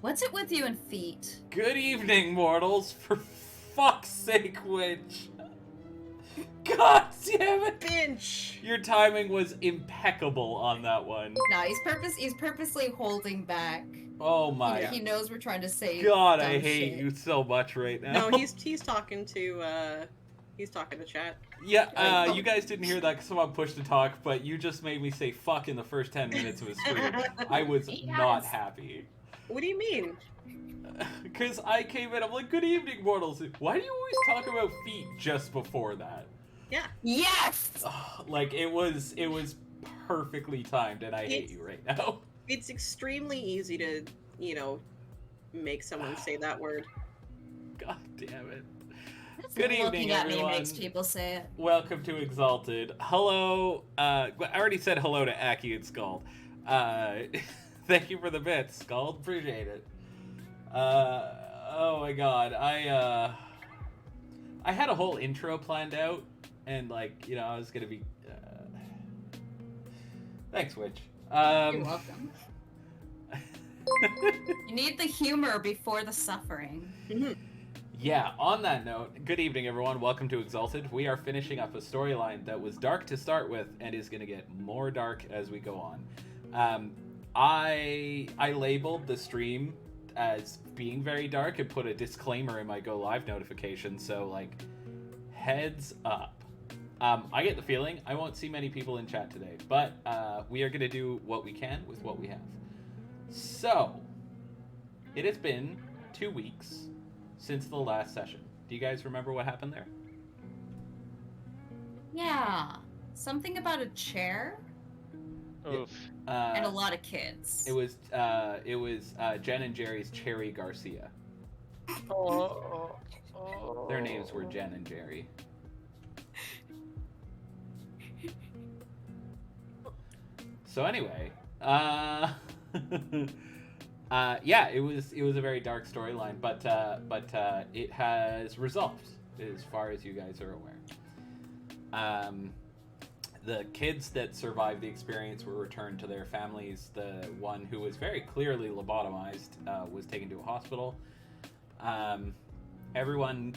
What's it with you and feet? Good evening, mortals. For fuck's sake, Witch. God damn it. Binch! Your timing was impeccable on that one. No, he's purposely holding back. Oh my He knows we're trying to say God, dumb I hate shit. you so much right now. No, he's talking to chat. Yeah, you guys didn't hear that because someone pushed to talk, but you just made me say fuck in the first 10 minutes of a stream. I was not happy. What do you mean? Because I came in, I'm like, good evening, mortals. Why do you always talk about feet just before that? Yeah. Yes! Like, it was perfectly timed, and I hate you right now. It's extremely easy to, make someone say that word. God damn it. Just Good evening, looking at everyone. me makes people say it. Welcome to Exalted. Hello. I already said hello to Aki and Scald. Thank you for the bits, Scald. Appreciate it. Oh my god. I had a whole intro planned out, and I was gonna be. Thanks, Witch. You're welcome. You need the humor before the suffering. Yeah, on that note, good evening, everyone. Welcome to Exalted. We are finishing up a storyline that was dark to start with and is going to get more dark as we go on. I labeled the stream as being very dark and put a disclaimer in my Go Live notification, so, heads up. I get the feeling I won't see many people in chat today, but we are going to do what we can with what we have. So, it has been 2 weeks since the last session. Do you guys remember what happened there? Yeah. Something about a chair Oof. and a lot of kids. It was Jen and Jerry's Cherry Garcia. Their names were Jen and Jerry. So anyway, yeah, it was a very dark storyline, but it has resolved as far as you guys are aware. The kids that survived the experience were returned to their families. The one who was very clearly lobotomized was taken to a hospital. Everyone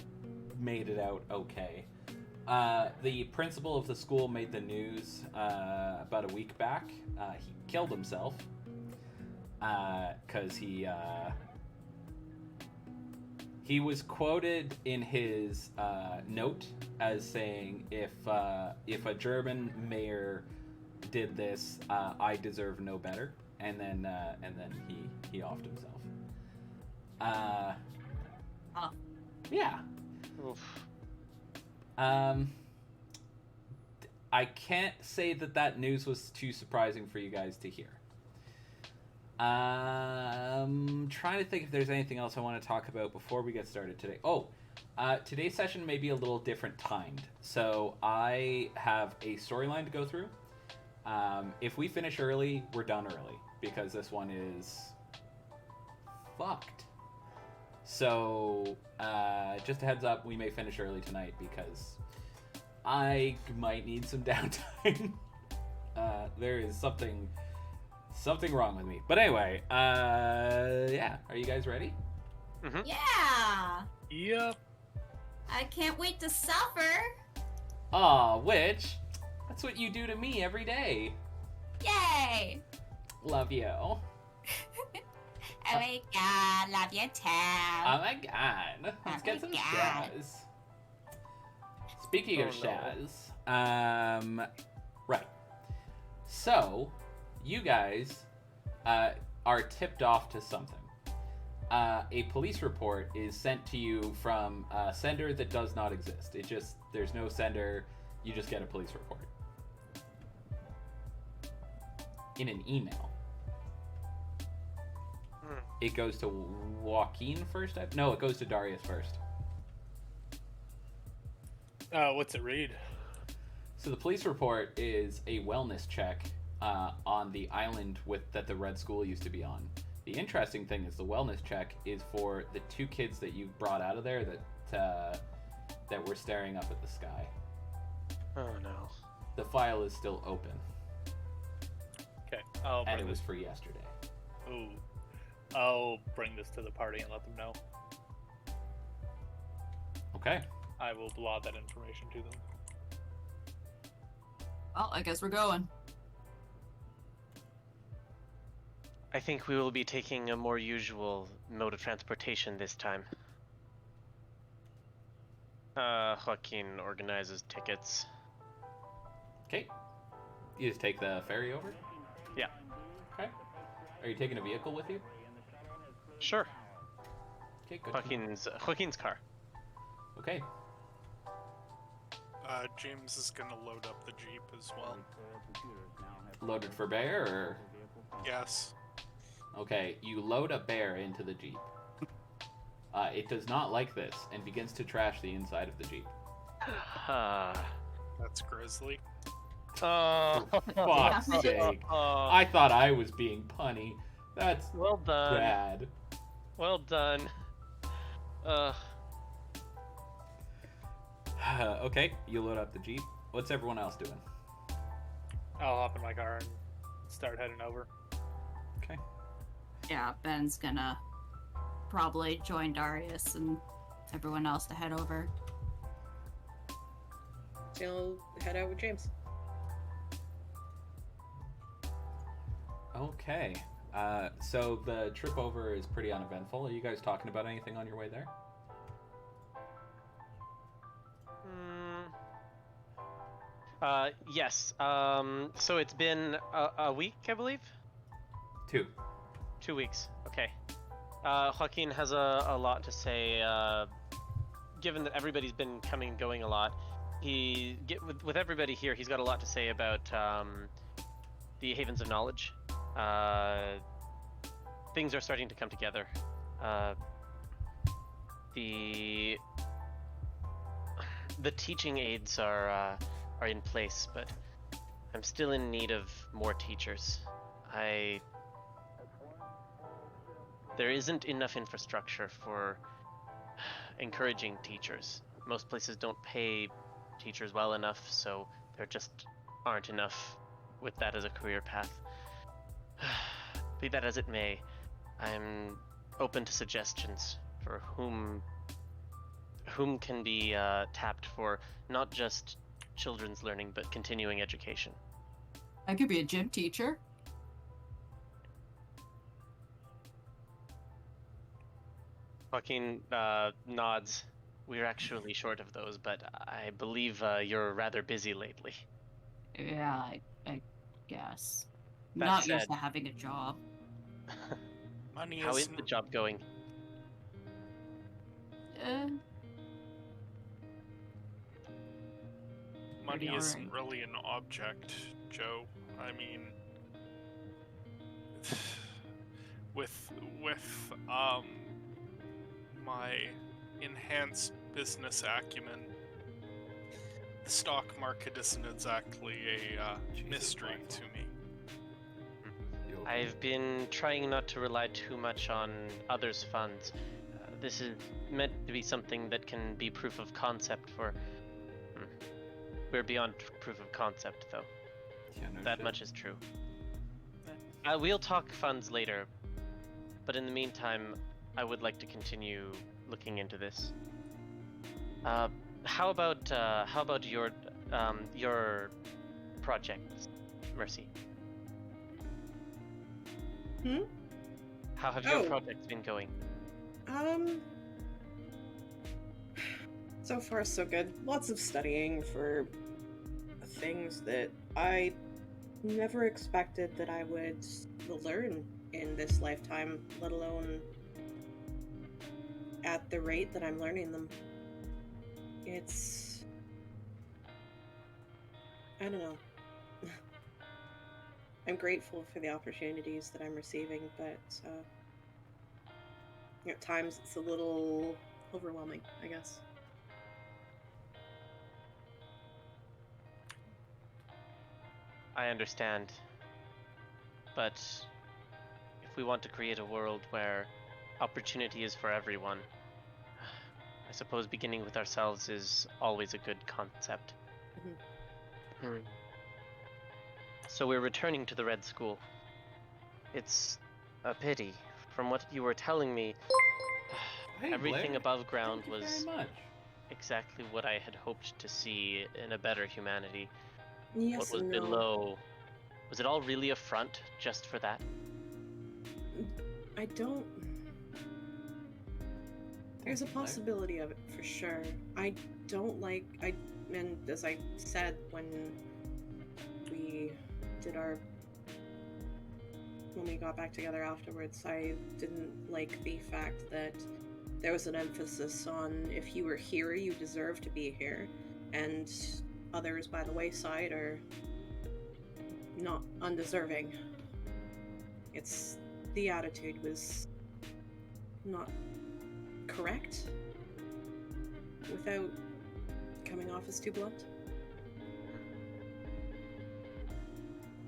made it out okay. The principal of the school made the news about a week back. He killed himself because he was quoted in his note as saying, "If a German mayor did this, I deserve no better." And then he offed himself. Yeah. Oof. I can't say that news was too surprising for you guys to hear. Trying to think if there's anything else I want to talk about before we get started today. Today's session may be a little different timed. So I have a storyline to go through. If we finish early, we're done early, because this one is fucked. So, just a heads up, we may finish early tonight because I might need some downtime. There is something wrong with me. But anyway, yeah. Are you guys ready? Mm-hmm. Yeah. Yep. I can't wait to suffer. Aw, Witch. That's what you do to me every day. Yay. Love you. Oh my god, love you too. Oh my god. Let's get some shaz. Speaking of shaz, right. So, you guys are tipped off to something. A police report is sent to you from a sender that does not exist. There's no sender, you just get a police report. In an email. It goes to Joaquin first? No, it goes to Darius first. What's it read? So the police report is a wellness check on the island that the Red School used to be on. The interesting thing is the wellness check is for the 2 kids that you brought out of there that were staring up at the sky. Oh no. The file is still open. Okay. And it was for yesterday. Ooh. I'll bring this to the party and let them know. Okay. I will law that information to them. Well, I guess we're going. I think we will be taking a more usual mode of transportation this time. Joaquin organizes tickets. Okay. You just take the ferry over? Yeah. Okay. Are you taking a vehicle with you? Sure. Okay, good. to know. Joaquin's car. Okay. James is gonna load up the Jeep as well. Loaded for bear, or? Yes. Okay, you load a bear into the Jeep. It does not like this and begins to trash the inside of the Jeep. That's Grizzly. Oh, Fuck's sake. I thought I was being punny. That's well done. bad. Well done. Okay, you load up the Jeep. What's everyone else doing? I'll hop in my car and start heading over. Okay. Yeah, Ben's gonna probably join Darius and everyone else to head over. So you'll head out with James. Okay. So the trip over is pretty uneventful. Are you guys talking about anything on your way there? Yes. So it's been a week, I believe? 2. 2 weeks. Okay. Joaquin has a lot to say. Given that everybody's been coming and going a lot, with everybody here, he's got a lot to say about the Havens of Knowledge. Things are starting to come together. The teaching aids are in place, but I'm still in need of more teachers. There isn't enough infrastructure for encouraging teachers. Most places don't pay teachers well enough, so there just aren't enough with that as a career path. Be that as it may, I'm open to suggestions for whom can be tapped for not just children's learning, but continuing education. I could be a gym teacher. Joaquin nods. We're actually short of those, but I believe you're rather busy lately. Yeah, I guess. That Not said- used to having a job. Money How is isn't the job going? money pretty isn't alright. really an object, Joe. I mean, with my enhanced business acumen, the stock market isn't exactly a mystery to me. I've been trying not to rely too much on others' funds. This is meant to be something that can be proof of concept for... We're beyond proof of concept, though. Yeah, no That shit. much is true. We'll talk funds later, but in the meantime, I would like to continue looking into this. How about your projects, Mercy? How have your Oh. projects been going? So far so good. Lots of studying for things that I never expected that I would learn in this lifetime, let alone at the rate that I'm learning them. It's... I don't know. I'm grateful for the opportunities that I'm receiving, but at times it's a little overwhelming, I guess. I understand, but if we want to create a world where opportunity is for everyone, I suppose beginning with ourselves is always a good concept. So we're returning to the Red School. It's a pity from what you were telling me, Hey, everything Blair. above ground Thank you was very much. exactly what I had hoped to see in a better humanity. Yes What was and no. below, was it all really a front just for that? I don't. There's a Thank you, Blair. possibility of it for sure. I don't like. And as I said when we did our. When we got back together afterwards, I didn't like the fact that there was an emphasis on if you were here, you deserve to be here, and others by the wayside are not undeserving. The attitude was not correct without coming off as too blunt.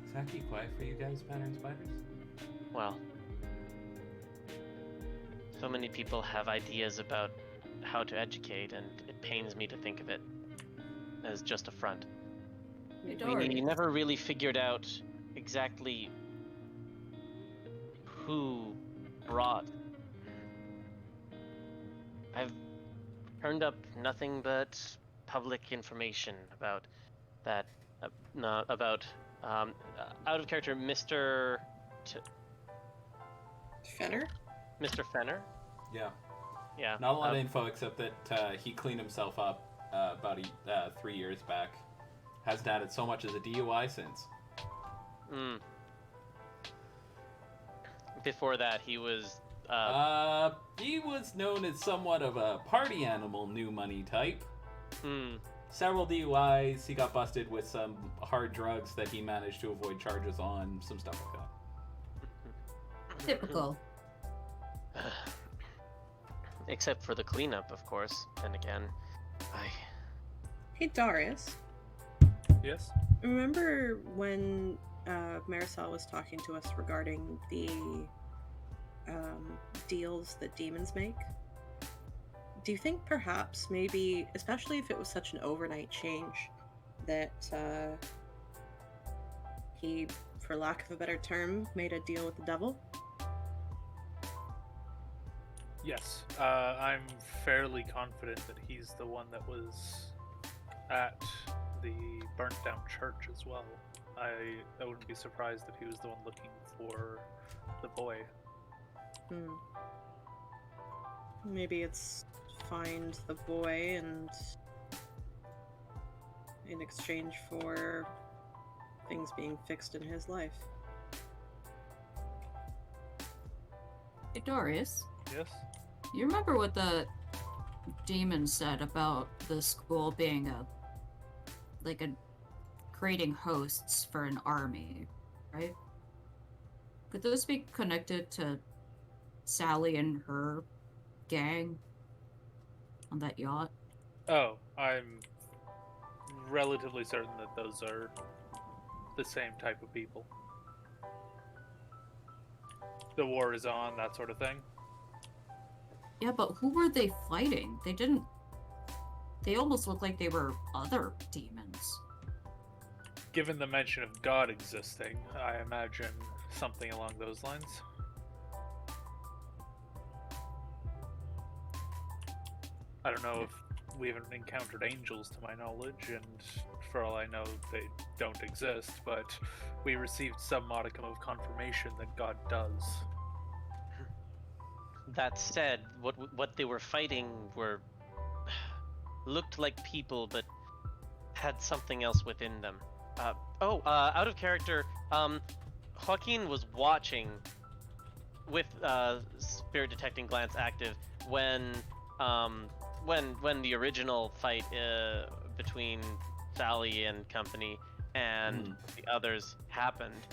Is that keep quiet for you guys, pattern spiders? Well, so many people have ideas about how to educate, and it pains me to think of it as just a front. Hey, We Dory. never really figured out exactly who brought. I've turned up nothing but public information about that. About out of character, Fenner? Mr. Fenner. Yeah. Yeah. Not a lot of info except that he cleaned himself up about 3 years back. Hasn't had it so much as a DUI since. Before that, he was. He was known as somewhat of a party animal, new money type. Several DUIs. He got busted with some hard drugs that he managed to avoid charges on. Some stuff like that. Typical. Except for the cleanup, of course. And again, Hey, Darius. Yes? Remember when Marisol was talking to us regarding the deals that demons make? Do you think perhaps, maybe, especially if it was such an overnight change, that he, for lack of a better term, made a deal with the devil? Yes. I'm fairly confident that he's the one that was at the burnt down church as well. I wouldn't be surprised if he was the one looking for the boy. Maybe it's find the boy and in exchange for things being fixed in his life. Hey, Darius. Yes? You remember what the demon said about the school being creating hosts for an army, right? Could those be connected to Sally and her gang on that yacht? Oh, I'm relatively certain that those are the same type of people. The war is on, that sort of thing. Yeah, but who were they fighting? They almost looked like they were other demons. Given the mention of God existing, I imagine something along those lines. I don't know if we haven't encountered angels to my knowledge, and for all I know, they don't exist, but we received some modicum of confirmation that God does. that said, what they were fighting looked like people, but had something else within them. Out of character, Joaquin was watching with spirit detecting glance active when the original fight between Sally and company and the others happened.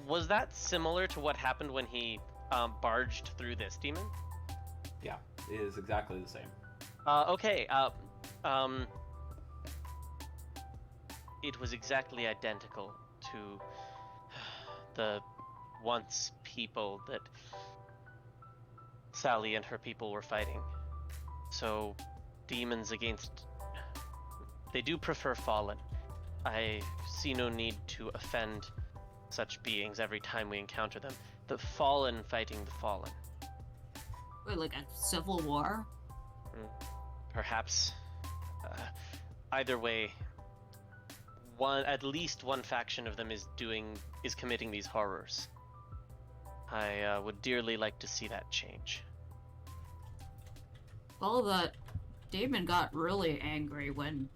Was that similar to what happened when he barged through this demon? Yeah, it is exactly the same. Okay. It was exactly identical to the once people that Sally and her people were fighting. So, demons against... They do prefer fallen. I see no need to offend such beings every time we encounter them. The fallen fighting the fallen. Wait, like a civil war? Perhaps. Either way, at least one faction of them is committing these horrors. I would dearly like to see that change. Well, that Damon got really angry when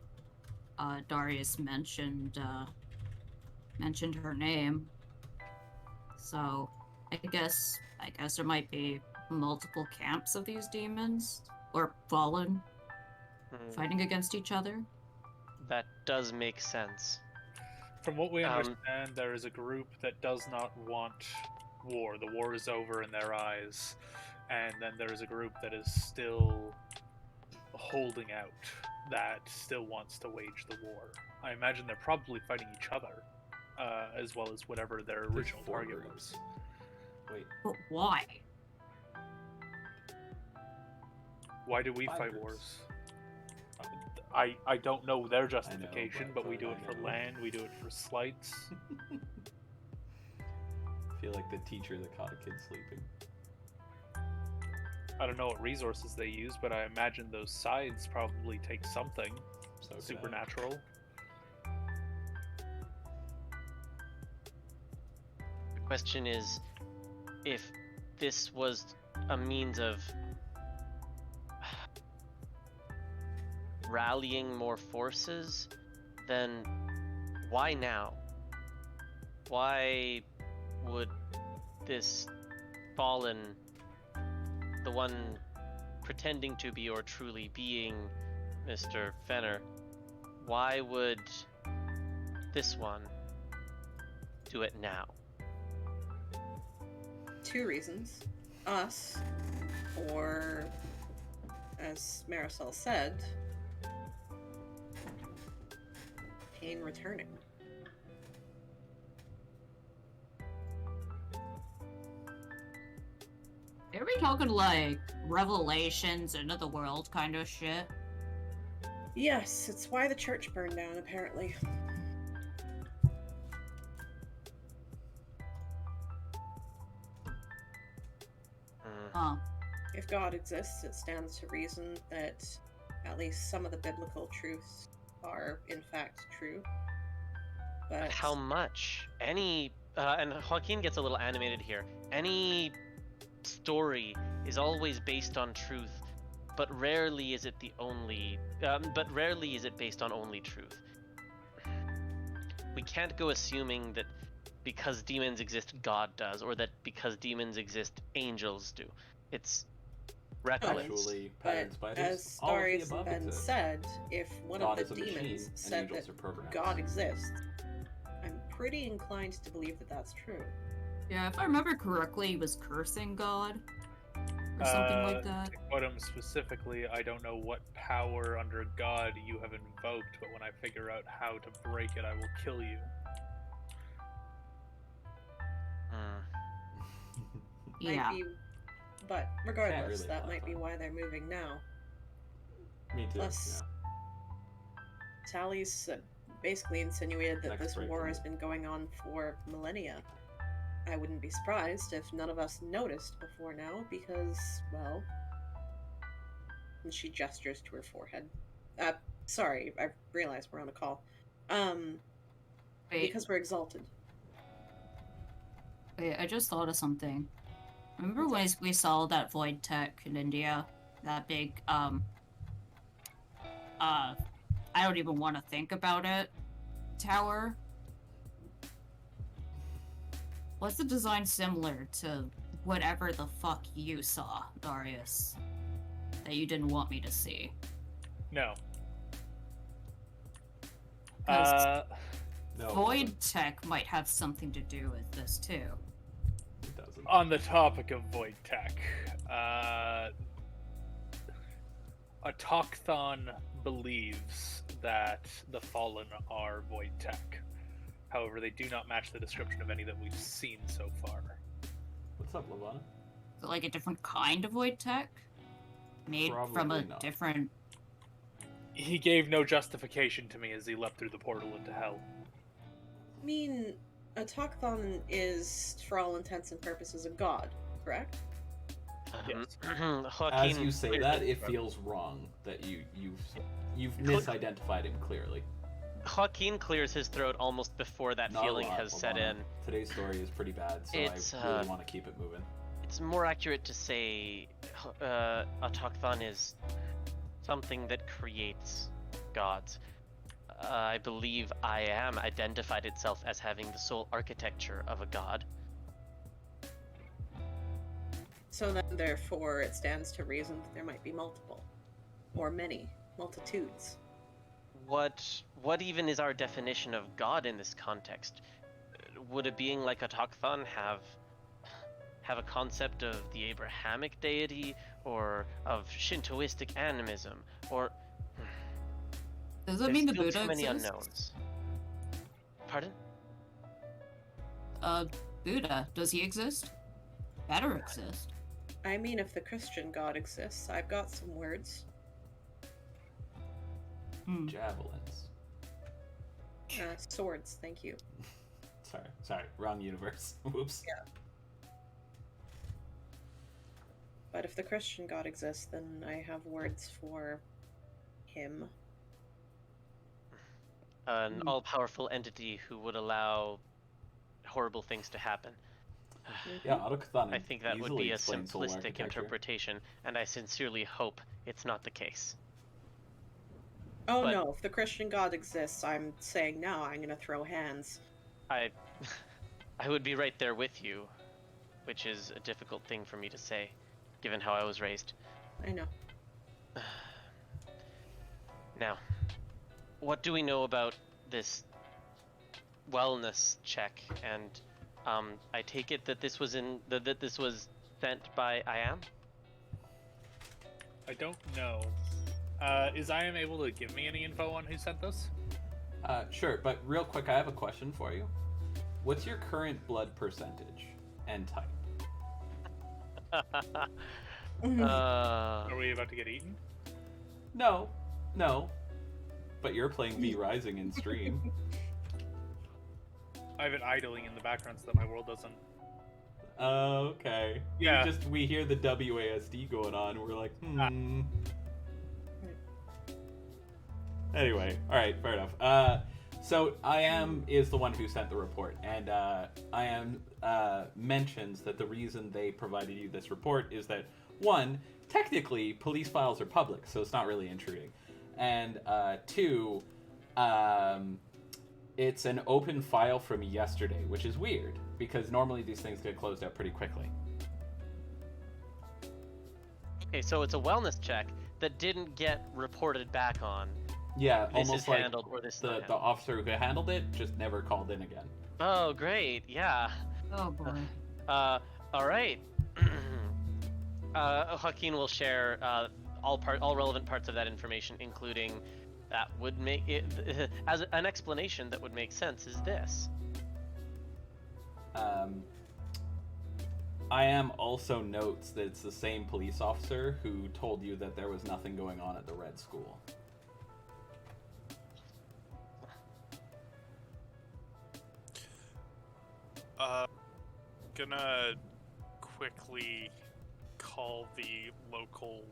Darius mentioned her name. So I guess there might be multiple camps of these demons or fallen fighting against each other. That does make sense. From what we understand, there is a group that does not want war. The war is over in their eyes. And then there is a group that is still holding out, that still wants to wage the war. I imagine they're probably fighting each other, as well as whatever their original target was. Wait. But why? Why do we fight wars? I don't know their justification, but we do it for land, we do it for slights. I feel like the teacher that caught a kid sleeping. I don't know what resources they use, but I imagine those sides probably take something supernatural. The question is, if this was a means of rallying more forces, then why now? Why would this fallen, the one pretending to be or truly being Mr. Fenner, why would this one do it now? 2 reasons. Us, or as Marisol said, pain returning. Are we talking like revelations, end of the world kind of shit? Yes, it's why the church burned down, apparently. Huh. If God exists, it stands to reason that at least some of the biblical truths are in fact true. But how much? And Joaquin gets a little animated here. Any story is always based on truth, but rarely is it based on only truth. We can't go assuming that because demons exist, God does, or that because demons exist, angels do. It's reckless. Actually, but pattern spiders, as all of the Darius above Ben exist. said, if one God of is the a machine, demons and said angels that are programs. God exists, I'm pretty inclined to believe that that's true. Yeah, if I remember correctly, he was cursing God. Or something like that. To quote him specifically, I don't know what power under God you have invoked, but when I figure out how to break it, I will kill you. Yeah. Might be, but regardless, really that might be clarify. why they're moving now. Me too. Plus, Sally's basically insinuated that Next this break, war then. has been going on for millennia. I wouldn't be surprised if none of us noticed before now, because, well... And she gestures to her forehead. Sorry, I realize we're on a call. Wait, Because we're exalted. wait, I just thought of something. Remember when we saw that void tech in India? That big, I don't even want to think about it. Tower? Was the design similar to whatever the fuck you saw, Darius? That you didn't want me to see? No. 'Cause No, void tech might have something to do with this too. it doesn't. On the topic of void tech, Autochthon believes that the Fallen are void tech. However, they do not match the description of any that we've seen so far. What's up, Lavana? Is it like a different kind of void tech? Made from Probably a not. different... He gave no justification to me as he leapt through the portal into hell. I mean, a Takthon is, for all intents and purposes, a god, correct? Yes. Joaquin As you say cleared that, his it throat. feels wrong that you've misidentified him clearly. Joaquin clears his throat almost before that Not feeling a lot, has set Ivana. in. Today's story is pretty bad, so It's, I really want to keep it moving. It's more accurate to say a Takthon is something that creates gods. I believe I am identified itself as having the sole architecture of a god. So then, therefore, it stands to reason that there might be multiple, or many, multitudes. What even is our definition of god in this context? Would a being like a Takthon have a concept of the Abrahamic deity, or of Shintoistic animism, or Does that there's mean the still Buddha too many exists? unknowns. Pardon? Buddha, does he exist? Better exist. I mean, if the Christian god exists, I've got some words. Javelins. Swords, thank you. Sorry, wrong universe. Whoops. Yeah. But if the Christian god exists, then I have words for him. An all-powerful entity who would allow horrible things to happen. Yeah, Autochthon I think that would easily be a explains soul simplistic architecture. interpretation, and I sincerely hope it's not the case. Oh But- no, if the Christian god exists, I'm saying no, I'm gonna throw hands. I would be right there with you, which is a difficult thing for me to say, given how I was raised. I know. Now, what do we know about this wellness check? And I take it that this was that this was sent by I am. I don't know. Is I am able to give me any info on who sent this? Sure, but real quick, I have a question for you. What's your current blood percentage and type? Are we about to get eaten? No. But you're playing V Rising in stream. I have it idling in the background so that my world doesn't. Okay. Yeah. We hear the WASD going on, and we're like, Anyway, alright, fair enough. So I am is the one who sent the report, and I am mentions that the reason they provided you this report is that, one, technically police files are public, so it's not really intruding, and two, it's an open file from yesterday, which is weird because normally these things get closed out pretty quickly. Okay, so it's a wellness check that didn't get reported back on. Yeah, This almost is like handled or this is the not handled. officer who handled it just never called in again. Oh, great. Yeah. Oh boy. All right. Joaquin will share all relevant parts of that information, including that would make it as an explanation that would make sense. Is this? I am also notes that it's the same police officer who told you that there was nothing going on at the Red School. Gonna quickly call the local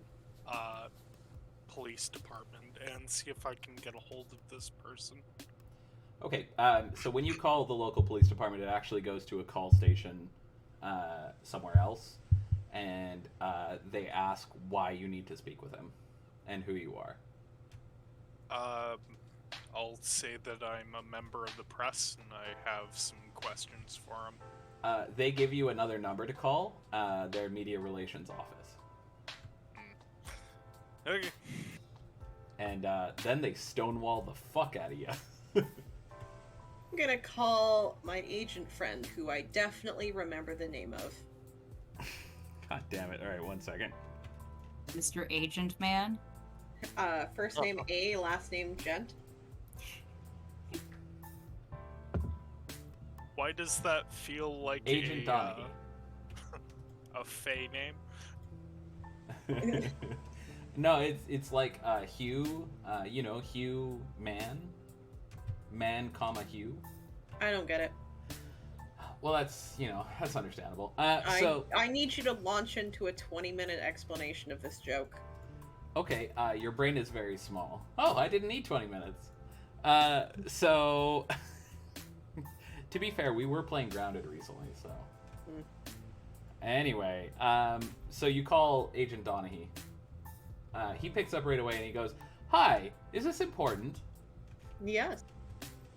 police department and see if I can get a hold of this person. Okay, so when you call the local police department, it actually goes to a call station somewhere else, and they ask why you need to speak with him and who you are. I'll say that I'm a member of the press and I have some questions for him. They give you another number to call, their media relations office. Okay. And then they stonewall the fuck out of you. I'm gonna call my agent friend, who I definitely remember the name of. God damn it. Alright, 1 second. Mr. Agent Man? First name A, last name Gent. Why does that feel like Agent Donaghy. A Fey name? No, it's like Hugh, Hugh Man, comma Hugh. I don't get it. Well, that's that's understandable. I need you to launch into a 20-minute explanation of this joke. Okay, your brain is very small. Oh, I didn't need 20 minutes. So, to be fair, we were playing Grounded recently, so. Anyway, so you call Agent Donaghy. He picks up right away and he goes, "Hi, is this important?" Yes.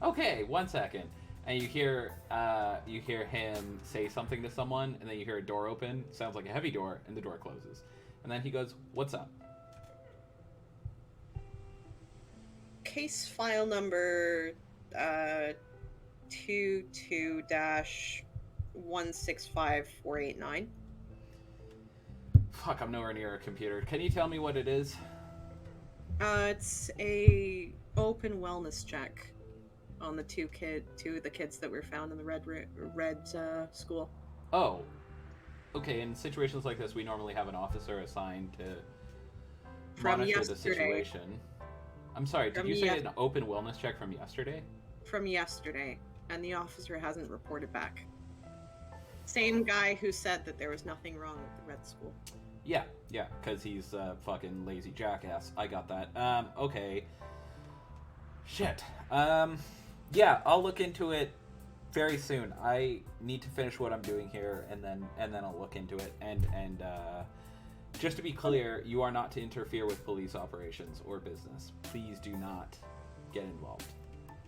Okay, 1 second. And you hear him say something to someone, and then you hear a door open. Sounds like a heavy door, and the door closes. And then he goes, "What's up?" Case file number 22-165489. Fuck, I'm nowhere near a computer. Can you tell me what it is? It's a open wellness check on the two of the kids that were found in the red school. Oh. Okay, in situations like this, we normally have an officer assigned to From monitor the yesterday. situation. I'm sorry, did From you say an open wellness check from yesterday? From yesterday, and the officer hasn't reported back. Same guy who said that there was nothing wrong with the red school. Yeah, because he's a fucking lazy jackass. I got that. Okay. Shit. Yeah, I'll look into it very soon. I need to finish what I'm doing here, and then I'll look into it. And just to be clear, you are not to interfere with police operations or business. Please do not get involved.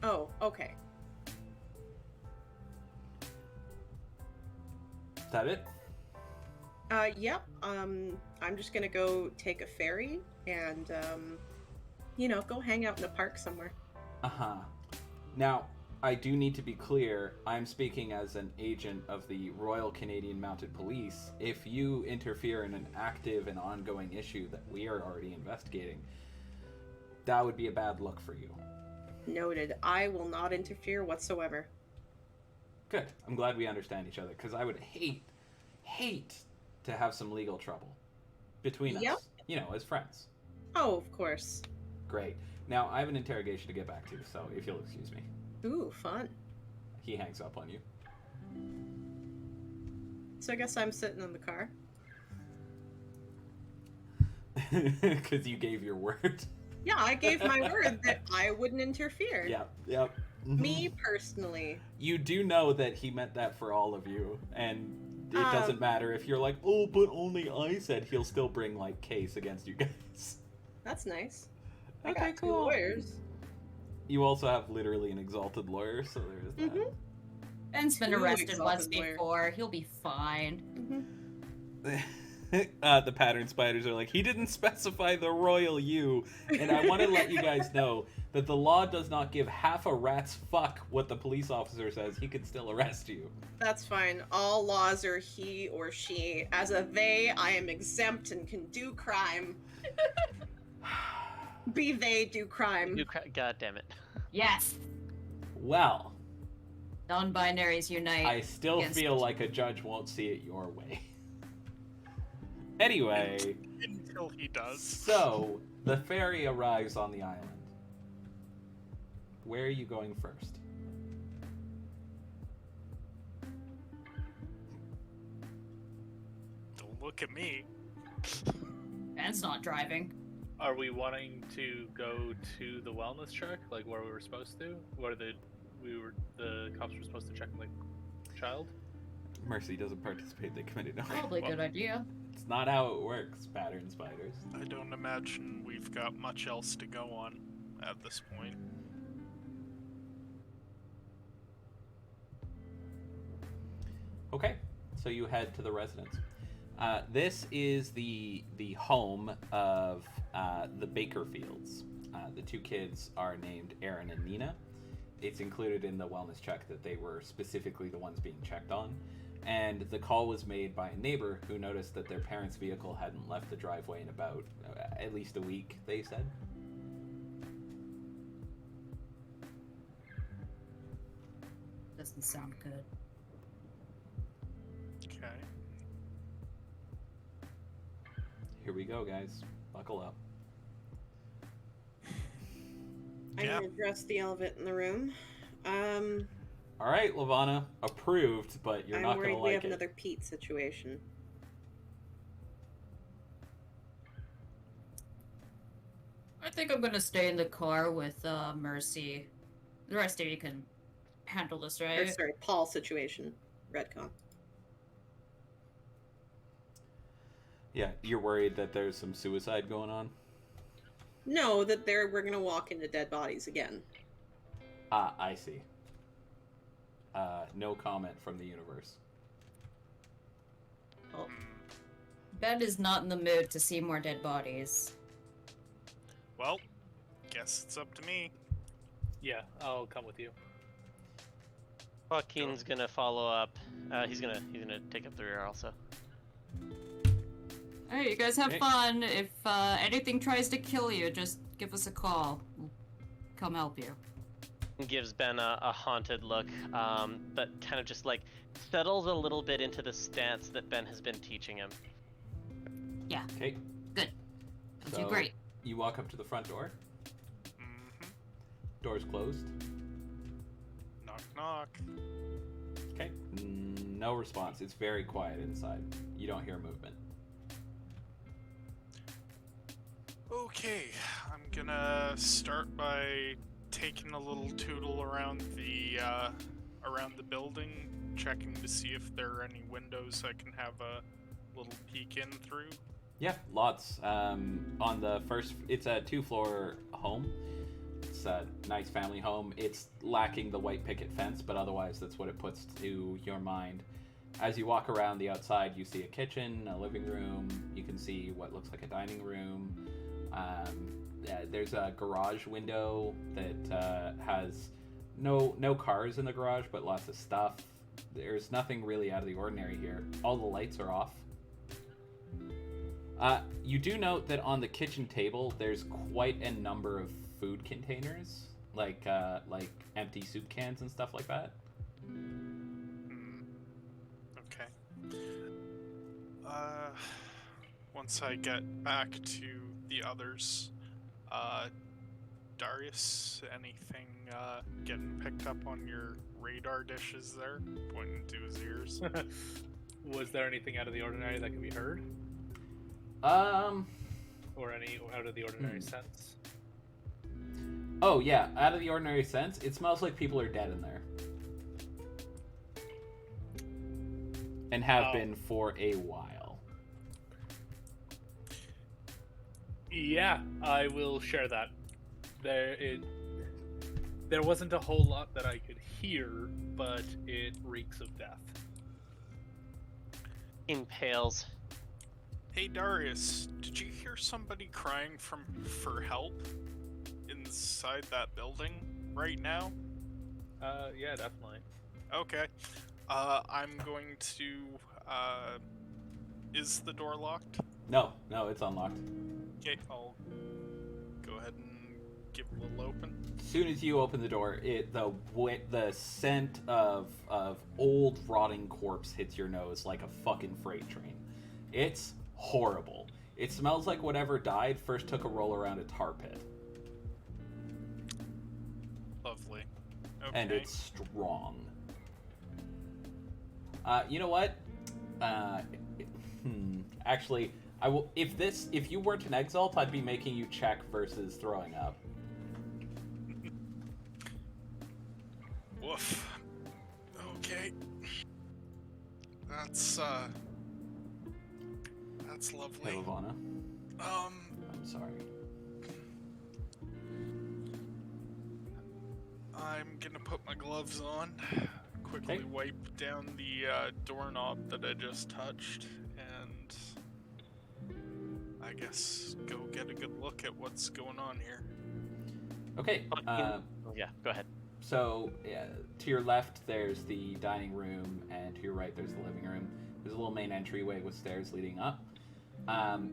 Oh, okay. Is that it? Yep. I'm just gonna go take a ferry and, go hang out in the park somewhere. Uh-huh. Now, I do need to be clear, I'm speaking as an agent of the Royal Canadian Mounted Police. If you interfere in an active and ongoing issue that we are already investigating, that would be a bad look for you. Noted. I will not interfere whatsoever. Good. I'm glad we understand each other, because I would hate to have some legal trouble between us, as friends. Oh, of course. Great. Now, I have an interrogation to get back to, so if you'll excuse me. Ooh, fun. He hangs up on you. So I guess I'm sitting in the car. Because you gave your word. Yeah, I gave my word that I wouldn't interfere. Yep. Mm-hmm. Me personally. You do know that he meant that for all of you, and it doesn't matter if you're like, oh, but only I said, he'll still bring, case against you guys. That's nice. Okay, I got two cool. lawyers. You also have literally an exalted lawyer, so there's that. Mm-hmm. Ben's been Ooh, arrested once exalted lawyer. before. He'll be fine. Mm-hmm. The pattern spiders are like, he didn't specify the royal you, and I want to let you guys know that the law does not give half a rat's fuck what the police officer says. He could still arrest you. That's fine. All laws are he or she. As a they, I am exempt and can do crime. Be they do crime. God damn it. Yes. Well, Non-binaries unite. I still against feel like a judge won't see it your way. Anyway, Until he does. so the ferry arrives on the island. Where are you going first? Don't look at me. Ben's not driving. Are we wanting to go to the wellness check, like where we were supposed to? Where the cops were supposed to check the child? Mercy doesn't participate, they committed no crime. Probably a good idea. It's not how it works, pattern spiders. I don't imagine we've got much else to go on at this point. Okay, so you head to the residence. This is the home of the Bakerfields. The two kids are named Aaron and Nina. It's included in the wellness check that they were specifically the ones being checked on. And the call was made by a neighbor who noticed that their parents' vehicle hadn't left the driveway in about at least a week, they said. Doesn't sound good. Okay. Here we go, guys. Buckle up. I'm Yeah. gonna address the elephant in the room. All right, Lavana, approved, but you're I'm not going worried to we like have it. another Pete situation. I think I'm gonna stay in the car with Mercy. The rest of you can handle this, Or right? sorry, Paul situation. Redcon. Yeah, you're worried that there's some suicide going on? No, that we're gonna walk into dead bodies again. Ah, I see. No comment from the universe. Well, Ben is not in the mood to see more dead bodies. Well, guess it's up to me. Yeah, I'll come with you. Joaquin's gonna follow up. He's gonna take up the rear also. Alright, you guys have Okay. fun. If anything tries to kill you, just give us a call. We'll come help you. Gives Ben a haunted look, but kind of just like settles a little bit into the stance that Ben has been teaching him. Yeah, Okay. good. You'll So do great. you walk up to the front door. Mm-hmm. Door's closed. Knock, knock. Okay. No response. It's very quiet inside. You don't hear movement. Okay, I'm gonna start by taking a little tootle around the building, checking to see if there are any windows I can have a little peek in through. Yeah, lots. On the first, it's a 2-floor home. It's a nice family home. It's lacking the white picket fence, but otherwise that's what it puts to your mind. As you walk around the outside, you see a kitchen, a living room. You can see what looks like a dining room. There's a garage window that has no cars in the garage, but lots of stuff. There's nothing really out of the ordinary here. All the lights are off. You do note that on the kitchen table, there's quite a number of food containers, like empty soup cans and stuff like that. Okay. Once I get back to the others, Darius, anything getting picked up on your radar dishes there? Pointing to his ears. Was there anything out of the ordinary that can be heard? Or any out of the ordinary sense? Oh yeah, out of the ordinary sense, it smells like people are dead in there. And have been for a while. Yeah, I will share that. There wasn't a whole lot that I could hear, but it reeks of death. Impales. Hey Darius, did you hear somebody crying for help inside that building right now? Yeah, definitely. Okay. I'm going to is the door locked? No, it's unlocked. Okay, I'll go ahead and give a little open. As soon as you open the door, the scent of old rotting corpse hits your nose like a fucking freight train. It's horrible. It smells like whatever died first took a roll around a tar pit. Lovely. Okay. And it's strong. You know what? Actually, I will. If you weren't an exalt, I'd be making you check versus throwing up. Woof. Okay. That's lovely. Hey, Lavana. I'm sorry. I'm gonna put my gloves on, quickly Okay. wipe down the doorknob that I just touched, and I guess go get a good look at what's going on here. Okay. Oh, yeah, go ahead. So, to your left, there's the dining room, and to your right, there's the living room. There's a little main entryway with stairs leading up.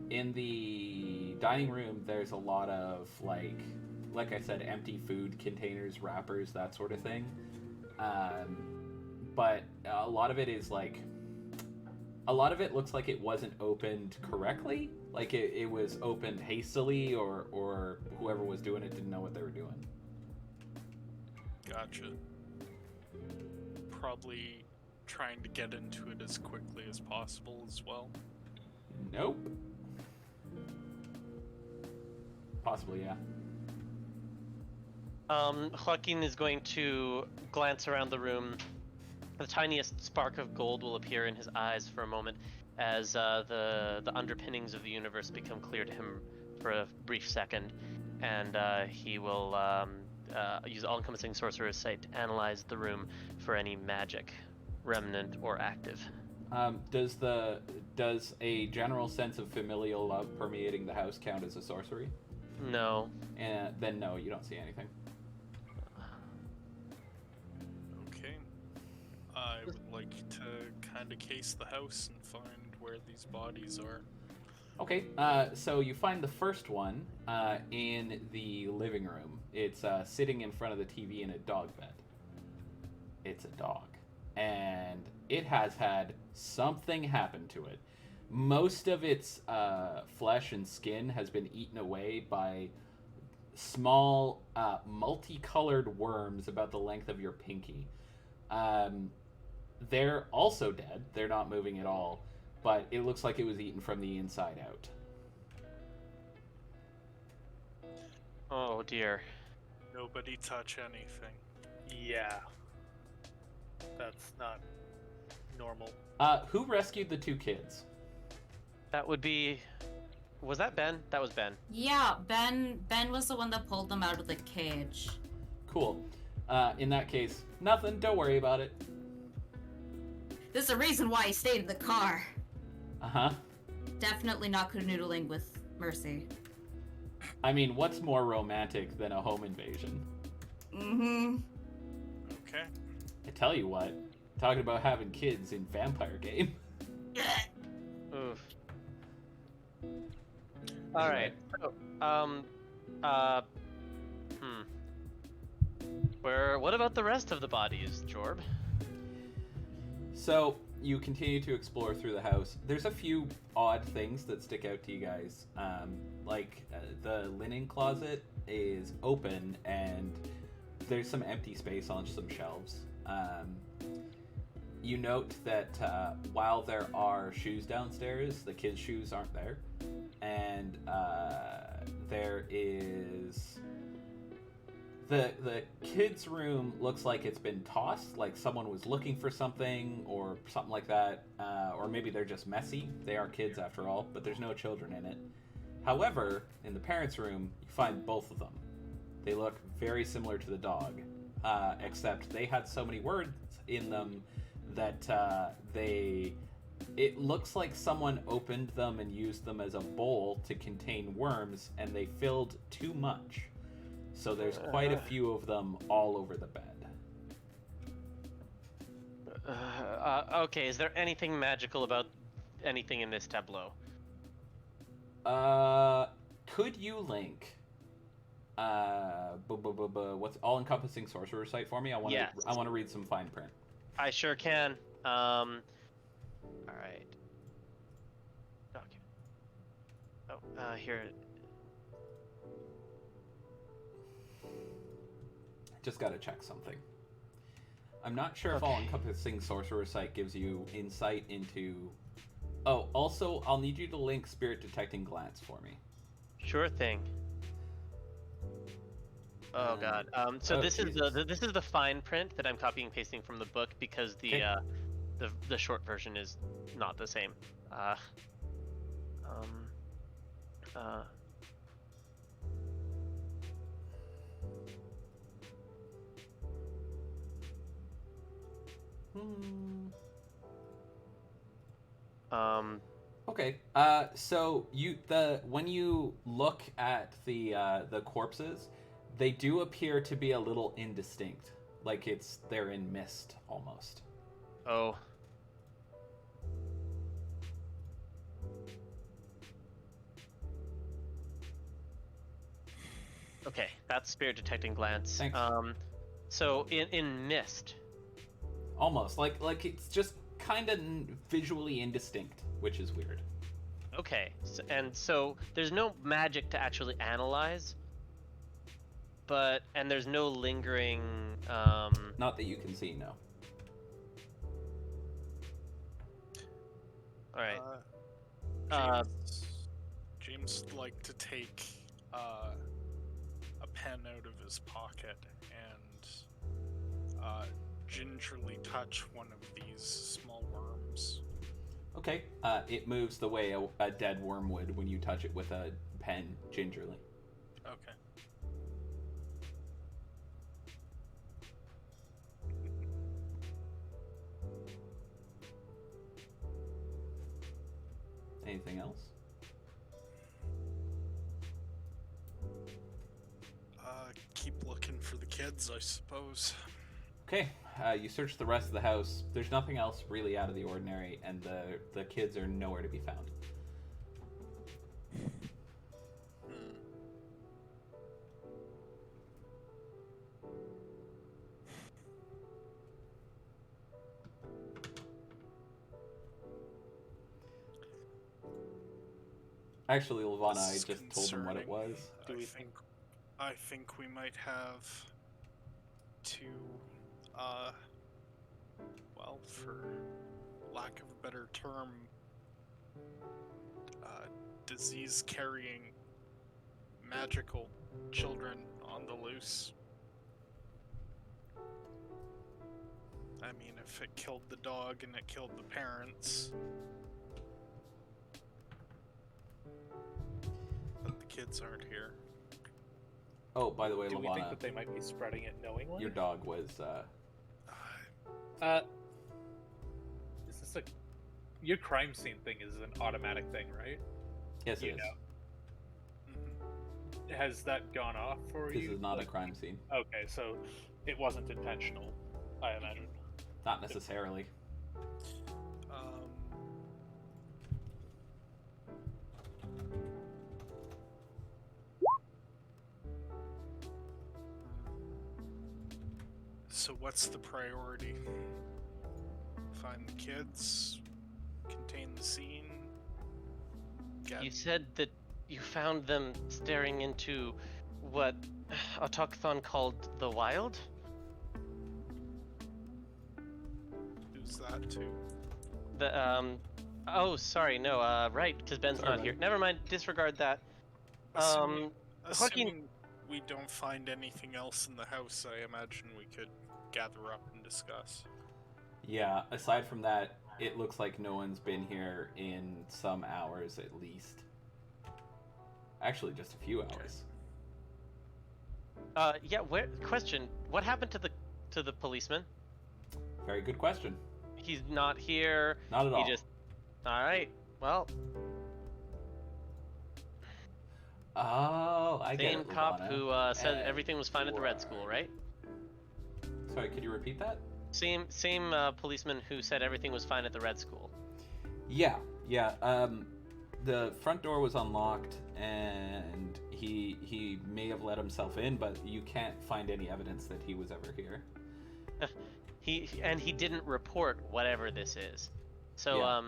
In the dining room, there's a lot of, like I said, empty food containers, wrappers, that sort of thing. But a lot of it is, a lot of it looks like it wasn't opened correctly. Like, it was opened hastily, or whoever was doing it didn't know what they were doing. Gotcha. probably trying to get into it as quickly as possible as well. Nope. Possibly, yeah. Joaquin is going to glance around the room. The tiniest spark of gold will appear in his eyes for a moment as the underpinnings of the universe become clear to him for a brief second, and he will use all-encompassing sorcerer's sight to analyze the room for any magic, remnant or active. Does a general sense of familial love permeating the house count as a sorcery? No. And then no, you don't see anything. Okay. I would like to kind of case the house and find where these bodies are. Okay, so you find the first one in the living room. It's sitting in front of the TV in a dog bed. It's a dog. And it has had something happen to it. Most of its flesh and skin has been eaten away by small, multicolored worms about the length of your pinky. They're also dead. They're not moving at all, but it looks like it was eaten from the inside out. Oh dear. Nobody touch anything. Yeah. That's not normal. Who rescued the two kids? That would be... Was that Ben? That was Ben. Yeah, Ben was the one that pulled them out of the cage. Cool. In that case, nothing. Don't worry about it. There's a reason why he stayed in the car. Uh-huh. Definitely not canoodling with Mercy. I mean, what's more romantic than a home invasion? Mm-hmm. Okay. I tell you what, talking about having kids in vampire game. Oof. All right. So, what about the rest of the bodies, Jorb? So you continue to explore through the house. There's a few odd things that stick out to you guys. The linen closet is open and there's some empty space on some shelves. You note that while there are shoes downstairs, the kids' shoes aren't there. And there is... The kids' room looks like it's been tossed, like someone was looking for something or something like that. Or maybe they're just messy. They are kids after all, but there's no children in it. However, in the parents' room, you find both of them. They look very similar to the dog, except they had so many words in them that it looks like someone opened them and used them as a bowl to contain worms, and they filled too much. So there's quite a few of them all over the bed. Okay, is there anything magical about anything in this tableau? Could you link what's all-encompassing sorcerer sight for me? I want to read some fine print. I sure can. All right. Document. Oh, here. Just gotta check something. I'm not sure if all-encompassing sorcerer sight gives you insight into... Oh, also, I'll need you to link spirit detecting glance for me. Sure thing. Oh god. So this is the fine print that I'm copying and pasting from the book because the short version is not the same. Okay. So when you look at the corpses, they do appear to be a little indistinct, like they're in mist almost. Oh. Okay, that's spirit detecting glance. Thanks. So in mist. Almost like it's just kind of visually indistinct, which is weird. Okay, so there's no magic to actually analyze, and there's no lingering. Not that you can see, no. All right. James would like to take a pen out of his pocket and gingerly touch one of these small worms. Okay. It moves the way a dead worm would when you touch it with a pen gingerly. Okay. Anything else? Keep looking for the kids, I suppose. Okay. You search the rest of the house. There's nothing else really out of the ordinary, and the kids are nowhere to be found. Actually, Levana, I This is just told them what it concerning. was. I think we might have to, well, for lack of a better term, disease-carrying magical children on the loose. I mean, if it killed the dog and it killed the parents, but the kids aren't here. Oh, by the way, Do we think Levana, that they might be spreading it knowingly? your dog was. Is this a... Your crime scene thing is an automatic thing, right? Yes, it You is. know. Has that gone off for This you? is not a crime scene. Okay, so it wasn't intentional, I imagine. Not necessarily. So what's the priority? Find the kids, contain the scene, get... You said that you found them staring into what Autochthon called the wild? Who's that to? The, oh, sorry, no, right, because Ben's Sorry, not here. Ben. Never mind, disregard that. Assuming Joaquin... we don't find anything else in the house, I imagine we could gather up and discuss. Yeah, aside from that, it looks like no one's been here in some hours at least. Actually, just a few hours. Yeah, question, what happened to the policeman? Very good question. He's not here. Not at all. He just... Alright, well, Oh, I get same it, cop Levana. who said And everything was fine at the Red you School, are- right? Sorry, could you repeat that? Same policeman who said everything was fine at the Red School. Yeah. The front door was unlocked, and he may have let himself in, but you can't find any evidence that he was ever here. He didn't report whatever this is. So Yeah.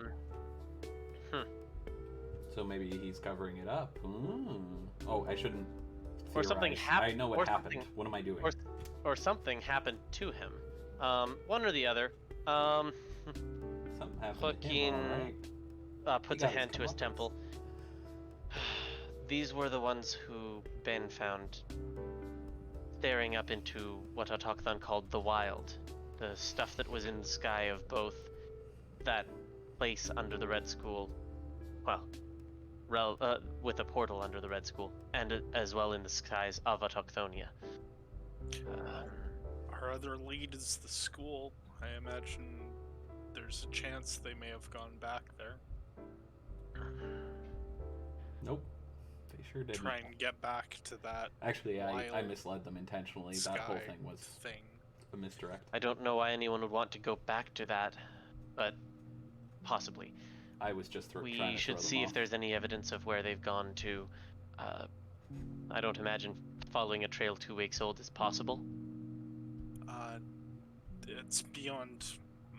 So maybe he's covering it up. Oh, I shouldn't. Or something theorize. happened. I know what happened. What am I doing? Or something happened to him. One or the other. Something happened to him, Joaquin all right. puts He a got his hand to his comeuppance. temple. These were the ones who Ben found staring up into what Autochthon called the wild. The stuff that was in the sky of both that place under the Red School, well, with a portal under the Red School, and as well in the skies of Autochthonia. Our other lead is the school. I imagine there's a chance they may have gone back there. Nope. They sure didn't. Try and get back to that Actually, I wild misled them intentionally. sky That whole thing was thing. a misdirect. I don't know why anyone would want to go back to that, but possibly. I was just trying We to should throw see them if off. there's any evidence of where they've gone to. I don't imagine following a trail 2 weeks old is possible. It's beyond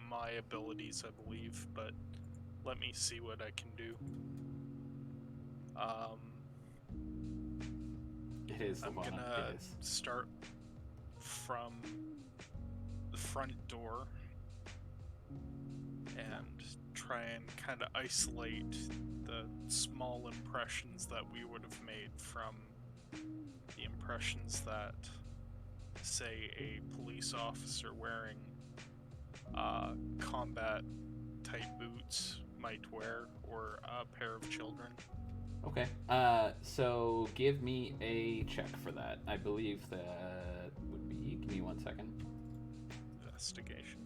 my abilities, I believe, but let me see what I can do. It is, I'm Levana. gonna It is. start from the front door and try try and kind of isolate the small impressions that we would have made from the impressions that, say, a police officer wearing combat type boots might wear, or a pair of children. Okay. So give me a check for that. I believe that would be. Give me 1 second. Investigation.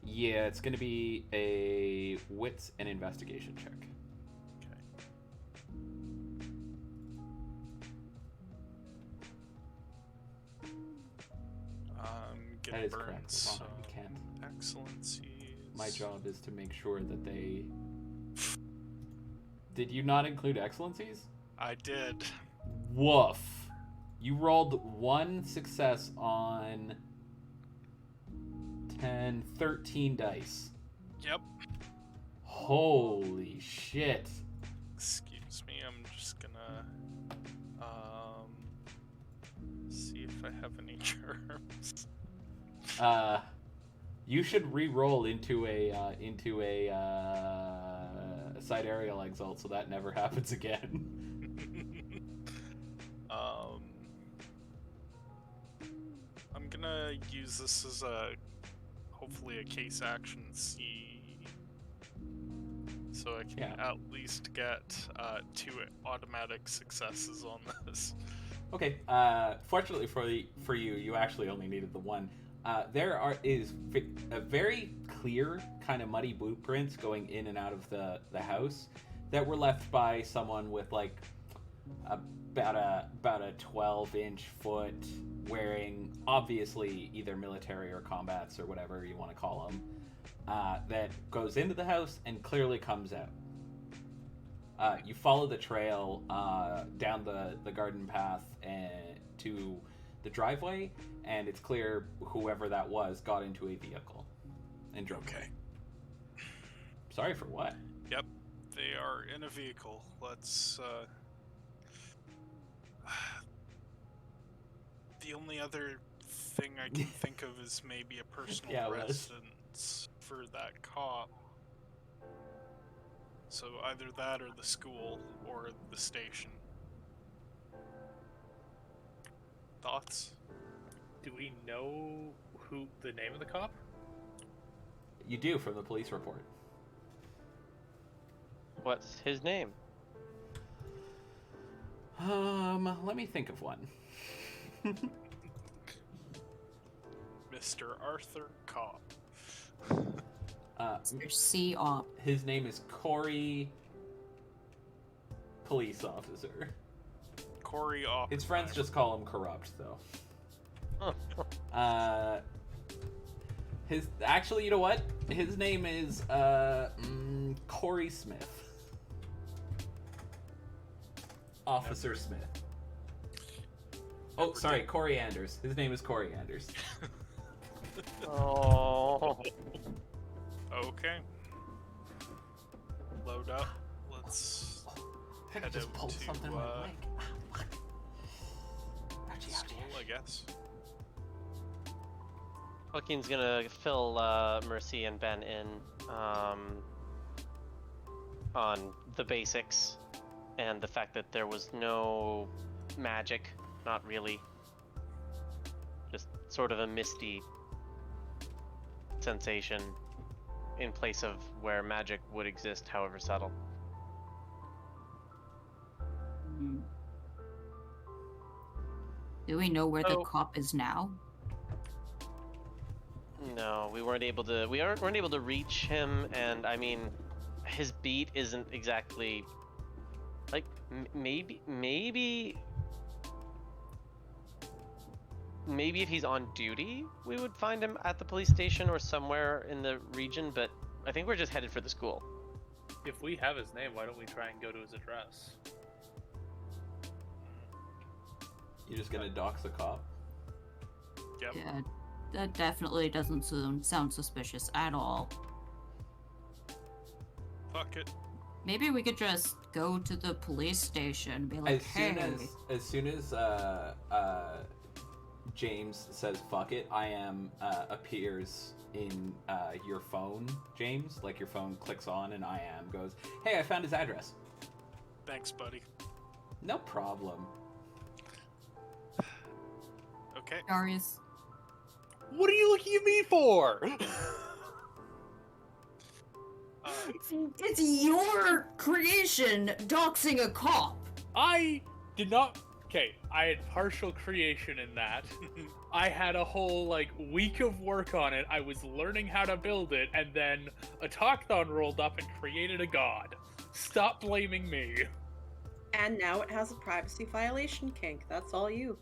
Yeah, it's going to be a wits and investigation check. Okay. That Gonna is burn correct. some You can't. excellencies. My job is to make sure that they. Did you not include excellencies? I did. Woof. You rolled 1 success on 13 dice. Yep. Holy shit. Excuse me, I'm just gonna see if I have any germs. You should re-roll into a side aerial exalt so that never happens again. I'm gonna use this as hopefully a case action C, so I can at least get 2 automatic successes on this. Okay. Fortunately for you, you actually only needed the 1. There is a very clear kind of muddy blueprints going in and out of the house that were left by someone with like about a 12-inch foot, wearing obviously either military or combats or whatever you want to call them, that goes into the house and clearly comes out. You follow the trail down the garden path and to the driveway, and it's clear whoever that was got into a vehicle and drove. Okay. Sorry for what? Yep, they are in a vehicle. Let's the only other thing I can think of is maybe a personal residence for that cop. So either that or the school or the station. Thoughts? Do we know who the name of the cop? You do from the police report. What's his name? Let me think of one. Mr. Arthur Cobb. Mr. C-Op. His name is Corey, police officer. Corey Oppenheimer. His friends just call him Corrupt, though. Actually, you know what? His name is Corey Smith. Officer Smith. Oh, sorry, Corey Anders. His name is Corey Anders. Oh. Okay. Load up. Let's I head just out pulled to something in my leg. Fuck. Ouchie, school, ouchie, I guess. Joaquin's gonna fill Mercy and Ben in on the basics and the fact that there was no magic, not really. Just sort of a misty sensation in place of where magic would exist, however subtle. Do we know where the cop is now? No, we weren't able to. We weren't able to reach him, and I mean, his beat isn't exactly like maybe if he's on duty, we would find him at the police station or somewhere in the region. But I think we're just headed for the school. If we have his name, why don't we try and go to his address? You're just gonna dox a cop? Yep. Yeah, that definitely doesn't sound suspicious at all. Fuck it. Maybe we could just go to the police station and be like, As soon as James says, "Fuck it, I am," appears in your phone, James. Like your phone clicks on, and I am goes, "Hey, I found his address." Thanks, buddy. No problem. Okay. Darius. What are you looking at me for? It's your creation doxing a cop. I did not. Okay, I had partial creation in that. I had a whole week of work on it. I was learning how to build it, and then a talkathon rolled up and created a god. Stop blaming me. And now it has a privacy violation kink. That's all you.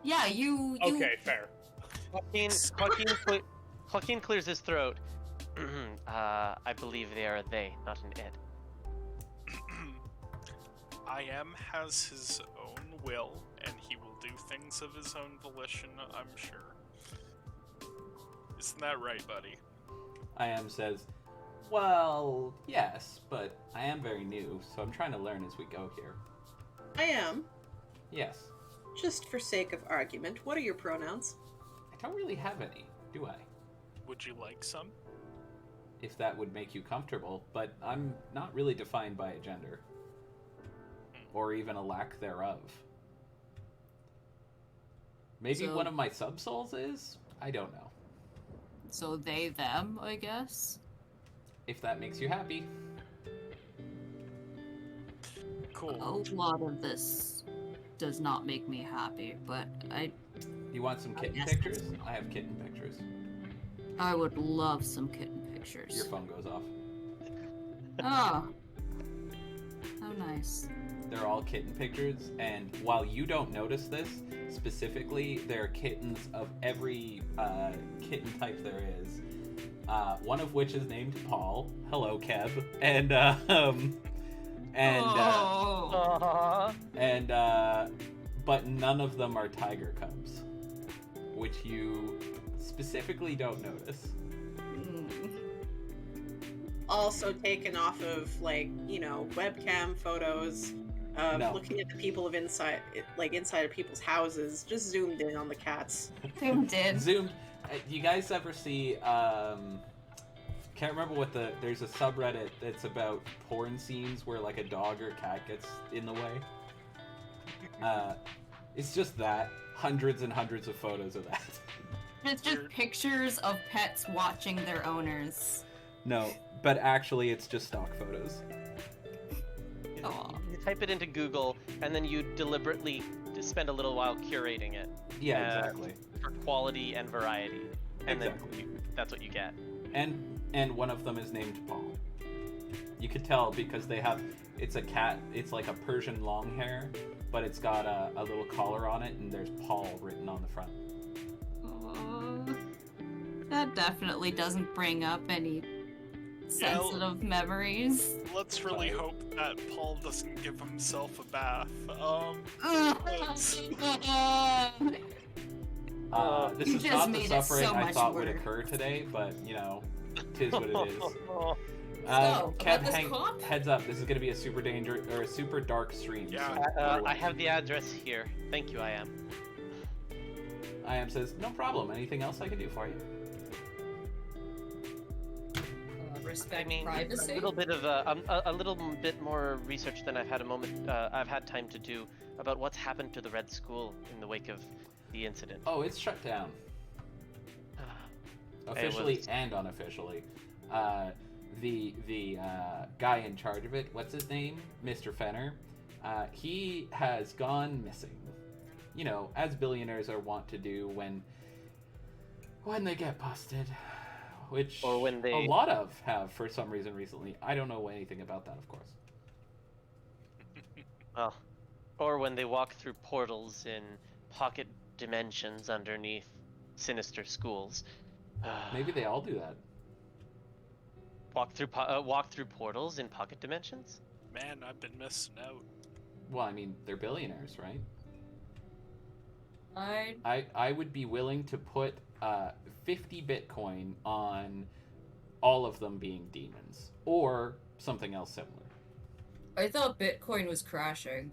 Yeah, you. Okay, fair. Joaquin clears his throat. I believe they are a they, not an it. I am has his own will, and he will do things of his own volition, I'm sure. Isn't that right, buddy? I am says, "Well, yes, but I am very new, so I'm trying to learn as we go here." I am. Yes. Just for sake of argument, what are your pronouns? I don't really have any, do I? Would you like some? If that would make you comfortable, but I'm not really defined by a gender. Or even a lack thereof. Maybe So- one of my subsouls is? I don't know. So they, them, I guess. If that makes you happy. Cool. A lot of this does not make me happy, but You want some kitten Yes. pictures? I have kitten pictures. I would love some kitten pictures. Your phone goes off. Oh. How nice. They're all kitten pictures, and while you don't notice this, specifically, there are kittens of every kitten type there is. One of which is named Paul. Hello, Keb. But none of them are tiger cubs, which you specifically don't notice. Also taken off of webcam photos of No. looking at the people of inside of people's houses, just zoomed in on the cats. Zoomed in. Zoomed. You guys ever see? Can't remember what there's a subreddit that's about porn scenes where like a dog or cat gets in the way. It's just that, hundreds and hundreds of photos of that. It's just pictures of pets watching their owners. No, but actually, it's just stock photos. Aw. You type it into Google, and then you deliberately spend a little while curating it Yeah, exactly. for quality and variety, and Exactly. then that's what you get. And one of them is named Paul. You could tell because it's a cat. It's like a Persian long hair, but it's got a little collar on it, and there's Paul written on the front. Aw. That definitely doesn't bring up any sensitive memories. Let's really hope that Paul doesn't give himself a bath. This You is just not the made it suffering so I much thought would worse. occur today, but tis what it is. So, Kev, about this cop? heads up. This is going to be a super dangerous or a super dark stream. Yeah. So I have the address here. Thank you, I am. I am says no problem. Anything else I can do for you? Respect I mean, privacy. a little bit of a little bit more research than I've had time to do about what's happened to the Red School in the wake of the incident. Oh, it's shut down. Officially and unofficially. The guy in charge of it, what's his name? Mr. Fenner. He has gone missing. You know, as billionaires are wont to do when they get busted. Which Or when they- a lot of have for some reason recently. I don't know anything about that, of course. Well, or when they walk through portals in pocket dimensions underneath sinister schools. Maybe they all do that. walk through portals in pocket dimensions. Man, I've been missing out. Well, I mean, they're billionaires, right? I I would be willing to put 50 Bitcoin on all of them being demons or something else similar. thought Bitcoin was crashing.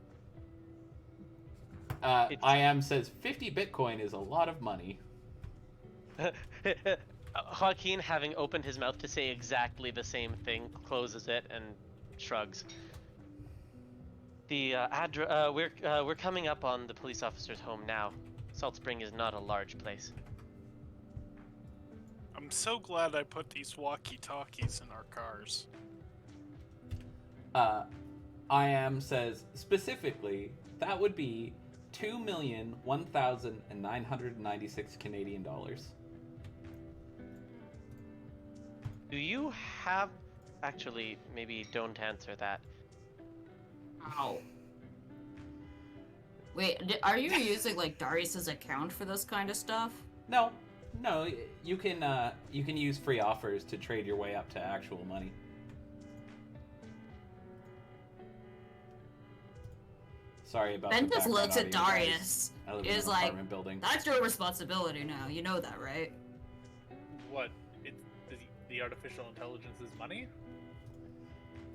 I am says 50 Bitcoin is a lot of money. Joaquin, having opened his mouth to say exactly the same thing, closes it and shrugs. The we're coming up on the police officer's home now. Salt Spring is not a large place. I'm so glad I put these walkie-talkies in our cars. I am says specifically that would be 2,001,996 Canadian dollars. Do you have? Actually, maybe don't answer that. Ow. Wait, are you using like Darius's account for this kind of stuff? No, you can use free offers to trade your way up to actual money. Sorry about Ben the just background looks at audio, guys. Darius. I live in Is an like, apartment building. that's your responsibility now. You know that, right? What? It's the artificial intelligence is money?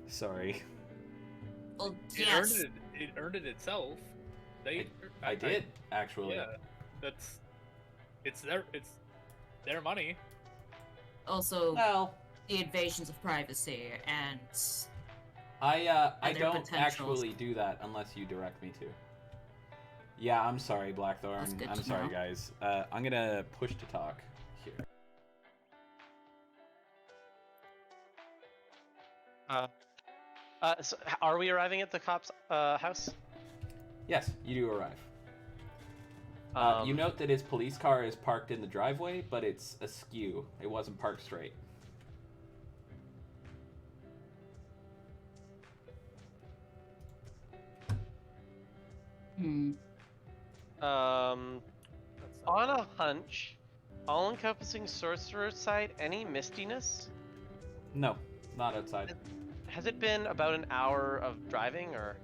Sorry. Well, It yes. it earned it itself. I did actually. Yeah, it's their money. Also, Well, the invasions of privacy and I and their don't potentials. actually do that unless you direct me to. Yeah, I'm sorry, That's Blackthorn. good I'm to sorry, know. guys. I'm gonna push to talk here. So are we arriving at the cop's house? Yes, you do arrive. You Um, note that his police car is parked in the driveway, but it's askew. It wasn't parked straight. on a hunch, all-encompassing sorcerer site, any mistiness? No, not outside. Has it been about an hour of driving, or?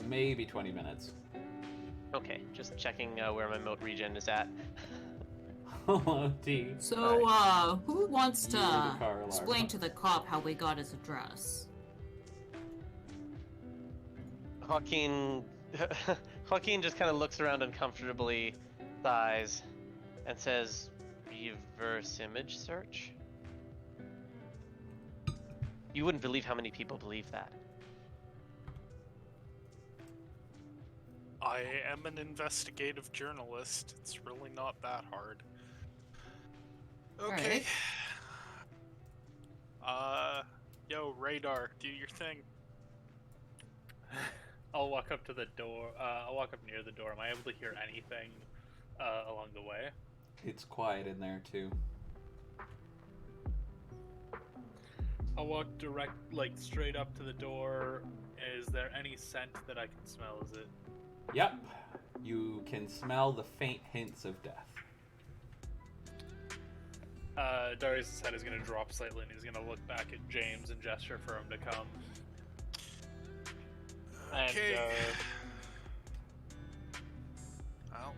Maybe 20 minutes. Okay, just checking where my moat regen is at. Hello, T. So, who wants You, the to car alarm. explain to the cop how we got his address? Joaquin just kind of looks around uncomfortably, sighs, and says, "Reverse image search?" You wouldn't believe how many people believe that. I am an investigative journalist. It's really not that hard. Okay. Yo, radar, do your thing. I'll walk up to the door. I'll walk up near the door. Am I able to hear anything along the way? It's quiet in there, too. I'll walk straight up to the door. Is there any scent that I can smell? Is it? Yep. You can smell the faint hints of death. Darius' head is going to drop slightly, and he's going to look back at James and gesture for him to come. Okay.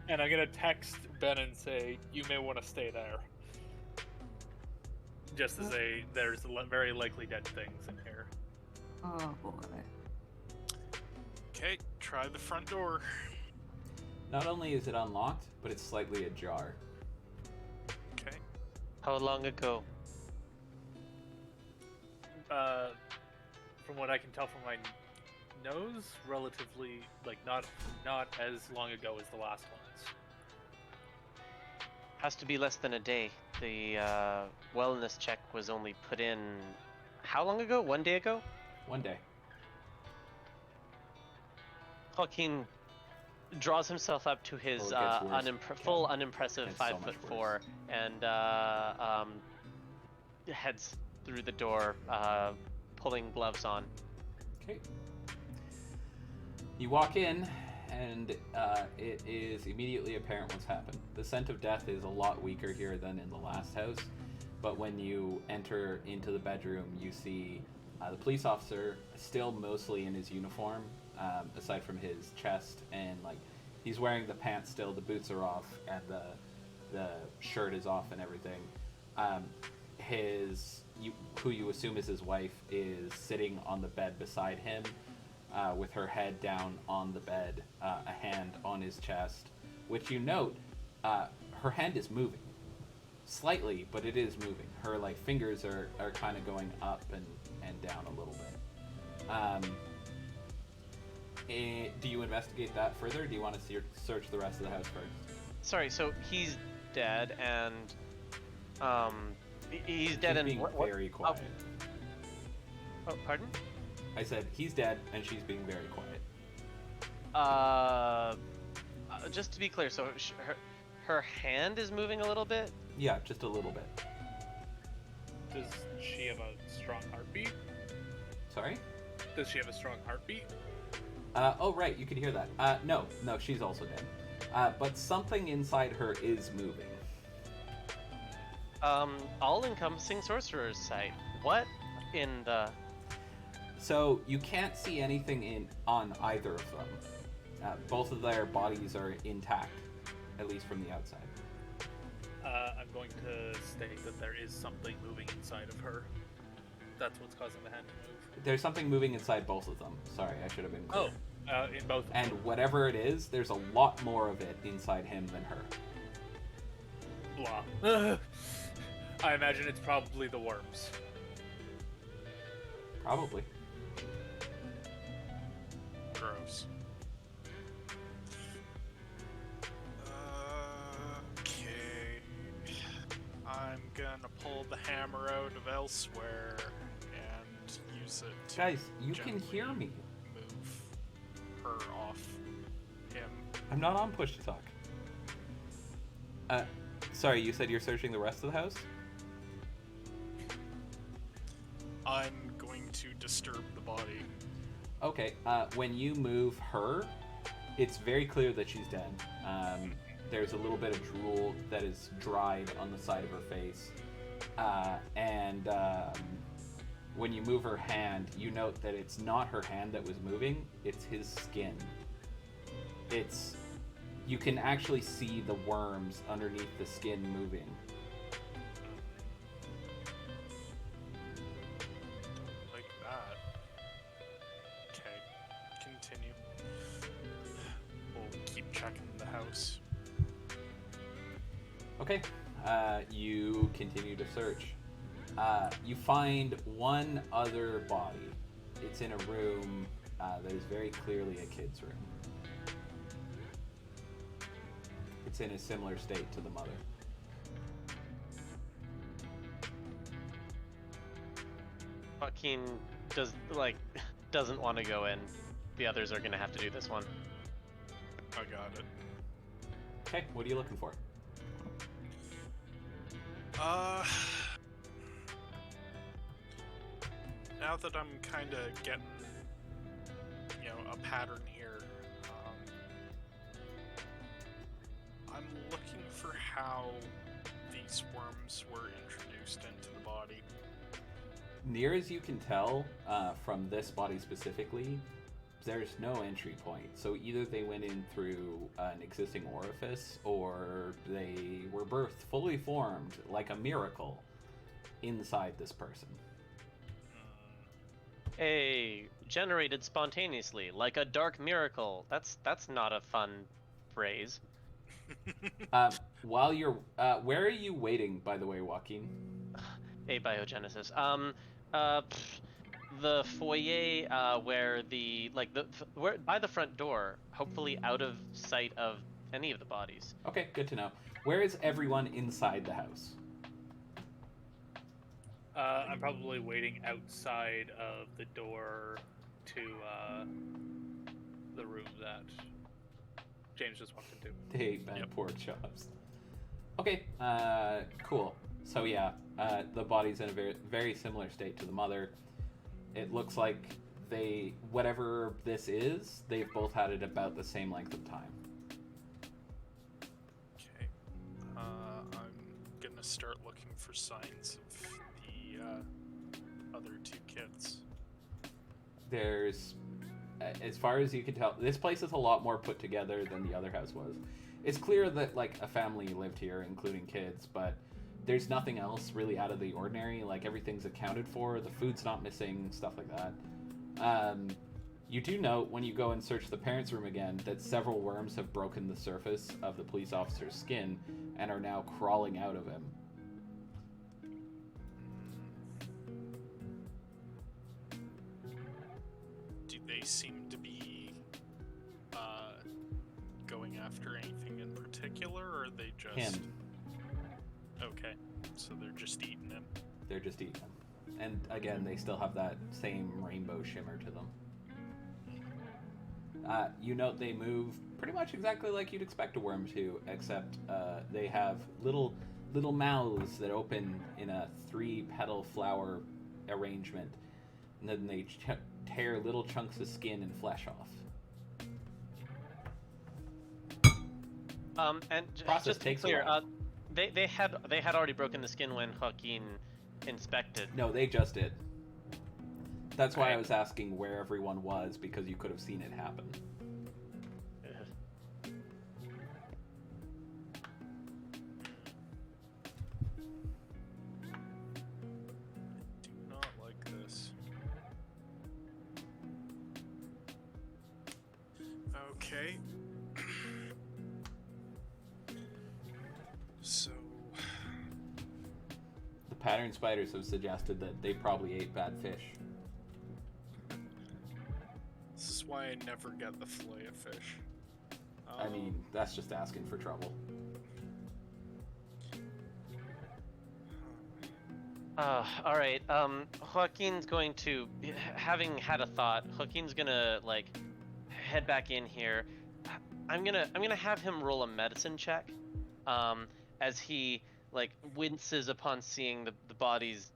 And I'm going to text Ben and say, "You may want to stay there." Just as there's very likely dead things in here. Oh boy. Okay, try the front door. Not only is it unlocked, but it's slightly ajar. Okay. How long ago? From what I can tell from my nose, relatively, not as long ago as the last ones. Has to be less than a day. The wellness check was only put in how long ago? 1 day ago? 1 day. Joaquin draws himself up to his Oh, it gets worse. full unimpressive It's so 5'4" and heads through the door, pulling gloves on. Okay. You walk in, and it is immediately apparent what's happened. The scent of death is a lot weaker here than in the last house, but when you enter into the bedroom, you see the police officer still mostly in his uniform, aside from his chest, and he's wearing the pants still, the boots are off, and the shirt is off and everything. Who you assume is his wife is sitting on the bed beside him, with her head down on the bed, a hand on his chest, which you note, her hand is moving. Slightly, but it is moving. Her like fingers are kind of going up and down a little bit. Do you investigate that further? Or do you want to search the rest of the house first? Sorry, so he's dead and he's dead and being very quiet. Oh, pardon? I said he's dead and she's being very quiet. Just to be clear, so her hand is moving a little bit. Yeah, just a little bit. Does she have a strong heartbeat? Sorry? Does she have a strong heartbeat? Oh, right, you can hear that. No, she's also dead. But something inside her is moving. All-encompassing sorcerer's sight. What in the... So, you can't see anything on either of them. Both of their bodies are intact, at least from the outside. I'm going to state that there is something moving inside of her. That's what's causing the hand to move. There's something moving inside both of them. Sorry, I should have been clear. In both of And them. whatever it is, there's a lot more of it inside him than her. Blah. I imagine it's probably the worms. Probably. Gross. Okay. I'm gonna pull the hammer out of elsewhere and use it to Guys, you can gently hear me. move her off him. I'm not on push to talk. Sorry, you said you're searching the rest of the house? I'm going to disturb the body. Okay, when you move her, it's very clear that she's dead. There's a little bit of drool that is dried on the side of her face. And when you move her hand, you note that it's not her hand that was moving, it's his skin. You can actually see the worms underneath the skin moving. Like that. Okay, continue. We'll keep checking the house. Okay, you continue to search. You find one other body. It's in a room that is very clearly a kid's room. It's in a similar state to the mother. Joaquin doesn't want to go in. The others are gonna have to do this one. I got it. Okay, what are you looking for? Now that I'm kind of getting, a pattern here, I'm looking for how these worms were introduced into the body. Near as you can tell, from this body specifically, there's no entry point. So either they went in through an existing orifice, or they were birthed fully formed, like a miracle, inside this person. Hey, generated spontaneously, like a dark miracle. That's not a fun phrase. While you're, where are you waiting, by the way, Joaquin? Abiogenesis. The foyer, where where by the front door, hopefully out of sight of any of the bodies. Okay, good to know. Where is everyone inside the house? I'm probably waiting outside of the door to the room that James just walked into. Hey, bad pork chops. Okay, cool. So yeah, the body's in a very, very similar state to the mother. It looks like whatever this is, they've both had it about the same length of time. Okay. I'm gonna start looking for signs of the other two kids. There's, as far as you can tell, this place is a lot more put together than the other house was. It's clear that like a family lived here, including kids, but there's nothing else really out of the ordinary. Like everything's accounted for, the food's not missing, stuff like that. You do note when you go and search the parents' room again that several worms have broken the surface of the police officer's skin and are now crawling out of him. Do they seem to be going after anything in particular, or are they just Him. Okay, so they're just eating him. They're just eating him. And again, they still have that same rainbow shimmer to them. You note they move pretty much exactly like you'd expect a worm to, except they have little mouths that open in a 3-petal flower arrangement, and then they tear little chunks of skin and flesh off. And Process just to be takes a clear, while. they had already broken the skin when Joaquin inspected. No, they just did. That's why I Right. was asking where everyone was, because you could have seen it happen. Do not like this. Okay. So, The pattern spiders have suggested that they probably ate bad fish. this is why I never get the fillet of fish. I mean, that's just asking for trouble. All right. Joaquin's going to, having had a thought, Joaquin's gonna like head back in here. I'm gonna have him roll a medicine check, as he like winces upon seeing the body's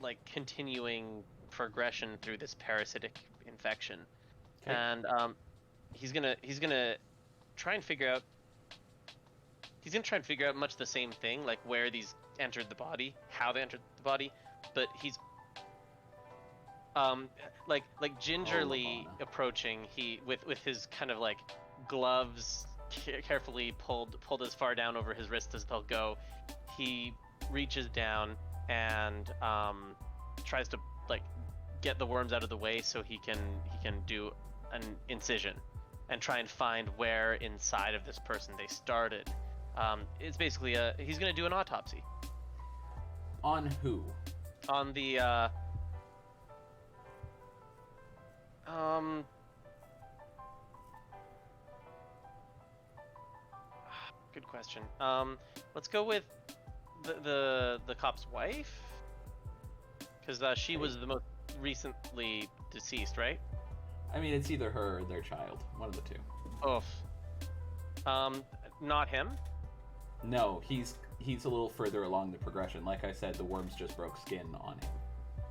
like continuing progression through this parasitic infection, Okay. and he's gonna try and figure out. He's gonna try and figure out much the same thing, like where these entered the body, how they entered the body, but he's like gingerly Lavana. approaching. He with his kind of like gloves carefully pulled as far down over his wrist as they'll go. He reaches down and tries to like get the worms out of the way so he can do an incision and try and find where inside of this person they started. It's basically he's gonna do an autopsy On who? on the good question. Let's go with the cop's wife, because she was the most recently deceased, right? I mean, it's either her or their child. One of the two. Oof. Not him. No, he's a little further along the progression. Like I said, the worms just broke skin on him.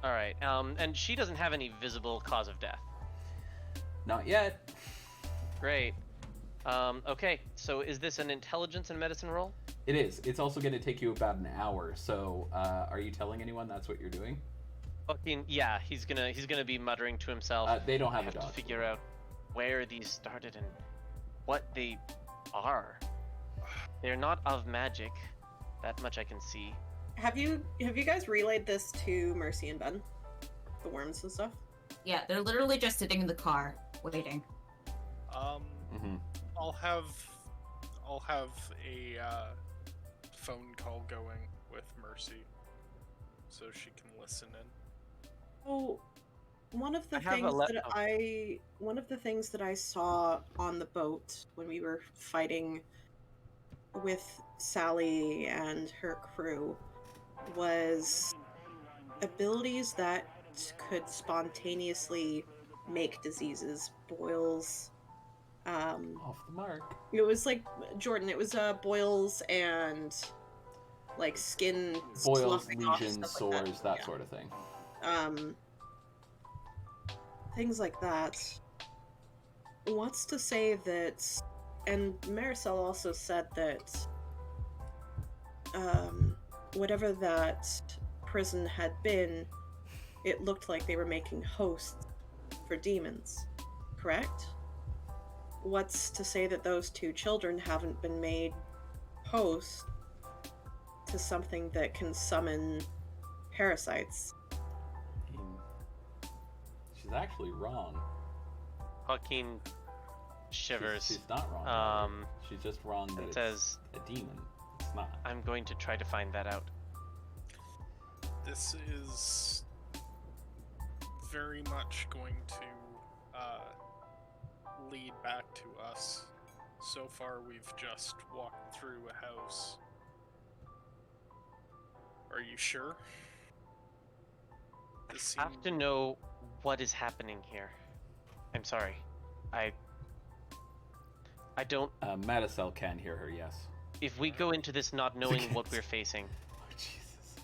All right. And she doesn't have any visible cause of death. Not yet. Great. Okay. So is this an intelligence and medicine roll? It is. It's also going to take you about an hour. So, are you telling anyone that's what you're doing? Fucking yeah. He's gonna be muttering to himself. They don't I have a have to dog. figure out where these started and what they are. They're not of magic. That much I can see. Have you guys relayed this to Mercy and Ben? The worms and stuff? Yeah, they're literally just sitting in the car waiting. Mm-hmm. I'll have a phone call going with Mercy, so she can listen in. Oh, one of the I have a things le- that oh. one of the things that I saw on the boat when we were fighting with Sally and her crew was abilities that could spontaneously make diseases, boils. Off the mark. It was like Jordan. It was boils and like skin Boils, sloughing off, lesions, stuff like sores, that Yeah. sort of thing. Things like that. What's to say that, and Maricel also said that whatever that prison had been, it looked like they were making hosts for demons, correct? What's to say that those two children haven't been made hosts to something that can summon parasites? I mean, she's actually wrong. Joaquin shivers. She's not wrong. Um, She's just wrong that and it's says, a demon. It's not. I'm going to try to find that out. This is very much going to lead back to us. So far, we've just walked through a house. Are you sure? This I have to know what is happening here. I'm sorry. I don't. Maticel can hear her, yes. If we go into this not knowing what we're facing, Oh, Jesus.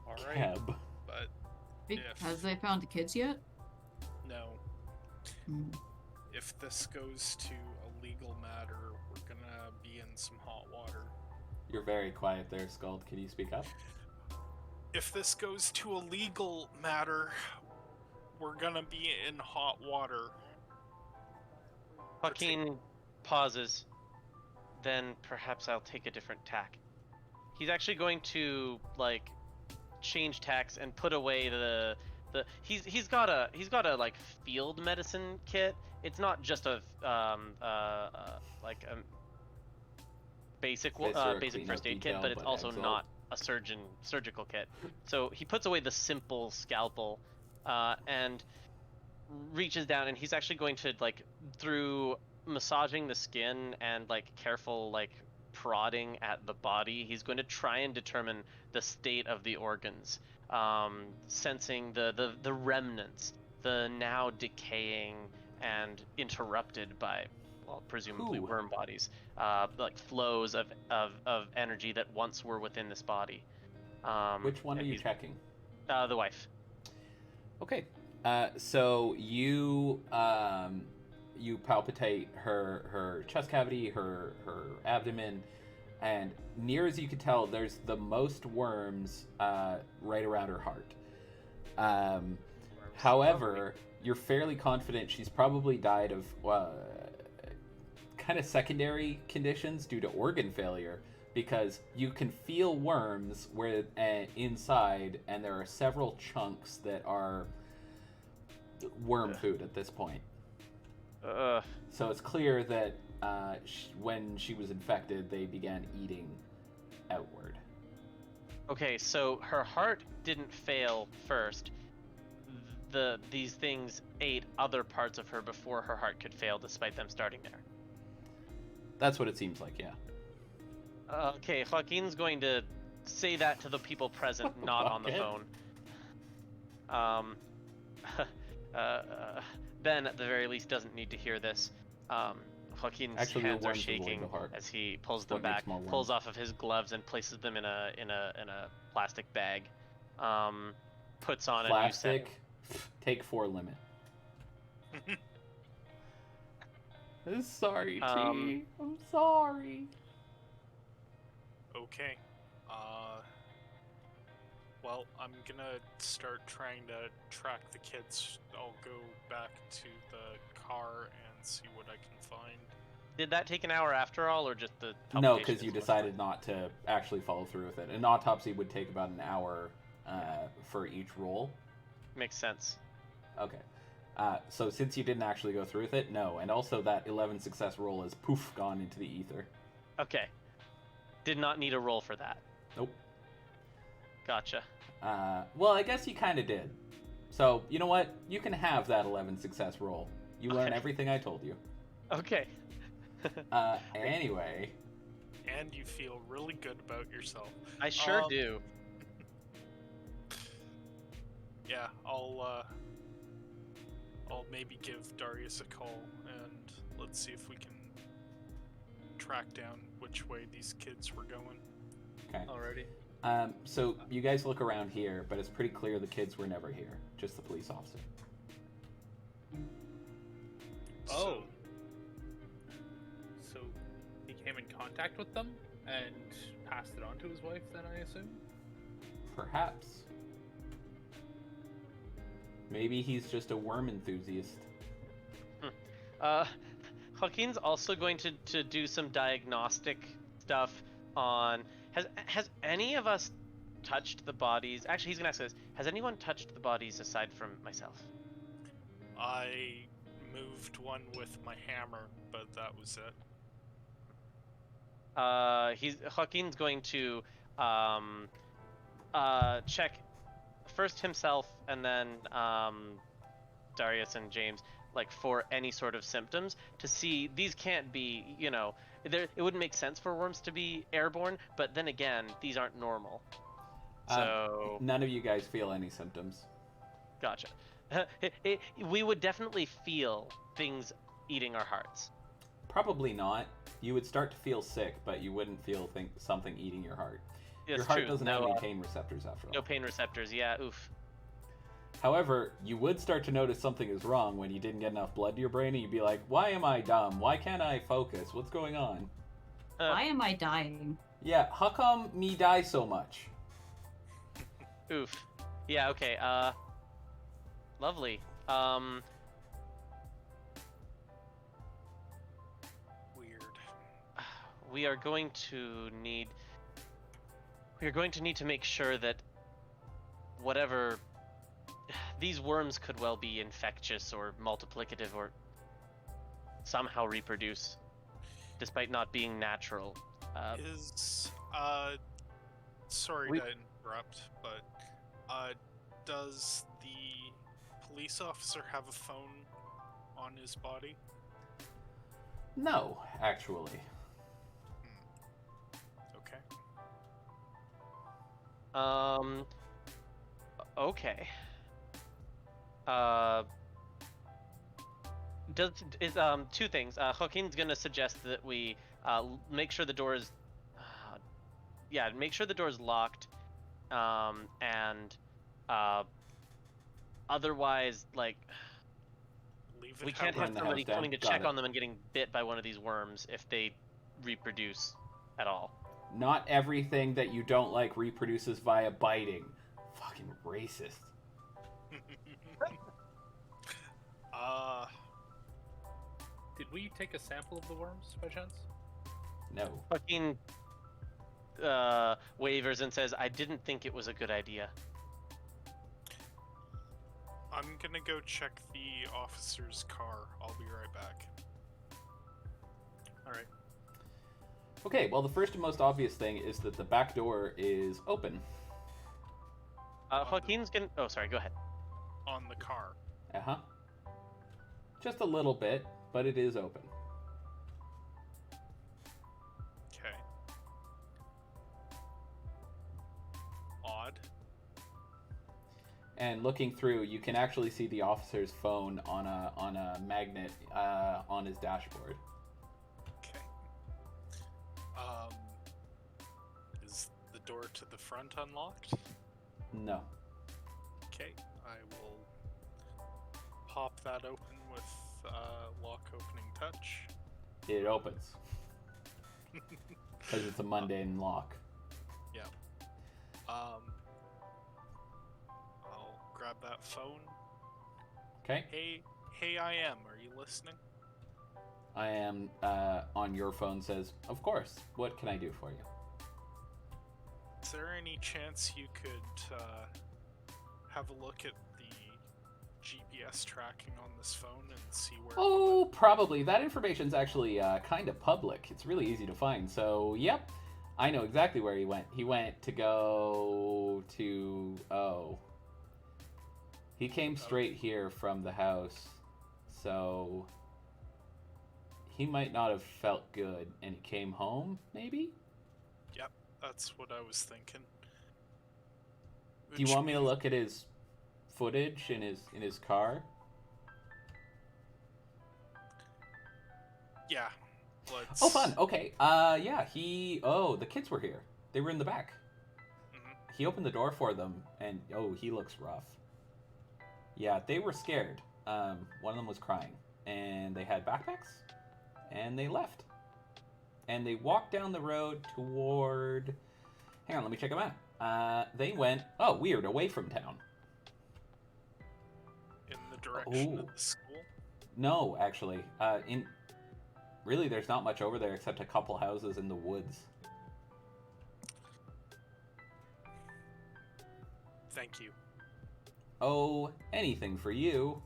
All right, Cab. but Have they found the kids yet? no. Hmm. If this goes to a legal matter, we're gonna be in some hot water. You're very quiet there, Scald. Can you speak up? If this goes to a legal matter, we're gonna be in hot water. Joaquin pauses. Then perhaps I'll take a different tack. He's actually going to like change tacks and put away the he's got a like field medicine kit. It's not just a like a basic Is there a basic first cleanup aid kit, detail, but it's but also Exalt? not a surgical kit. So he puts away the simple scalpel and reaches down, and he's actually going to like through massaging the skin and like careful like prodding at the body, he's going to try and determine the state of the organs, sensing the remnants, the now decaying and interrupted by, well, presumably Who? worm bodies, like flows of energy that once were within this body. Which one are and you he's- checking? The wife. Okay. So you you palpitate her chest cavity, her abdomen, and near as you can tell, there's the most worms right around her heart. However, you're fairly confident she's probably died of kind of secondary conditions due to organ failure, because you can feel worms where inside, and there are several chunks that are worm food at this point. So it's clear that when she was infected, they began eating outward. Okay, so her heart didn't fail first. These things ate other parts of her before her heart could fail, despite them starting there. That's what it seems like, yeah. Okay, Joaquin's going to say that to the people present, not on the Okay. phone. Ben, at the very least, doesn't need to hear this. Joaquin's Actually, the hands are worms avoid shaking the heart. as he pulls What them makes back, more worms. pulls off of his gloves, and places them in a plastic bag. Puts on a new set. Plastic, take 4 limit. I'm sorry, T. I'm sorry. Okay. Well, I'm gonna start trying to track the kids. I'll go back to the car and see what I can find. Did that take an hour after all, or just the No, publication because you is much decided not to actually follow through with it. An autopsy would take about an hour for each roll. more? Makes sense. Okay. So since you didn't actually go through with it, no. And also that 11 success roll is poof gone into the ether. Okay. Did not need a roll for that. Nope. Gotcha. Well, I guess you kind of did. So, you know what? You can have that 11 success roll. You learn Okay. everything I told you. Okay. Anyway. And you feel really good about yourself. I sure Um, do. Yeah, I'll maybe give Darius a call and let's see if we can track down which way these kids were going. Okay. Alrighty. So you guys look around here, but it's pretty clear the kids were never here. Just the police officer. Oh. So he came in contact with them and passed it on to his wife, then, I assume? Perhaps. Maybe he's just a worm enthusiast. Joaquin's also going to do some diagnostic stuff on... Has any of us touched the bodies? Actually, he's going to ask this. Has anyone touched the bodies aside from myself? I moved one with my hammer, but that was it. Joaquin's going to check first himself and then Darius and James, like, for any sort of symptoms to see. These can't be, it wouldn't make sense for worms to be airborne, but then again, these aren't normal. So none of you guys feel any symptoms. gotcha. We would definitely feel things eating our hearts. Probably not. You would start to feel sick, but you wouldn't feel something eating your heart. Yes, Your heart true. doesn't have any pain receptors after all. No pain receptors, yeah, oof. However, you would start to notice something is wrong when you didn't get enough blood to your brain, and you'd be like, why am I dumb? Why can't I focus? What's going on? Why am I dying? Yeah, how come me die so much? Oof. Yeah, okay, lovely. Weird. We are going to need to make sure that whatever these worms could well be infectious or multiplicative or somehow reproduce despite not being natural. Sorry to interrupt, but does the police officer have a phone on his body? No, actually. Okay. Okay. Two things. Joaquin's gonna suggest that we make sure the door is, make sure the door is locked, and otherwise, like, Leave it we can't how have Burn the somebody house down. coming to Got check it. on them and getting bit by one of these worms if they reproduce at all. Not everything that you don't like reproduces via biting. Fucking racist. Did we take a sample of the worms by chance? No. Joaquin wavers and says, I didn't think it was a good idea. I'm gonna go check the officer's car. I'll be right back. Alright. Okay, well, the first and most obvious thing is that the back door is open. Joaquin's gonna... Oh, sorry, go ahead. On the car. Uh-huh. Just a little bit, but it is open. Okay. Odd. And looking through, you can actually see the officer's phone on a magnet on his dashboard. Okay. Is the door to the front unlocked? No. Okay, I will pop that open with lock opening touch. It opens. Because it's a mundane lock. Yeah. I'll grab that phone. Okay? Hey, I am. Are you listening? I am on your phone says, of course. What can I do for you? Is there any chance you could have a look at the GPS tracking on this phone and see where? Oh, probably. That information's actually kind of public. It's really easy to find. So, yep. I know exactly where he went. He went to go to... Oh. He came straight here from the house. So... He might not have felt good, and he came home, maybe? Yep, that's what I was thinking. Do you want me to look at his footage in his car? Yeah. Let's... Oh, fun. Okay. Yeah. the kids were here. They were in the back. Mhm. He opened the door for them, and he looks rough. Yeah, they were scared. One of them was crying, and they had backpacks, and they left. And they walked down the road toward... Hang on, let me check them out. They went, weird, away from town. In the direction of Oh. the school? No, actually. Really, there's not much over there except a couple houses in the woods. Thank you. Oh, anything for you.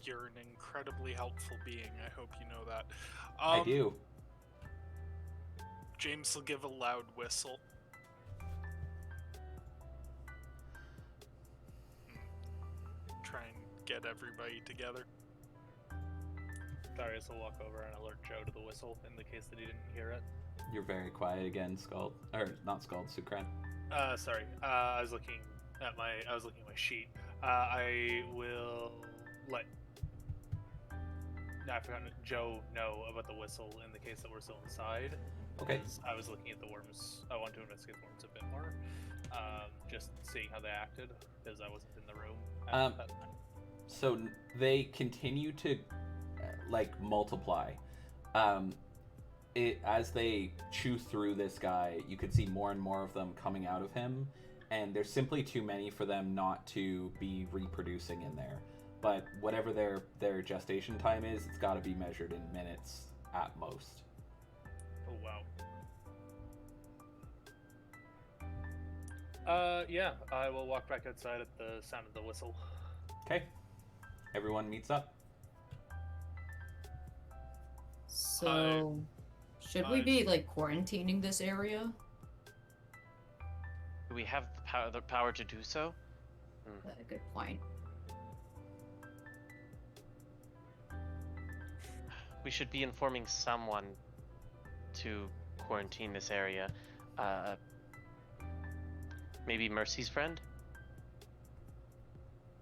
You're an incredibly helpful being. I hope you know that. I do. James will give a loud whistle. Try and get everybody together. Darius will walk over and alert Joe to the whistle in the case that he didn't hear it. You're very quiet again, Scald. Or not Scald, Sukran. Sorry. I was looking at my sheet. I will let Joe know about the whistle in the case that we're still inside. Okay. I was looking at the worms. I want to investigate the worms a bit more. Just seeing how they acted, because I wasn't in the room at that time. So they continue to multiply. As they chew through this guy, you could see more and more of them coming out of him, and there's simply too many for them not to be reproducing in there. But whatever their gestation time is, it's got to be measured in minutes at most. Oh wow. Yeah, I will walk back outside at the sound of the whistle. Okay. Everyone meets up. So, should we be quarantining this area? Do we have the power to do so? Good point. We should be informing someone to quarantine this area. Maybe Mercy's friend?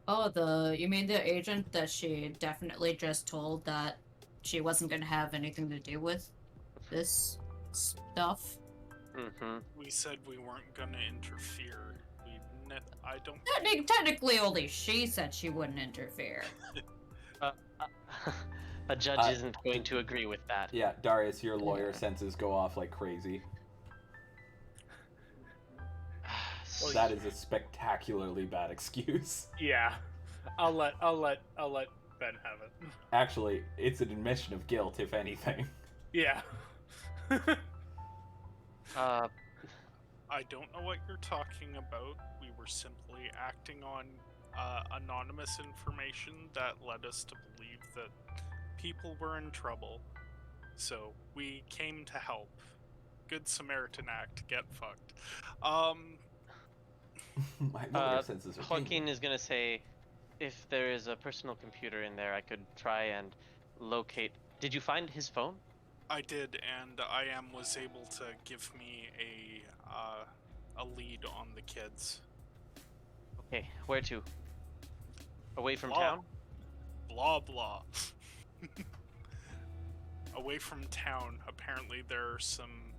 Oh, you mean the agent that she definitely just told that she wasn't going to have anything to do with this stuff? Mm-hmm. We said we weren't gonna interfere. I don't. Technically, only she said she wouldn't interfere. A judge isn't going to agree with that. Yeah, Darius, your lawyer senses go off like crazy. That is a spectacularly bad excuse. Yeah, I'll let Ben have it. Actually, it's an admission of guilt, if anything. Yeah. I don't know what you're talking about. We were simply acting on anonymous information that led us to believe that people were in trouble. So we came to help. Good Samaritan act. Get fucked. My lawyer senses are Joaquin tingling. is gonna say, if there is a personal computer in there, I could try and locate. Did you find his phone? I did, and IM was able to give me a lead on the kids. Okay, where to? Away from Blah. town? Blah blah. Away from town. Apparently there are some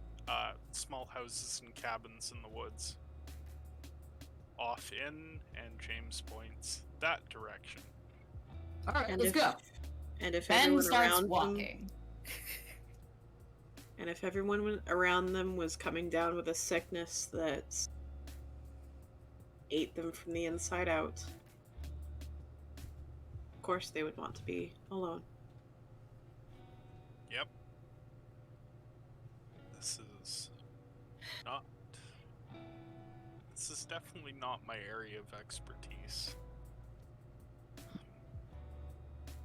small houses and cabins in the woods. Off in, and James points that direction. Alright, And let's if- go. And if Ben everyone starts around them, walking. and if everyone around them was coming down with a sickness that ate them from the inside out, of course they would want to be alone. Yep. This is definitely not my area of expertise.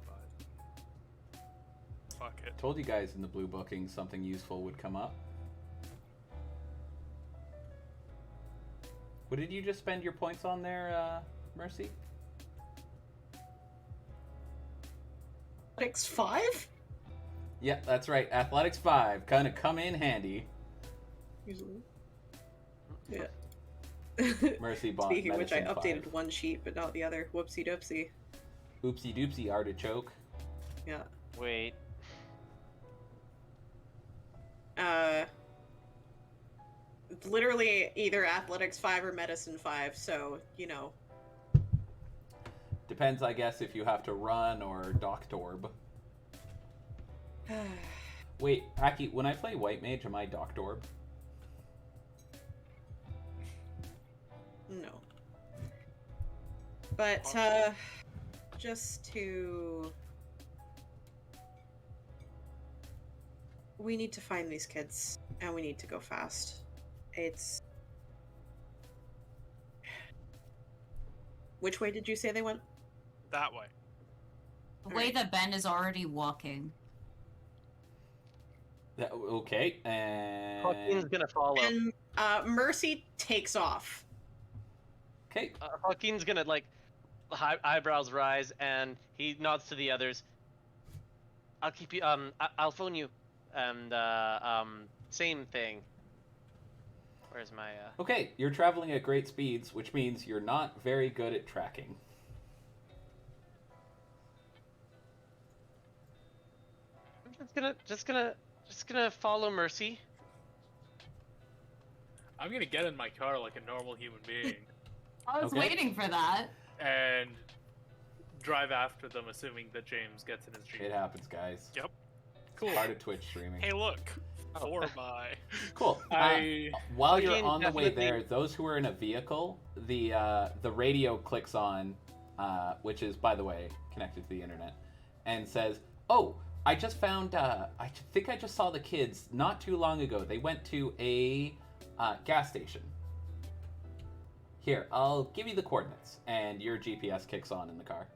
But fuck it. Told you guys in the blue booking something useful would come up. What did you just spend your points on there, Mercy? Athletics 5? Yeah, that's right. Athletics 5 kind of come in handy. Usually. Yeah. Mercy bought Speaking of which, I medicine updated 5. one sheet, but not the other. Whoopsie doopsie. Oopsie doopsie artichoke. Yeah. Wait. Literally either athletics 5 or medicine 5, so, Depends, I guess, if you have to run or doctorb. Wait, Aki, when I play White Mage, am I doctorb? No. But, just to... We need to find these kids, and we need to go fast. It's... Which way did you say they went? That way. The way that Ben is already walking. Okay, and Joaquin's gonna follow. And Mercy takes off. okay, Joaquin's gonna like eyebrows rise, and he nods to the others. I'll keep you. I'll phone you. And same thing. Where's my? okay. You're traveling at great speeds, which means you're not very good at tracking. I'm just gonna follow Mercy. I'm gonna get in my car like a normal human being I was Okay. waiting for that. and drive after them, assuming that James gets in his Jeep. It happens, guys. Yep. Cool. Part of Twitch streaming. Hey, look. Oh. 4x. Cool. I While you're Again, on the way definitely- there, those who are in a vehicle, the radio clicks on, which is, by the way, connected to the internet, and says, "Oh, I just found. I think I just saw the kids not too long ago. They went to a gas station. Here, I'll give you the coordinates." And your GPS kicks on in the car.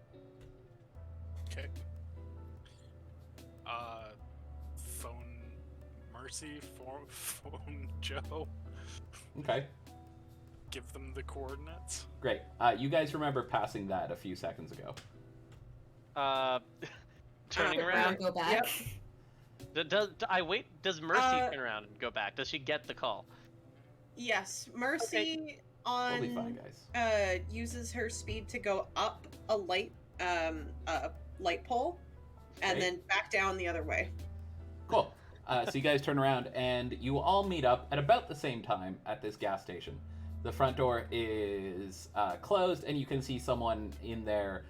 Okay. Phone Mercy, phone Joe. Okay, Give them the coordinates. great. You guys remember passing that a few seconds ago. Turning Uh, around. Go back. Yep. Does Mercy Uh, turn around and go back? Does she get the call? Yes, Mercy We'll be fine, on guys. uses her speed to go up a light pole, and Right. then back down the other way. Cool. So you guys turn around and you all meet up at about the same time at this gas station. The front door is closed, and you can see someone in there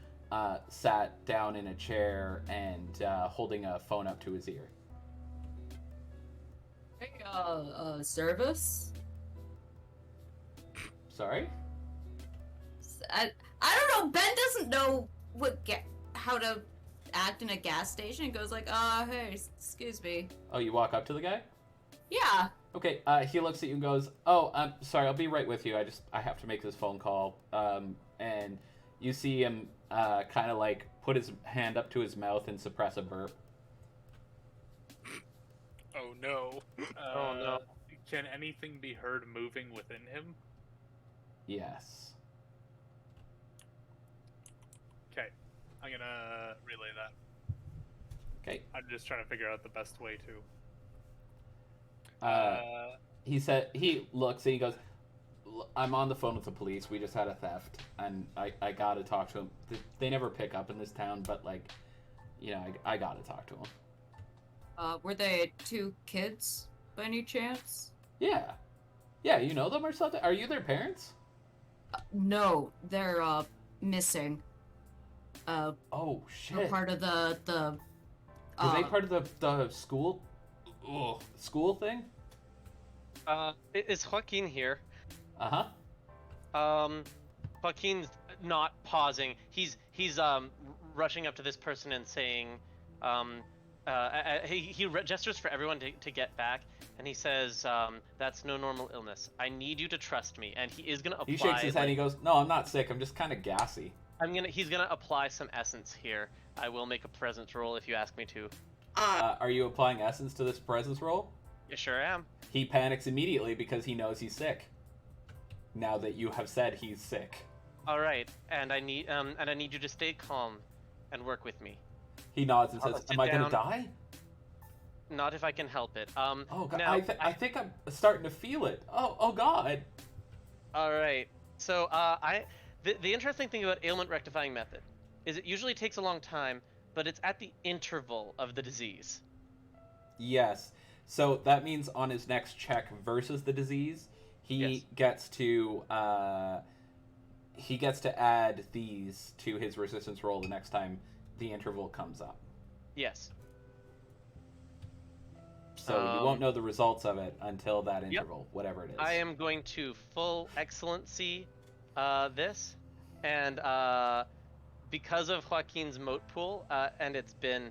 sat down in a chair and holding a phone up to his ear. Hey, service? Sorry? I don't know. Ben doesn't know how to act in a gas station. He goes like, hey, excuse me. Oh, you walk up to the guy? Yeah. Okay, he looks at you and goes, "Oh, I'm sorry, I'll be right with you. I have to make this phone call." And you see him kind of like put his hand up to his mouth and suppress a burp. Oh no. Oh, no. Can anything be heard moving within him? Yes. Okay, I'm gonna relay that. Okay. I'm just trying to figure out the best way to. He looks and he goes, "I'm on the phone with the police. We just had a theft, and I gotta talk to him. They never pick up in this town, but like, I gotta talk to him." Were they two kids by any chance? Yeah, you know them or something? Are you their parents? No, they're missing. Oh They're shit! part of the. Are they part of the school? School thing? Is Joaquin here? Uh-huh. Joaquin's not pausing. He's rushing up to this person and saying, he gestures for everyone to get back, and he says, "That's no normal illness. I need you to trust me." And he is gonna apply. He shakes his head and he goes, "No, I'm not sick. I'm just kind of gassy." He's gonna apply some essence here. I will make a presence roll if you ask me to. Are you applying essence to this presence roll? You sure am. He panics immediately because he knows he's sick. Now that you have said he's sick. All right, and I need you to stay calm, and work with me. He nods and I'll says, sit "Am I gonna down. die?" Not if I can help it. Oh god, Now, I think I'm starting to feel it. Oh god. All right. So the interesting thing about ailment rectifying method is it usually takes a long time, but it's at the interval of the disease. Yes. So that means on his next check versus the disease, he gets to add these to his resistance roll the next time the interval comes up. Yes. So you won't know the results of it until that interval, whatever it is. I am going to full excellency this, and because of Joaquin's moat pool, and it's been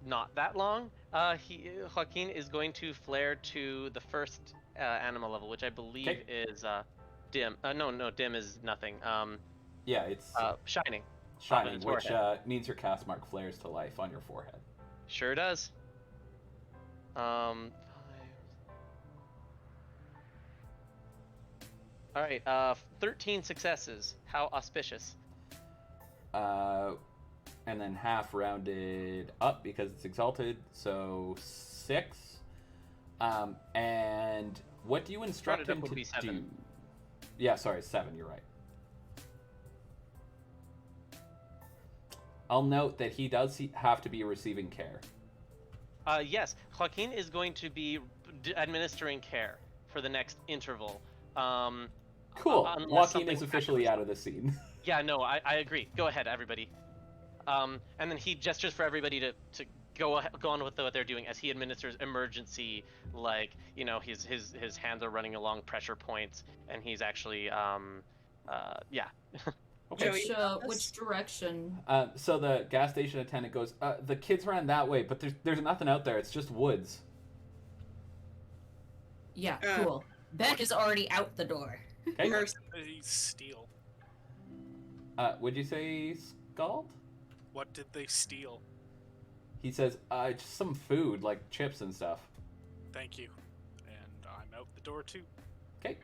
not that long, Joaquin is going to flare to the first animal level, which I believe Okay. is dim. No, dim is nothing. Yeah, it's Shining. Shining, his which forehead. means your cast mark flares to life on your forehead. Sure does. 5. All right. 13 successes. How auspicious. And then half rounded up because it's exalted, so 6. And what do you instruct Rounded up him would to be 7. do? Yeah, sorry, 7. You're right. I'll note that he does have to be receiving care. Yes, Joaquin is going to be administering care for the next interval. Cool. Unless Joaquin something is officially out of the scene. Yeah, no, I agree. Go ahead, everybody. And then he gestures for everybody to go on with what they're doing as he administers emergency, like, you know, his hands are running along pressure points, and he's actually yeah. Okay. Which direction? So the gas station attendant goes, the kids ran that way, but there's nothing out there. It's just woods. Yeah, cool. Ben is already out the door. Okay. Mercy. They steal. Would you say Scald? What did they steal? He says, just some food, like chips and stuff. Thank you. And I'm out the door too. Okay.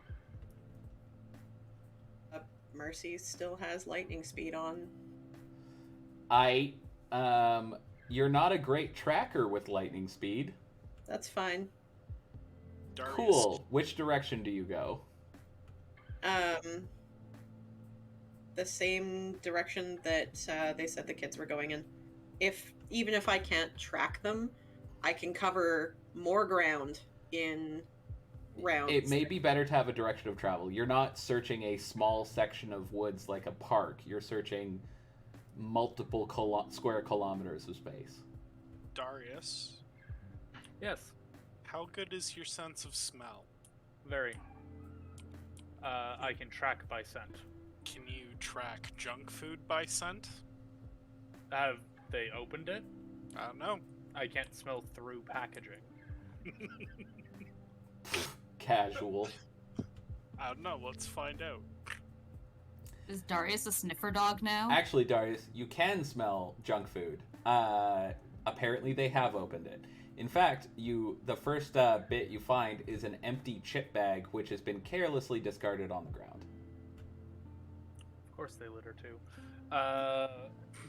Mercy still has lightning speed on. You're not a great tracker with lightning speed. That's fine. Darius. Cool. Which direction do you go? The same direction that they said the kids were going in. Even if I can't track them, I can cover more ground in rounds. It may be better to have a direction of travel. You're not searching a small section of woods like a park. You're searching multiple square kilometers of space. Darius, Yes, how good is your sense of smell? very. I can track by scent. Can you track junk food by scent? Have they opened it? I don't know. I can't smell through packaging. Casual. I don't know. Let's find out. Is Darius a sniffer dog now? Actually, Darius, you can smell junk food. Apparently they have opened it. In fact, the first bit you find is an empty chip bag which has been carelessly discarded on the ground. Of course they litter too.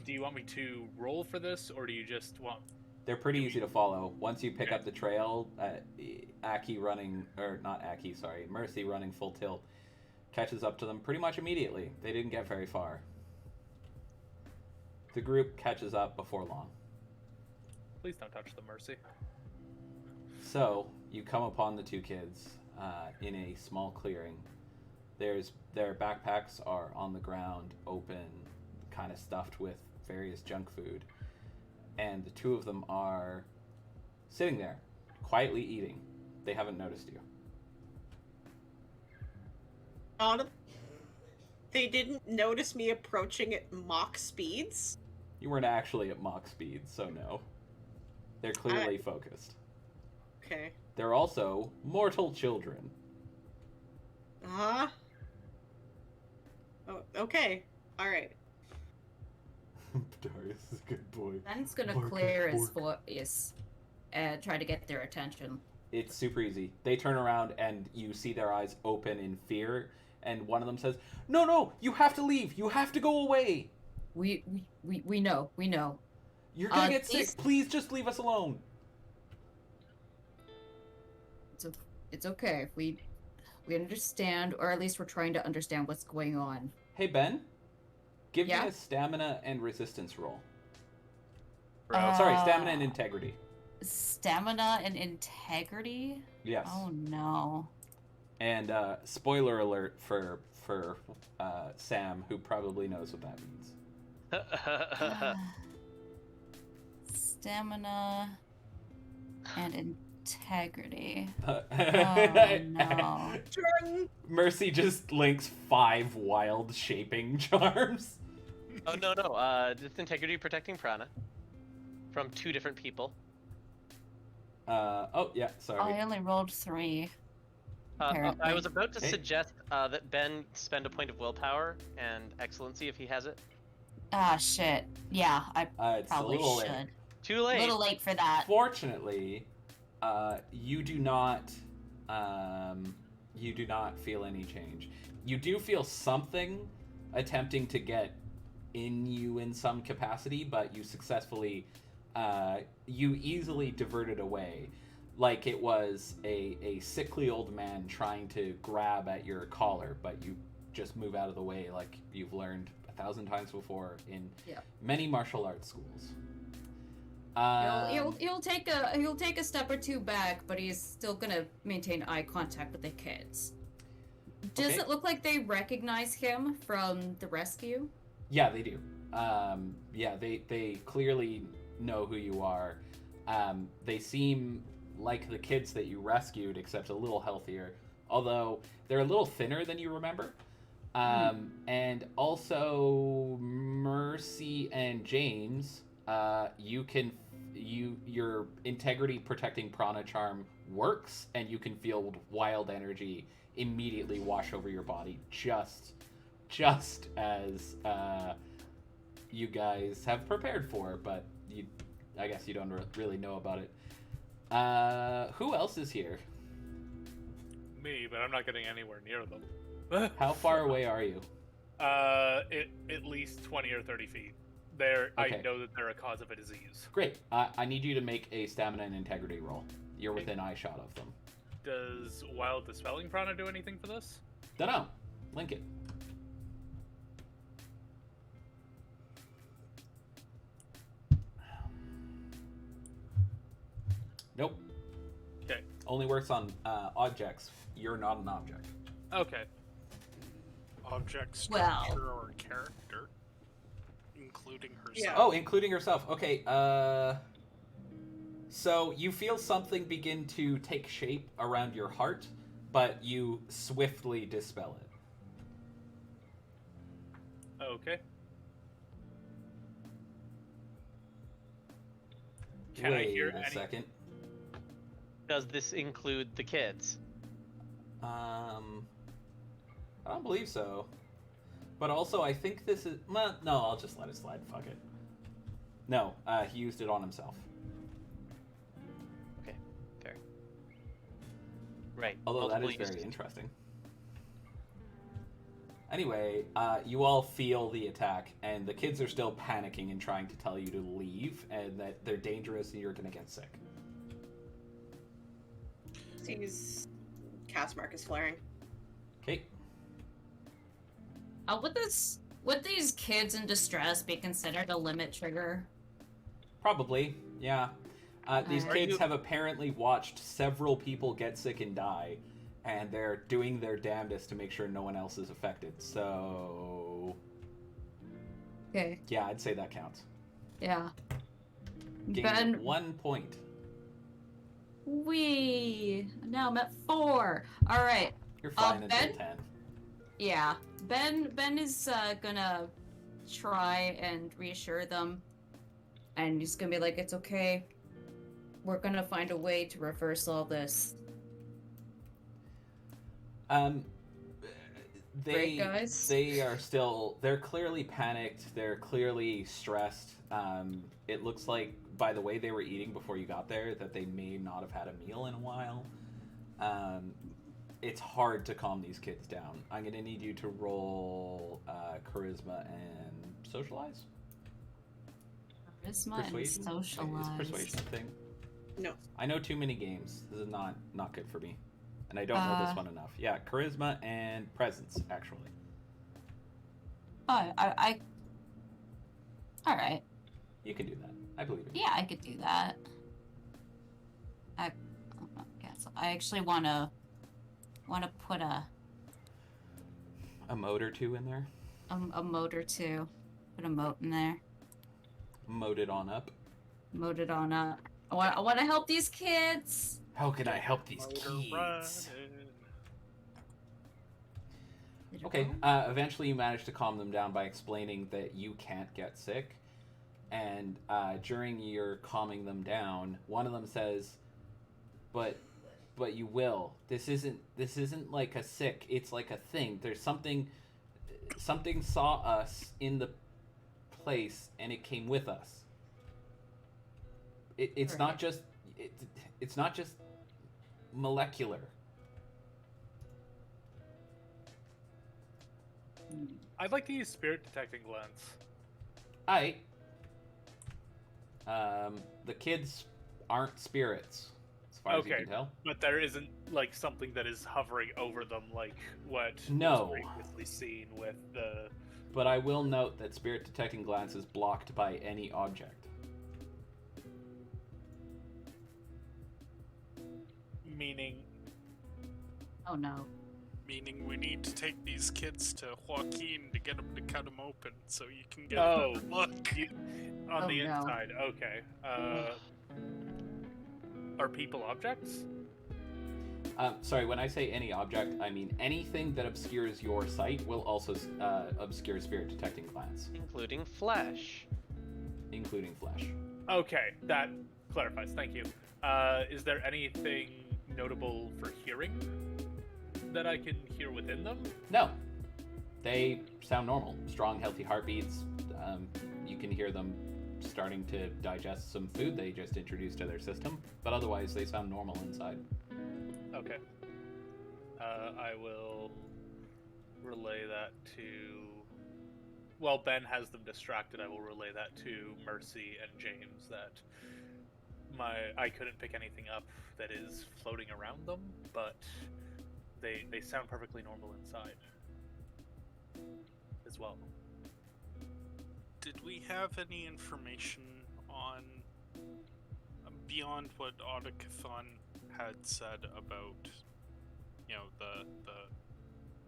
Do you want me to roll for this, or do you just want... They're pretty easy to follow. Once you pick up the trail, Mercy running full tilt catches up to them pretty much immediately. They didn't get very far. The group catches up before long. Please don't touch the Mercy. So, you come upon the two kids in a small clearing. Their backpacks are on the ground, open, kind of stuffed with various junk food. And the two of them are sitting there, quietly eating. They haven't noticed you. They didn't notice me approaching at Mach speeds? You weren't actually at Mach speed, so no. They're clearly focused. Okay. They're also mortal children. Uh-huh. Oh, okay. Alright. Darius is a good boy. Ben's gonna Bark, clear his bark. voice and try to get their attention. It's super easy. They turn around and you see their eyes open in fear, and one of them says, No, you have to leave. You have to go away. We know. You're gonna get these- sick. Please just leave us alone. It's okay. We understand, or at least we're trying to understand what's going on. Hey, Ben. Give Yeah? me a stamina and resistance roll. Uh, Sorry, stamina and integrity. Stamina and integrity? Yes. Oh no. And spoiler alert for Sam, who probably knows what that means. Stamina and integrity. Oh, no. Mercy just links 5 wild shaping charms. Oh no, it's integrity protecting prana from 2 different people. Oh yeah, sorry. I only rolled 3. I Apparently. was about to Hey. suggest that Ben spend a point of willpower and excellency if he has it. Ah, shit. Yeah, I It's a probably little should. late. Too A late. little late for that. Fortunately, you do not feel any change. You do feel something attempting to get in you in some capacity, but you successfully you easily diverted away, like it was a sickly old man trying to grab at your collar, but you just move out of the way, like you've learned 1,000 times before in Yeah. many martial arts schools. He'll take a step or two back, but he's still gonna maintain eye contact with the kids. Does Okay. it look like they recognize him from the rescue? Yeah, they do. Yeah, they clearly know who you are. They seem like the kids that you rescued, except a little healthier. Although they're a little thinner than you remember. And also Mercy and James, your integrity protecting prana charm works, and you can feel wild energy immediately wash over your body, just as you guys have prepared for, but I guess you don't really know about it. Who else is here? Me, but I'm not getting anywhere near them. How far away are you? At least 20 or 30 feet. Okay. I know that they're a cause of a disease. Great. I need you to make a stamina and integrity roll. You're within eyeshot of them. Does Wild Dispelling Prana do anything for this? Dunno. Link it. Nope. Okay. Only works on objects. You're not an object. Okay. Object, Well. structure, or character, including herself. Yeah. Oh, including yourself. Okay. So you feel something begin to take shape around your heart, but you swiftly dispel it. Okay. Can Wait I hear a any? second. Does this include the kids? I don't believe so. But also, I think this is... No, I'll just let it slide. Fuck it. No, he used it on himself. Okay, fair. Right. Although that multiple is very uses. interesting. Anyway, you all feel the attack, and the kids are still panicking and trying to tell you to leave, and that they're dangerous and you're gonna get sick. Sees cast mark is flaring. Okay. Would these kids in distress be considered a limit trigger? Probably, yeah. These Are kids you- have apparently watched several people get sick and die, and they're doing their damnedest to make sure no one else is affected. So, Okay. yeah, I'd say that counts. Yeah. Gain Ben, 1 point. now I'm at 4. All right. You're fine until Ben? 10. Yeah. Ben is gonna try and reassure them, and he's gonna be like, "It's okay. We're gonna find a way to reverse all this." They Great, guys. they're clearly panicked, they're clearly stressed. It looks like by the way they were eating before you got there that they may not have had a meal in a while. It's hard to calm these kids down. I'm gonna need you to roll charisma and socialize. Charisma and Persuasion? socialize. Is persuasion a thing? No. I know too many games. This is not good for me. And I don't know this one enough. Yeah, charisma and presence, actually. Oh, I. All right. You can do that. I believe in you. Yeah, I could do that. I guess I actually wanna put a A mote or two in there. mote or two. Put a mote in there. Mote it on up. Mote it on up. I want to help these kids. How can I help these Motor kids? running. Okay, eventually you manage to calm them down by explaining that you can't get sick. And during your calming them down, one of them says, but you will. This isn't like a sick, it's like a thing. There's something saw us in the place and it came with us. It's not Right. just it's not just molecular. Hmm. I'd like to use spirit detecting glance. The kids aren't spirits, as far as you Okay. can tell. But there isn't like something that is hovering over them like what No. was previously seen with the But I will note that spirit detecting glance is blocked by any object. meaning. Oh no. Meaning we need to take these kids to Joaquin to get him to cut them open so you can get Oh, a look. On Oh, the no. inside. Okay. Are people objects? Sorry, when I say any object, I mean anything that obscures your sight will also obscure spirit detecting glance, Including flesh. including flesh. Okay, that clarifies. Thank you. Is there anything notable for hearing that I can hear within them? No, they sound normal. Strong, healthy heartbeats. You can hear them starting to digest some food they just introduced to their system, but otherwise they sound normal inside. Okay. I will relay that to. Well, Ben has them distracted. I will relay that to Mercy and James that I couldn't pick anything up that is floating around them, but they sound perfectly normal inside as well. Did we have any information on beyond what Autocathon had said about, the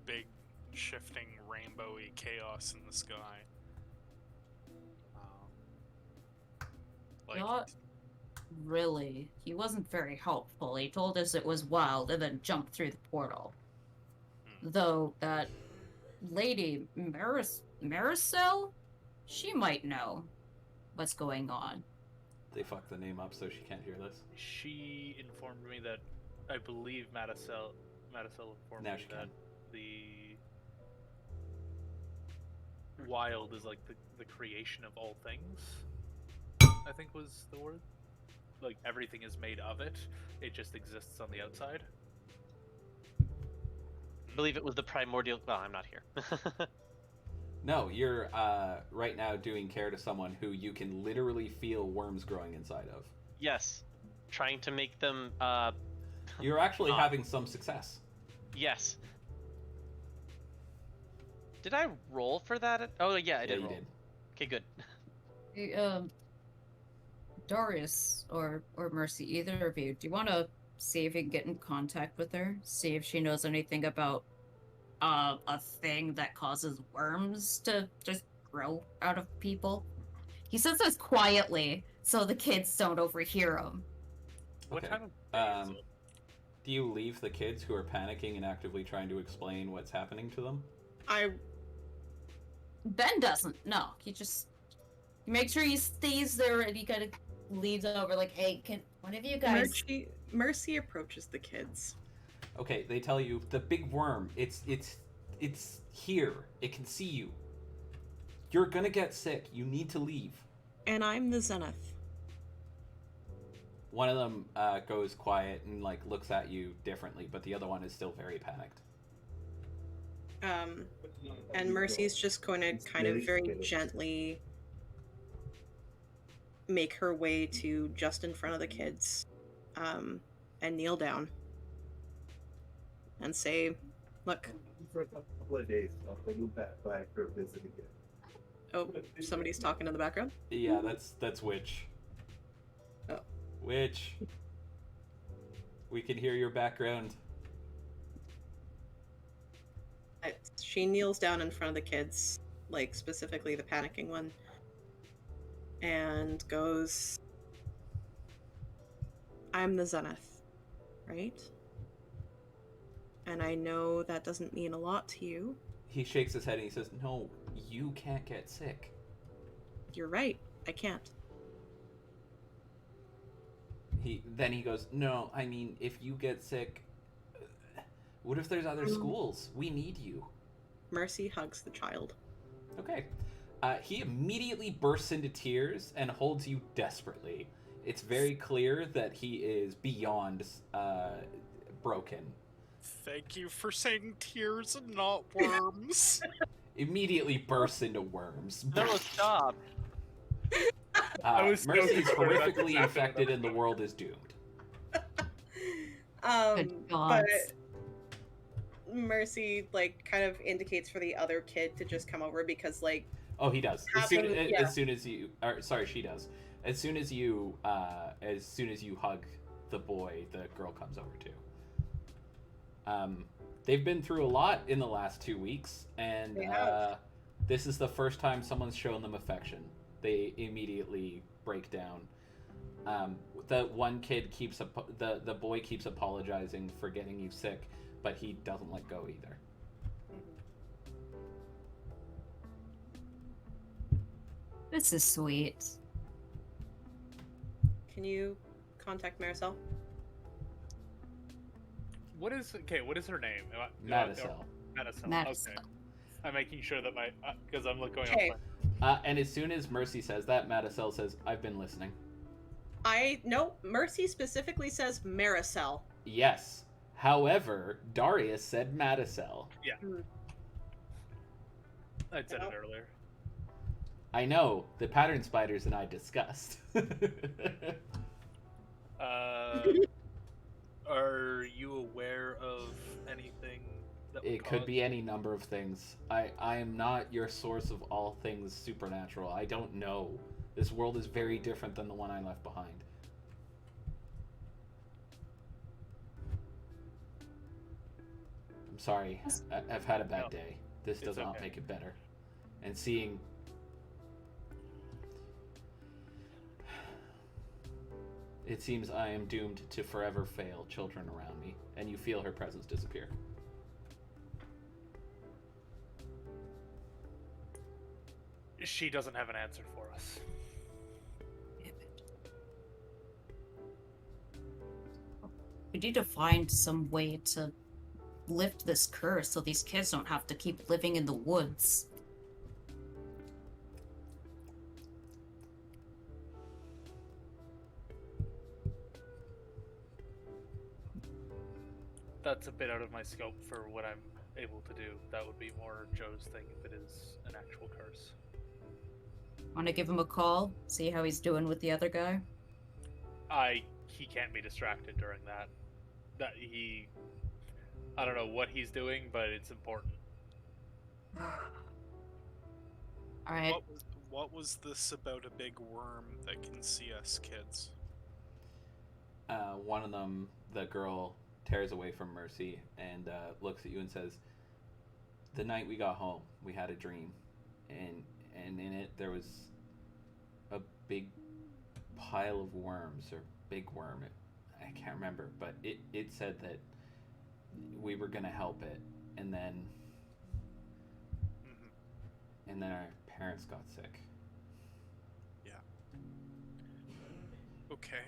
big shifting rainbowy chaos in the sky? Like, Not really. He wasn't very helpful. He told us it was wild and then jumped through the portal. Though that lady Marisol, she might know what's going on. They fucked the name up so she can't hear this. She informed me that I believe Matisel informed Now me she that can. the wild is like the creation of all things. I think was the word. Like everything is made of it. It just exists on the outside. I believe it was the primordial. Well, I'm not here. No, you're right now doing care to someone who you can literally feel worms growing inside of. Yes, trying to make them. You're actually having some success. Yes. Did I roll for that? Oh yeah, I did you roll. did. Okay, good. Hey, Darius or Mercy, either of you, do you want to see if you can get in contact with her? See if she knows anything about a thing that causes worms to just grow out of people? He says this quietly so the kids don't overhear him. What Okay. time of day is it? Do you leave the kids who are panicking and actively trying to explain what's happening to them? Ben doesn't. No, he makes sure he stays there and he kind of leads over like, hey, can one of you guys... Mercy approaches the kids. Okay, they tell you the big worm. It's here. It can see you. You're gonna get sick. You need to leave. And I'm the Zenith. One of them goes quiet and looks at you differently, but the other one is still very panicked. And Mercy's just going to kind of very gently make her way to just in front of the kids, and kneel down and say, look. For a couple of days, I'll bring you back for a visit again. Oh, somebody's talking in the background? Yeah, that's Witch. Oh. Witch. We can hear your background. She kneels down in front of the kids, like specifically the panicking one, and goes, I'm the Zenith, right? And I know that doesn't mean a lot to you. He shakes his head and he says, no, you can't get sick. You're right, I can't. Then he goes, no, I mean, if you get sick, what if there's other schools? We need you. Mercy hugs the child. Okay. He immediately bursts into tears and holds you desperately. It's very clear that he is beyond broken. Thank you for saying tears and not worms. Immediately bursts into worms. No, stop. I was so Mercy's concerned about horrifically this infected happening. and the world is doomed. Good But gods. Mercy like kind of indicates for the other kid to just come over because like Oh, he does. Having- yeah. As soon as you, or sorry, she does. As soon as you hug the boy, the girl comes over too. They've been through a lot in the last 2 weeks, and They have. this is the first time someone's shown them affection. They immediately break down. The one kid the boy keeps apologizing for getting you sick, but he doesn't let go either. This is sweet. Can you contact Maricel? What is her name? Madicel. Madicel. Madicel. Okay. I'm making sure that my because I'm going Okay. off my. And as soon as Mercy says that, Madicel says, "I've been listening." No, Mercy specifically says Maricel. Yes. However, Darius said Madicel. I said Oh. it earlier. I know. The pattern spiders and I discussed. Are you aware of anything that would It could cause- be any number of things. I am not your source of all things supernatural. I don't know. This world is very different than the one I left behind. I'm sorry. I've had a bad No, day. This does it's not okay. make it better. And seeing... It seems I am doomed to forever fail children around me, and you feel her presence disappear. She doesn't have an answer for us. We need to find some way to lift this curse so these kids don't have to keep living in the woods. That's a bit out of my scope for what I'm able to do. That would be more Joe's thing if it is an actual curse. Want to give him a call? See how he's doing with the other guy? He can't be distracted during that. I don't know what he's doing, but it's important. Alright. What was this about a big worm that can see us kids? One of them, the girl, tears away from Mercy and looks at you and says, "The night we got home, we had a dream, and in it there was a big pile of worms, or big worm. I can't remember, but it said that we were gonna help it, and then our parents got sick." Okay.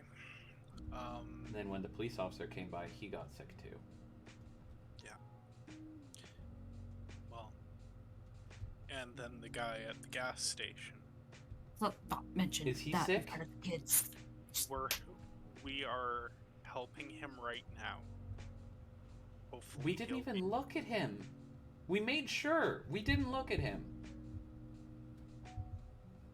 And then when the police officer came by, he got sick too. Well, and then the guy at the gas station. Look, not mention Is he that in sick? front of the kids. We are helping him right now. Hopefully We didn't he'll even be- look at him. We made sure. We didn't look at him.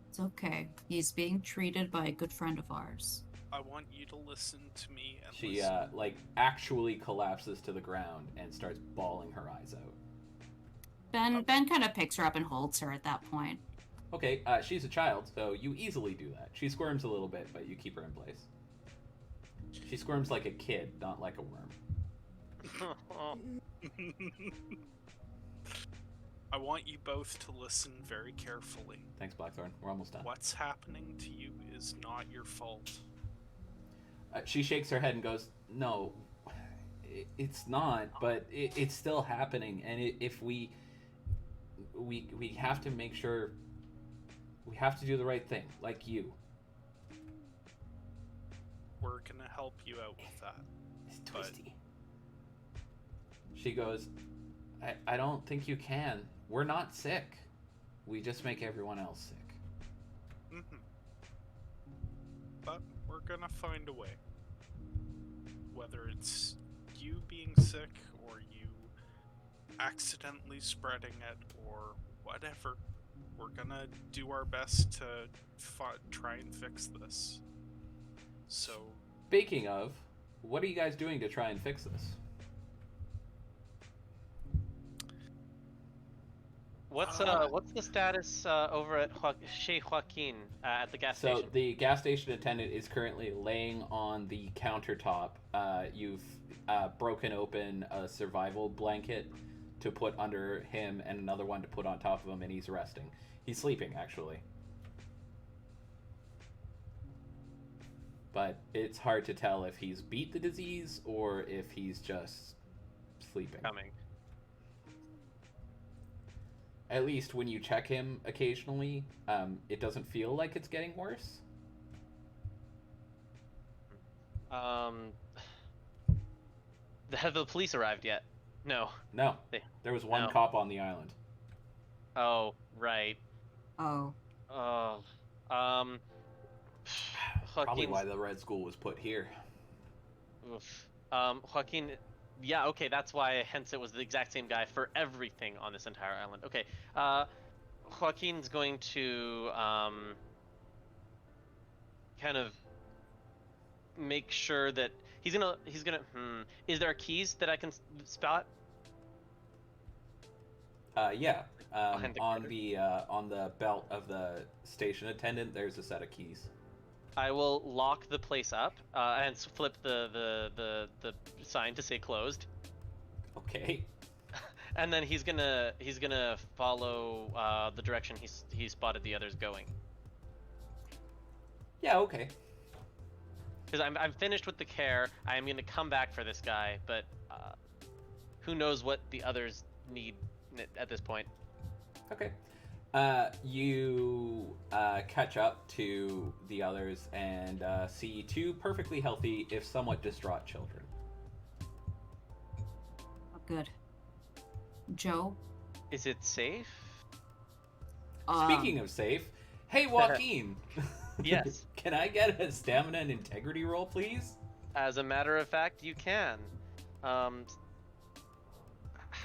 It's okay. He's being treated by a good friend of ours. I want you to listen to me and She listen. actually collapses to the ground and starts bawling her eyes out. Ben kind of picks her up and holds her at that point. Okay, she's a child, so you easily do that. She squirms a little bit, but you keep her in place. She squirms like a kid, not like a worm. I want you both to listen very carefully. Thanks, Blackthorn. We're almost done. What's happening to you is not your fault. She shakes her head and goes, "No, it's not, but it's still happening. And if we have to make sure, we have to do the right thing, like you." We're gonna help you out with that. It's But- twisty. She goes, I don't think you can. We're not sick. We just make everyone else sick. Mm-hmm. But we're gonna find a way. Whether it's you being sick or you accidentally spreading it or whatever, we're gonna do our best to try and fix this. So, Speaking of, what are you guys doing to try and fix this? What's the status over at Chez Joaquin at the gas So station? the gas station attendant is currently laying on the countertop. You've broken open a survival blanket to put under him and another one to put on top of him, and he's resting. He's sleeping, actually. But it's hard to tell if he's beat the disease or if he's just sleeping. Coming. At least when you check him occasionally, it doesn't feel like it's getting worse. Have the police arrived yet? No. No, there was one No. cop on the island. Oh, right. Oh. Oh. Probably Joaquin's- why the Red School was put here. Oof. Joaquin. Yeah, okay, that's why. Hence, it was the exact same guy for everything on this entire island. Okay. Joaquin's going to kind of make sure that he's gonna. Is there keys that I can spot? Yeah. Behind the On the belt of the station attendant, there's a set of keys. I will lock the place up and flip the sign to say closed. Okay. And then he's gonna follow the direction he spotted the others going. Yeah. Okay. Because I'm finished with the care. I am gonna come back for this guy, but who knows what the others need at this point. Okay. You catch up to the others and see two perfectly healthy, if somewhat distraught children. Oh, good. Joe? Is it safe? Speaking of safe, hey Joaquin! Yes. Can I get a stamina and integrity roll, please? As a matter of fact, you can. How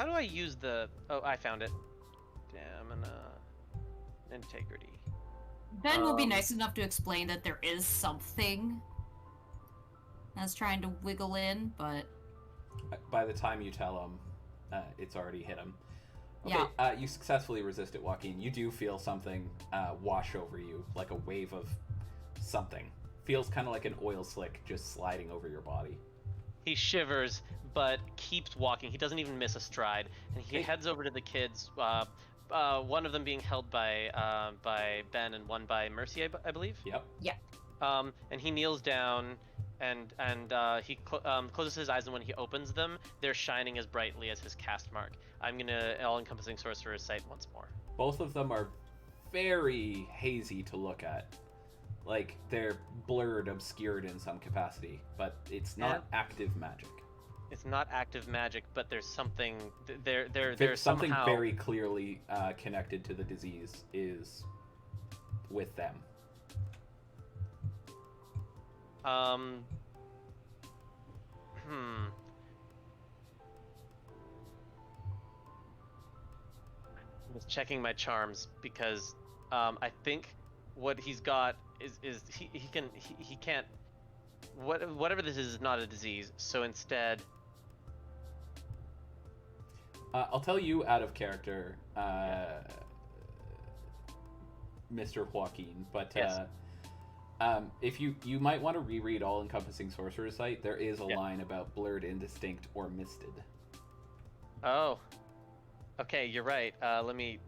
do I use the... Oh, I found it. Stamina... Integrity. Ben will be nice enough to explain that there is something that's trying to wiggle in, but... By the time you tell him, it's already hit him. Okay, Yeah. You successfully resist it, Joaquin. You do feel something wash over you, like a wave of something. Feels kind of like an oil slick just sliding over your body. He shivers, but keeps walking. He doesn't even miss a stride, and he Okay. heads over to the kids. One of them being held by Ben and one by Mercy, I believe. Yep. And he kneels down, and he closes his eyes, and when he opens them, they're shining as brightly as his cast mark. I'm gonna all-encompassing Sorcerer's Sight once more. Both of them are very hazy to look at. Like, they're blurred, obscured in some capacity, but it's not active magic. It's not active magic, but there's something. There's something somehow... very clearly connected to the disease is with them. I'm just checking my charms because I think what he's got is he can't whatever this is not a disease. So instead, I'll tell you out of character, Mr. Joaquin, but Yes. if you might want to reread All Encompassing Sorcerer's Sight, there is a Yeah. line about blurred, indistinct, or misted. oh, okay, you're right. Let me.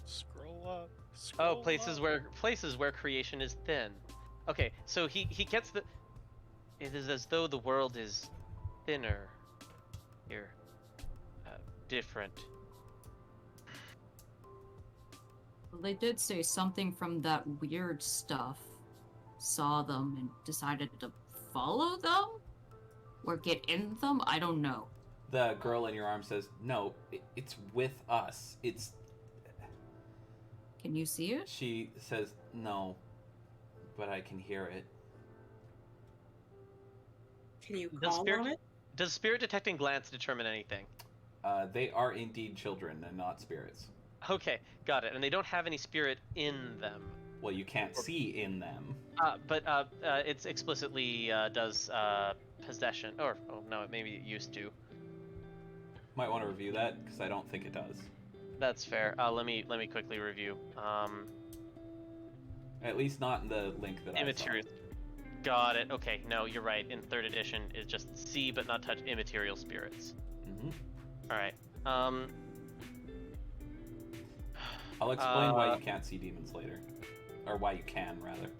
scroll up. Oh, Scroll places up. where creation is thin. Okay, so he gets the. It is as though the world is thinner here, different. They did say something from that weird stuff. Saw them and decided to follow them? Or get in them? I don't know. The girl in your arm says, "No, it's with us. It's." Can you see it? She says, "No, but I can hear it." Can you Does call on it? Does spirit detecting glance determine anything? They are indeed children and not spirits. Okay, got it. And they don't have any spirit in them. Well, you can't see in them. But it's explicitly does possession. Or oh no, maybe it used to. Might want to review that because I don't think it does. That's fair. Let me quickly review. At least not in the link that Immaterial. Got it. Okay, no, you're right. In 3rd edition, it's just see but not touch immaterial spirits. Mm-hmm. All right. I'll explain why you can't see demons later, or why you can rather.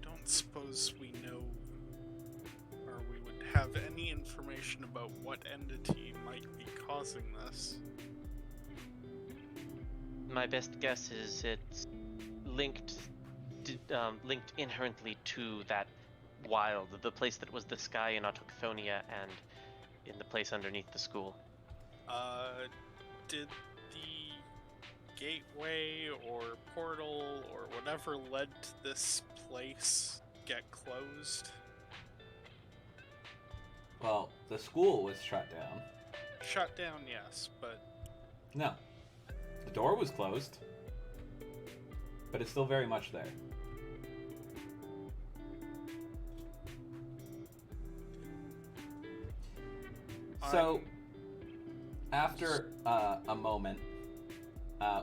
Don't suppose we know, or we would have any information about what entity might be causing this. My best guess is it's linked inherently to that wild, the place that was the sky in Autochthonia and in the place underneath the school. Did the gateway or portal or whatever led to this place get closed? Well, the school was shut down. Shut down, yes, but No. The door was closed. But it's still very much there. So, after a moment,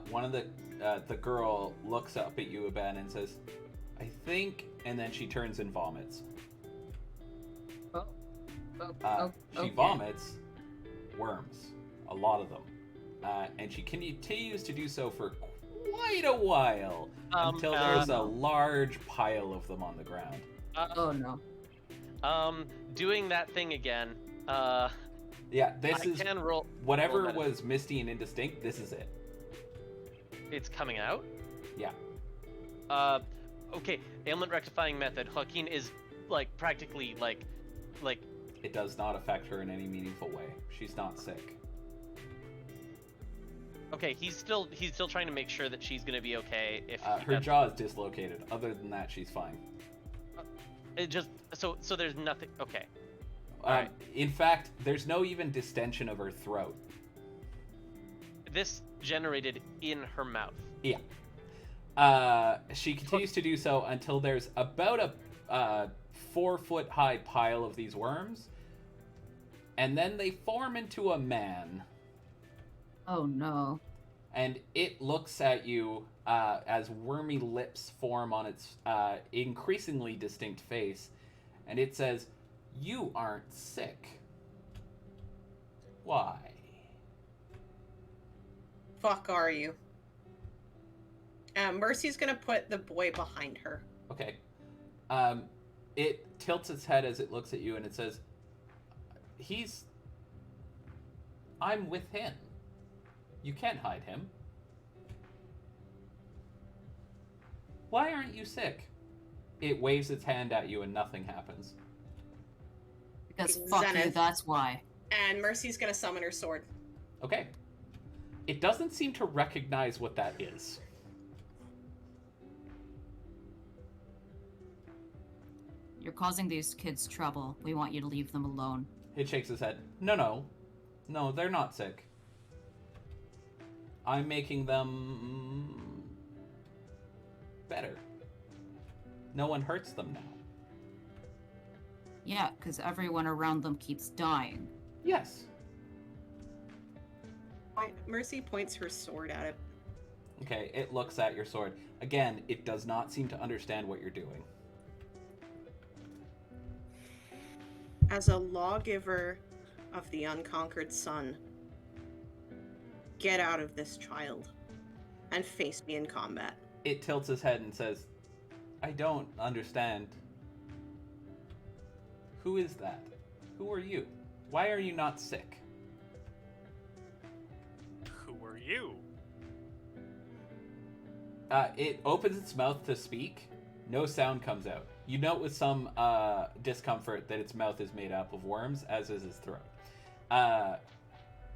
one of the girl looks up at you, Ben, and says, "I think," and then she turns and vomits. She Okay. vomits worms, a lot of them, and she continues to do so for quite a while until there's a large pile of them on the ground. Oh no. Doing that thing again. Yeah, this I is can roll. whatever roll was misty and indistinct. This is it. It's coming out. Yeah. Okay. Ailment rectifying method. Joaquin is like practically like. It does not affect her in any meaningful way. She's not sick. Okay, he's still trying to make sure that she's gonna be okay. If Her jaw is dislocated. Other than that, she's fine. it just so there's nothing. Okay. Alright. In fact, there's no even distension of her throat. This generated in her mouth. Yeah. She continues to do so until there's about a 4-foot high pile of these worms, and then they form into a man. Oh no. And it looks at you as wormy lips form on its increasingly distinct face, and it says, "You aren't sick. Why?" Fuck are you? Mercy's gonna put the boy behind her. Okay. It tilts its head as it looks at you, and it says, I'm with him. You can't hide him. Why aren't you sick? It waves its hand at you and nothing happens. Because fuck you, Zenith. that's why. And Mercy's gonna summon her sword. Okay. It doesn't seem to recognize what that is. You're causing these kids trouble. We want you to leave them alone. It shakes its head. No, they're not sick. I'm making them better. No one hurts them now. Yeah, because everyone around them keeps dying. Yes. Mercy points her sword at it. Okay, it looks at your sword. Again, it does not seem to understand what you're doing. As a lawgiver of the unconquered sun, get out of this child and face me in combat. It tilts its head and says, "I don't understand. Who is that? Who are you? Why are you not sick?" who are you? It opens its mouth to speak. No sound comes out. You note with some discomfort that its mouth is made up of worms, as is its throat.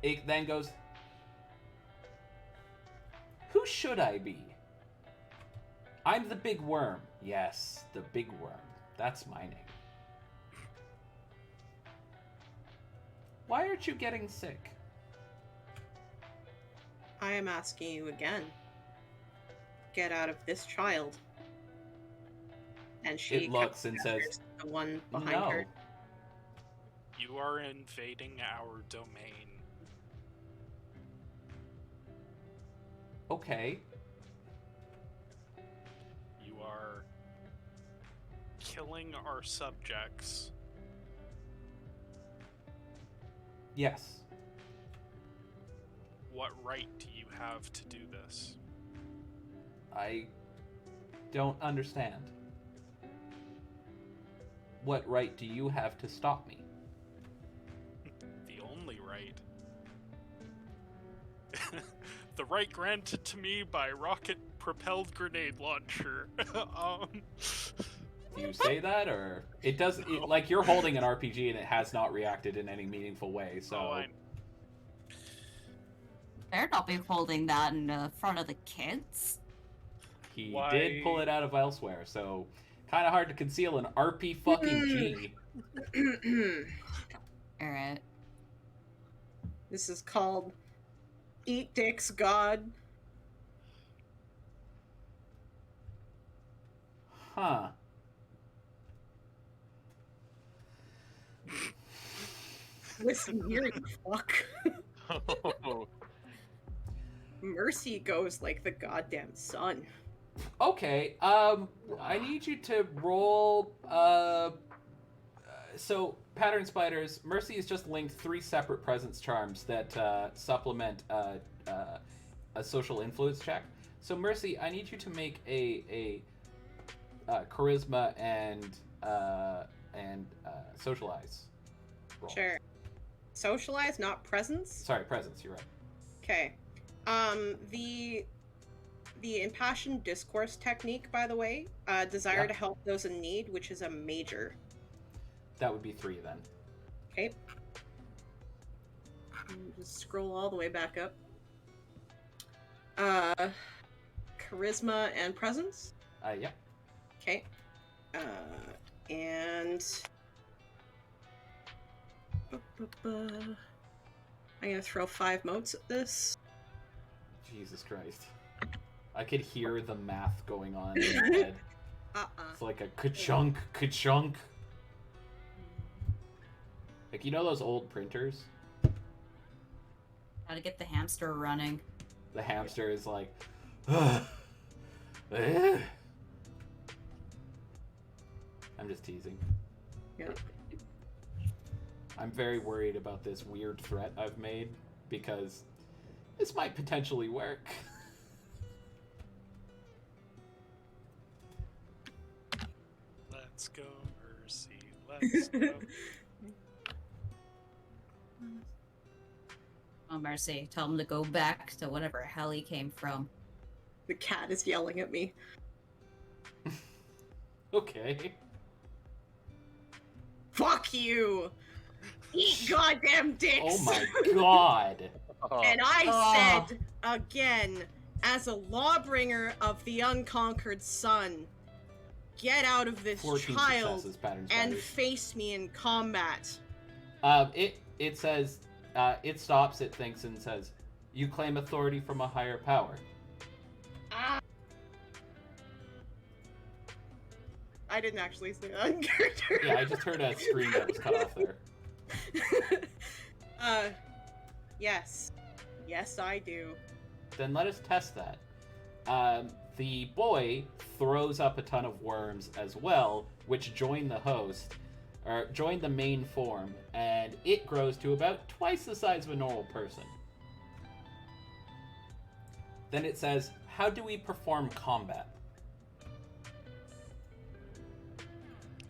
It then goes, "Who should I be?" "I'm the big worm." "Yes, the big worm. That's my name." "Why aren't you getting sick?" I am asking you again. Get out of this child. And she It looks and says, gestures to the one behind "No." her. You are invading our domain. "Okay." You are killing our subjects. "Yes." What right do you have to do this? "I don't understand. What right do you have to stop me?" The only right. The right granted to me by rocket-propelled grenade launcher. Do you say that, or it does? Like, you're holding an RPG and it has not reacted in any meaningful way. So Oh, I They're not be holding that in front of the kids. he Why- did pull it out of elsewhere. So kind of hard to conceal an RP fucking G. Alright. This is called Eat Dicks God. Huh. Listen here, you fuck. Oh, Mercy goes like the goddamn sun. Okay. I need you to roll. So pattern spiders. Mercy has just linked 3 separate presence charms that supplement a social influence check. So Mercy, I need you to make a charisma and socialize roll. Sure. Socialize, not presence. Sorry, presence. You're right. Okay. The impassioned discourse technique, by the way, desire Yeah. to help those in need, which is a major. That would be 3 then. Okay. Just scroll all the way back up. Charisma and presence. Yeah. Okay. And I'm gonna throw 5 motes at this. Jesus Christ. I could hear the math going on in my head. It's like a ka-chunk, ka-chunk. Like, you know those old printers? Gotta get the hamster running. The hamster is like, "Ugh. Eh." I'm just teasing. Yeah. I'm very worried about this weird threat I've made because this might potentially work. Let's go, Mercy. Let's go. Oh, Mercy. Tell him to go back to whatever hell he came from. The cat is yelling at me. Okay. Fuck you! Eat goddamn dicks! Oh my god. And I Oh. said again, as a lawbringer of the unconquered sun, get out of this 14 child successes, pattern and spiders. face me in combat. It says, it stops, it thinks, and says, "You claim authority from a higher power." Ah. I didn't actually say that in character. Yeah, I just heard a scream that was cut off there. Yes. Yes, I do. Then let us test that. The boy throws up a ton of worms as well, which join the host, or join the main form, and it grows to about twice the size of a normal person. Then it says, "How do we perform combat?"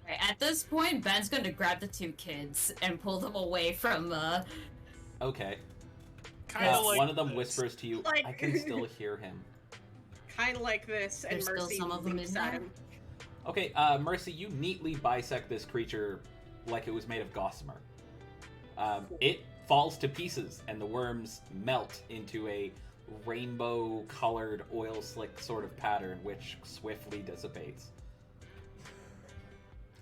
Right, at this point, Ben's gonna grab the 2 kids and pull them away from, Okay. Kind of like One of them this. whispers to you, Like- "I can still hear him." Kind of like this, and There's still Mercy some of them leaps in at there? him. Okay, Mercy, you neatly bisect this creature like it was made of gossamer. It falls to pieces, and the worms melt into a rainbow-colored oil slick sort of pattern, which swiftly dissipates.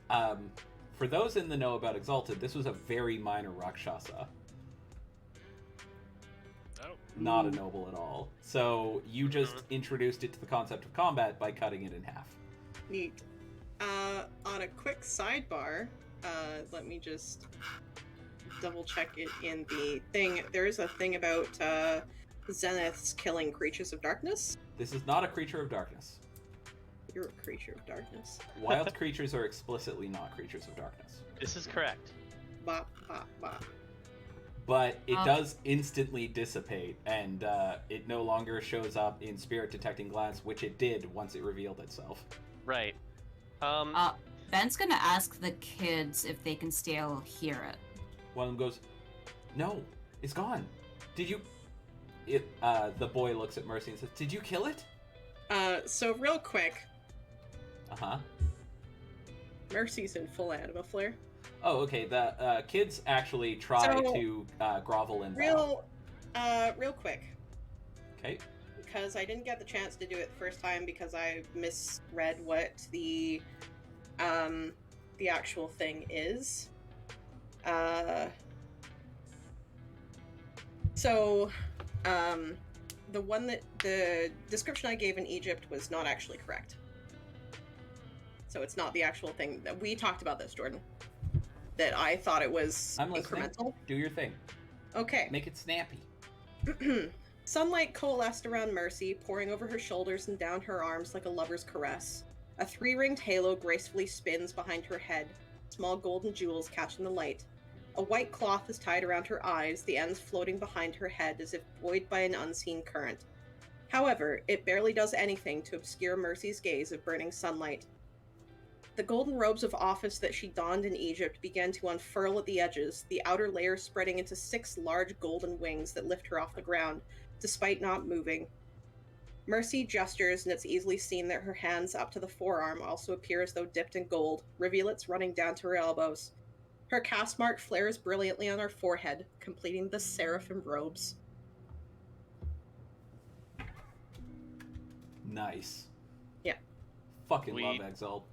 For those in the know about Exalted, this was a very minor Rakshasa. Oh. Not a noble at all. So you just introduced it to the concept of combat by cutting it in half. Neat. On a quick sidebar, let me just double check it in the thing. There is a thing about Zeniths killing creatures of darkness. This is not a creature of darkness. You're a creature of darkness. Wild creatures are explicitly not creatures of darkness. This is correct. Bop, bop, bop. But it does instantly dissipate, and it no longer shows up in Spirit Detecting Glance, which it did once it revealed itself. Right. Ben's gonna ask the kids if they can still hear it. One of them goes, "No, it's gone. Did you..." The boy looks at Mercy and says, "Did you kill it?" So real quick, Uh-huh. Mercy's in full anima flare. Oh, okay. The kids actually try So, to grovel and bow. Real quick, Okay. because I didn't get the chance to do it the first time because I misread what the actual thing is. The one that the description I gave in Egypt was not actually correct. So it's not the actual thing that we talked about this, Jordan. That I thought it was I'm listening. incremental. Do your thing. Okay. Make it snappy. Sunlight coalesced around Mercy, pouring over her shoulders and down her arms like a lover's caress. A three-ringed halo gracefully spins behind her head, small golden jewels catching the light. A white cloth is tied around her eyes, the ends floating behind her head as if buoyed by an unseen current. However, it barely does anything to obscure Mercy's gaze of burning sunlight. The golden robes of office that she donned in Egypt began to unfurl at the edges, the outer layer spreading into 6 large golden wings that lift her off the ground, despite not moving. Mercy gestures, and it's easily seen that her hands up to the forearm also appear as though dipped in gold, rivulets running down to her elbows. Her caste mark flares brilliantly on her forehead, completing the seraphim robes. Nice. Yeah. Fucking love Exalt.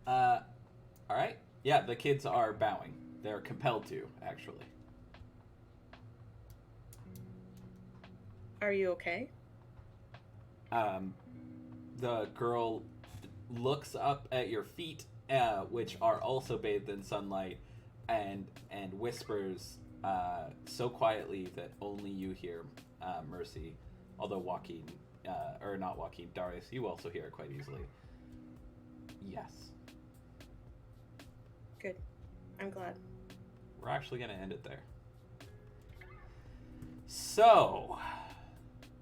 Alright. Yeah, the kids are bowing. They're compelled to, actually. Are you okay? The girl looks up at your feet, which are also bathed in sunlight, and whispers so quietly that only you hear, Mercy. Although Joaquin, or not Joaquin, Darius, you also hear it quite easily. Yes. Good. I'm glad. We're actually going to end it there. So...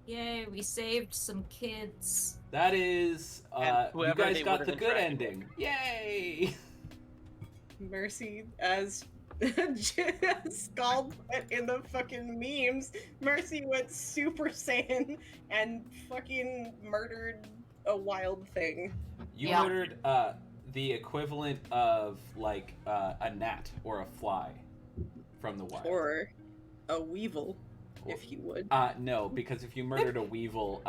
Yay, we saved some kids. That is, And you whoever guys they got would've the good interacted ending. Yay! Mercy, as Scald put in the fucking memes, Mercy went Super Saiyan and fucking murdered a wild thing. You Yeah. murdered the equivalent of, like, a gnat or a fly from the wild. Or a weevil, if you would. No, because if you murdered a weevil,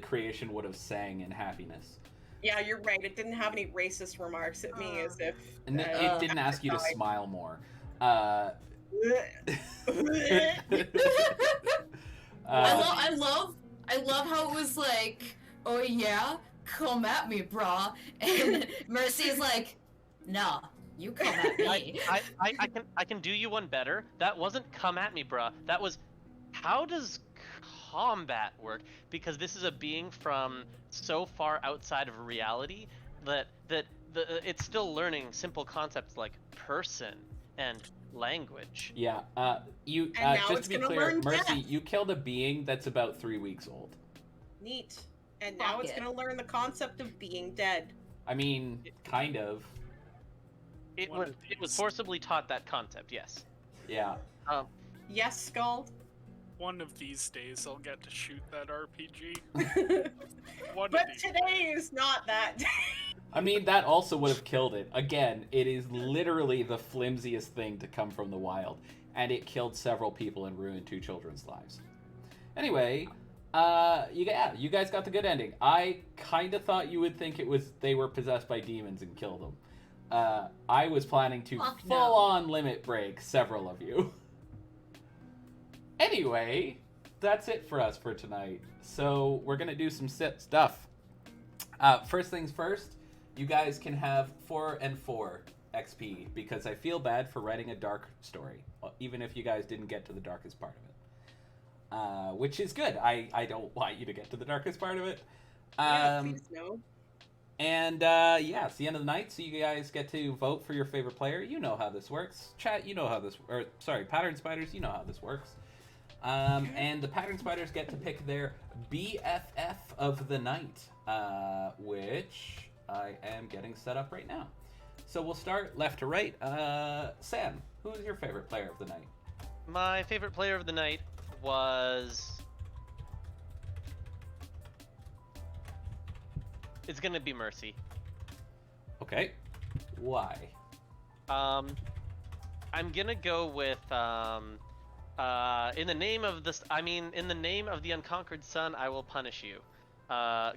creation would have sang in happiness. Yeah, you're right. It didn't have any racist remarks at me as if... And it didn't ask you to smile more. I love how it was like, oh yeah, come at me, brah. And Mercy's like, nah, you come at me. I can do you one better. That wasn't come at me, bruh. That was, how does combat work? Because this is a being from so far outside of reality that it's still learning simple concepts like person and language. Yeah, you And now just it's to be gonna clear, learn Mercy, death. you killed a being that's about 3 weeks old. Neat. And now Fuck it's it. gonna learn the concept of being dead. I mean, kind of. It One was of it was these. forcibly taught that concept, yes. Yeah. Yes, Scald? One of these days I'll get to shoot that RPG. One of But these. today is not that day. I mean, that also would have killed it. Again, it is literally the flimsiest thing to come from the wild, and it killed several people and ruined 2 children's lives. Anyway, you guys got the good ending. I kind of thought you would think they were possessed by demons and kill them. I was planning to Fuck no. full-on limit break several of you. Anyway, that's it for us for tonight. So we're gonna do some stuff. First things first, you guys can have 4 and 4 XP because I feel bad for writing a dark story, even if you guys didn't get to the darkest part of it. Which is good. I don't want you to get to the darkest part of it. Yeah, please no. And yeah, it's the end of the night, so you guys get to vote for your favorite player. You know how this works. Chat, you know how this, or sorry, Pattern Spiders, you know how this works. And the Pattern Spiders get to pick their BFF of the night, which I am getting set up right now. So we'll start left to right. Sam, who is your favorite player of the night? My favorite player of the night was... It's gonna be Mercy. Okay. Why? I'm gonna go with in the name of this. I mean, in the name of the unconquered sun, I will punish you.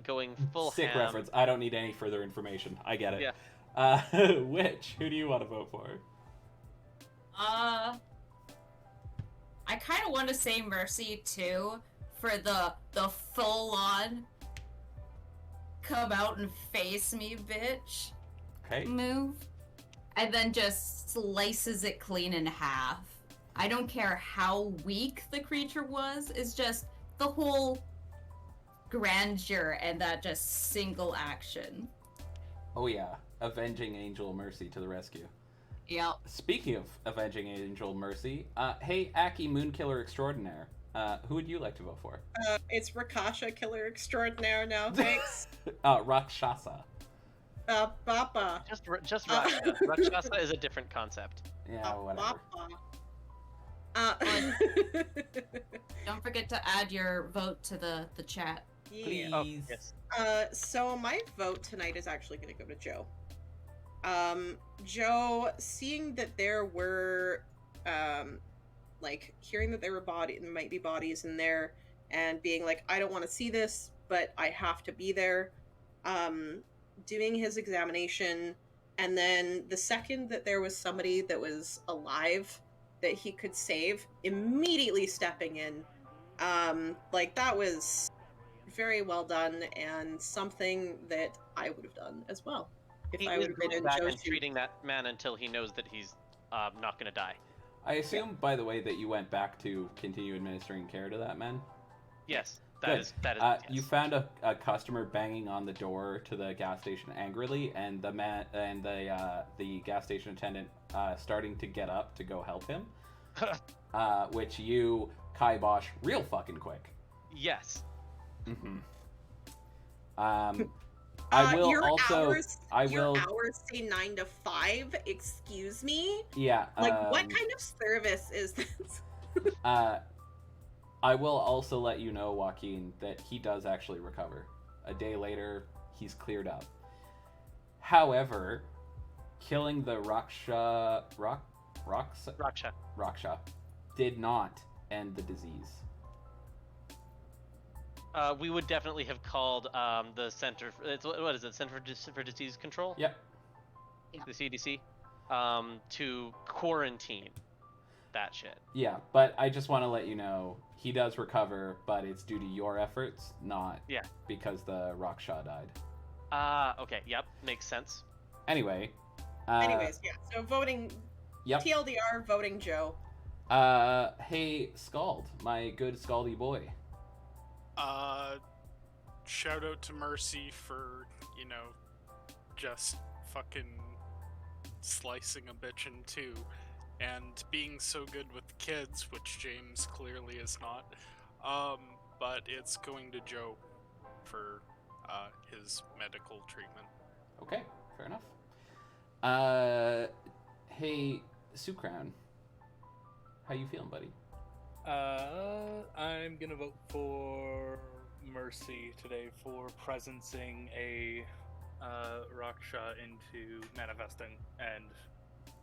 Going full Sick ham. reference. I don't need any further information. I get it. Yeah. Witch, who do you want to vote for? I kind of want to say Mercy too for the full on come out and face me, bitch Okay. move, and then just slices it clean in half. I don't care how weak the creature was. It's just the whole grandeur and that just single action. Oh yeah, Avenging Angel Mercy to the rescue. Yep. Speaking of Avenging Angel Mercy, hey Aki Moonkiller Extraordinaire, who would you like to vote for? It's Rakasha Killer Extraordinaire now, thanks. Rakshasa. Bappa. Just Rakshasa. Rakshasa is a different concept. Yeah, whatever. Bappa. Don't forget to add your vote to the chat. Please. Oh, yes. So my vote tonight is actually going to go to Joe. Joe, seeing that there were, like, hearing that there might be bodies in there, and being like, I don't want to see this, but I have to be there. Doing his examination, and then the second that there was somebody that was alive that he could save, immediately stepping in. Like, that was very well done, and something that I would have done as well. If He I is would have been going in back Joe's and shoes. treating that man until he knows that he's not gonna die. I assume, by the way, that you went back to continue administering care to that man. Yes, Good. that is. You Yes. found a customer banging on the door to the gas station angrily, and the gas station attendant starting to get up to go help him, which you kibosh real fucking quick. Yes. Mm-hmm. I will your also. Hours, I your will. hours say 9 to 5. Excuse me. Yeah. Like, what kind of service is this? I will also let you know, Joaquin, that he does actually recover. A day later, he's cleared up. However, killing the Raksha did not end the disease. We would definitely have called the center. What is it? Center for Disease Control. Yep. The CDC. To quarantine that shit. Yeah, but I just want to let you know he does recover, but it's due to your efforts, not because the Raksha died. Okay. Yep. Makes sense. Anyway. Anyways, yeah. So voting. Yep. TLDR, voting Joe. Hey, Scald, my good Scaldy boy. Shout out to Mercy for, just fucking slicing a bitch in two, and being so good with kids, which James clearly is not. But it's going to Joe for his medical treatment. Okay, fair enough. Hey, Sukrown, how you feeling, buddy? I'm gonna vote for Mercy today for presencing a Raksha into manifesting and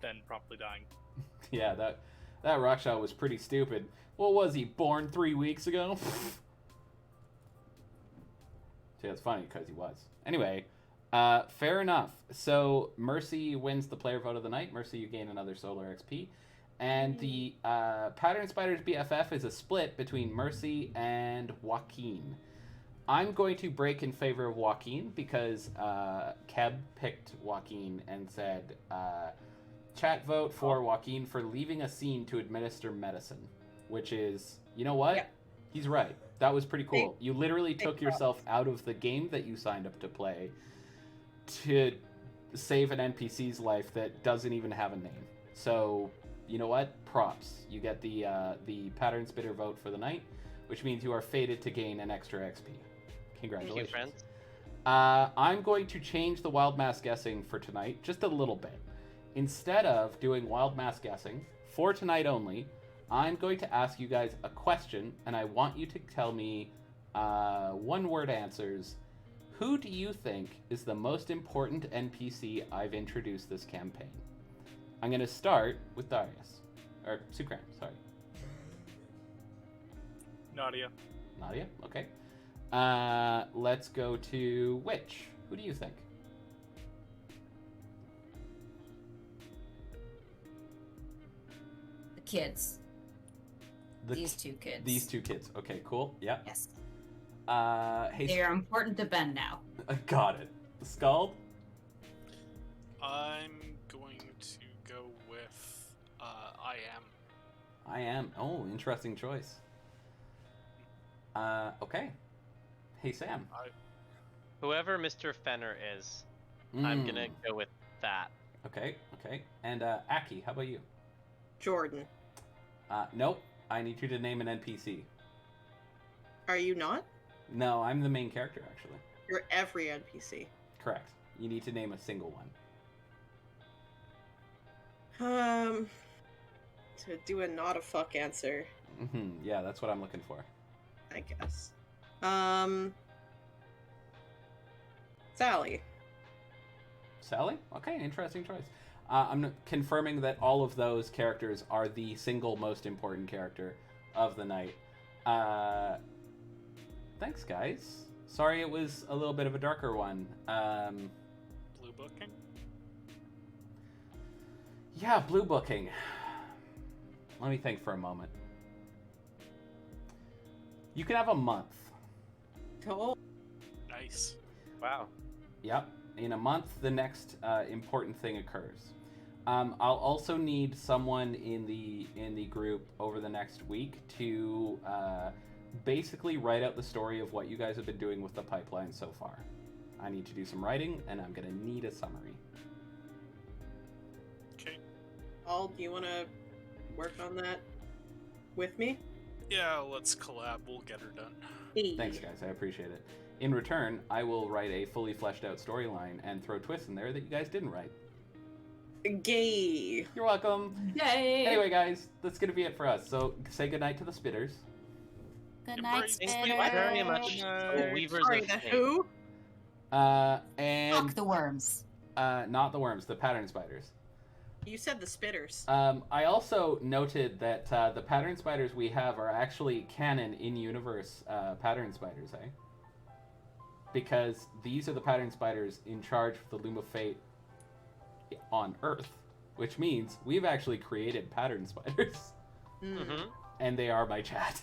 then promptly dying. Yeah, that Raksha was pretty stupid. What was he, born 3 weeks ago? See, that's funny because he was. Anyway, fair enough. So Mercy wins the player vote of the night. Mercy, you gain another solar XP. And the Pattern Spiders BFF is a split between Mercy and Joaquin. I'm going to break in favor of Joaquin because Keb picked Joaquin and said, chat vote for Joaquin for leaving a scene to administer medicine. Which is, you know what? Yeah. He's right. That was pretty cool. You literally took yourself out of the game that you signed up to play to save an NPC's life that doesn't even have a name. So, you know what? Props. You get the Pattern Spitter vote for the night, which means you are fated to gain an extra XP. Congratulations. Thank you, friends. I'm going to change the wild mass guessing for tonight just a little bit. Instead of doing wild mass guessing, for tonight only, I'm going to ask you guys a question, and I want you to tell me one-word answers. Who do you think is the most important NPC I've introduced this campaign? I'm going to start with Darius. Or Sukram, sorry. Nadia. Nadia, okay. Let's go to Witch. Who do you think? The kids. These two kids. These two kids. Okay, cool. Yeah. Yes. Hey, They are important to Ben now. got it. Scald? I'm going to go with I am. I am. Oh, interesting choice. Okay. Hey, Sam. Whoever Mr. Fenner is, I'm gonna go with that. Okay, okay. And Aki, how about you? Jordan. Nope. I need you to name an NPC. Are you not? No, I'm the main character, actually. You're every NPC. Correct. You need to name a single one. To do a not a fuck answer, Yeah, that's what I'm looking for. I guess. Sally. Sally? Okay, interesting choice. I'm confirming that all of those characters are the single most important character of the night. Thanks, guys. Sorry it was a little bit of a darker one. Blue booking? Yeah, blue booking. Let me think for a moment. You can have a month. Oh. Nice. Wow. Yep. In a month, the next important thing occurs. I'll also need someone in the group over the next week to basically write out the story of what you guys have been doing with the pipeline so far. I need to do some writing, and I'm gonna need a summary. Okay. Paul, do you want to work on that with me? Yeah, let's collab. We'll get her done. Hey. Thanks, guys. I appreciate it. In return, I will write a fully fleshed out storyline and throw twists in there that you guys didn't write. Gay. You're welcome. Yay! Anyway, guys, that's gonna be it for us. So say goodnight to the Spitters. Good night, Embrace Thank you Spitter. very much, Weavers Sorry, of the Fate. who? And Fuck the worms. not the worms, the pattern spiders. You said the spitters. I also noted that the pattern spiders we have are actually canon in-universe pattern spiders, eh? Because these are the pattern spiders in charge of the Loom of Fate on Earth, which means we've actually created pattern spiders, Mm-hmm. and they are my chat.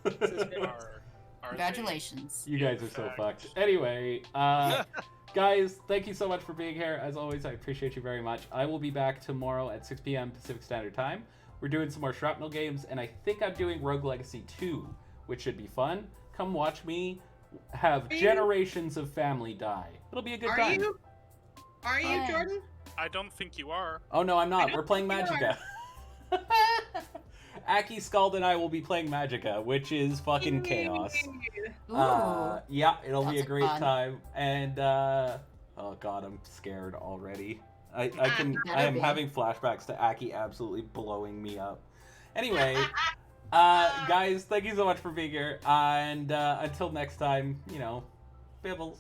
Are Congratulations. You guys are so fucked. Anyway, guys, thank you so much for being here. As always, I appreciate you very much. I will be back tomorrow at 6 p.m. Pacific Standard Time. We're doing some more Shrapnel games, and I think I'm doing Rogue Legacy 2, which should be fun. Come watch me have generations of family die. It'll be a good time. Are you, Fun. Jordan? I don't think you are. Oh, no, I'm I not. don't We're playing think you Magicka. Aki, Scald, and I will be playing Magicka, which is fucking chaos. Ooh. Yeah, it'll be a Sounds great fun. time. And oh god, I'm scared already. I am Better be. having flashbacks to Aki absolutely blowing me up. Anyway, guys, thank you so much for being here. And until next time, Bibbles.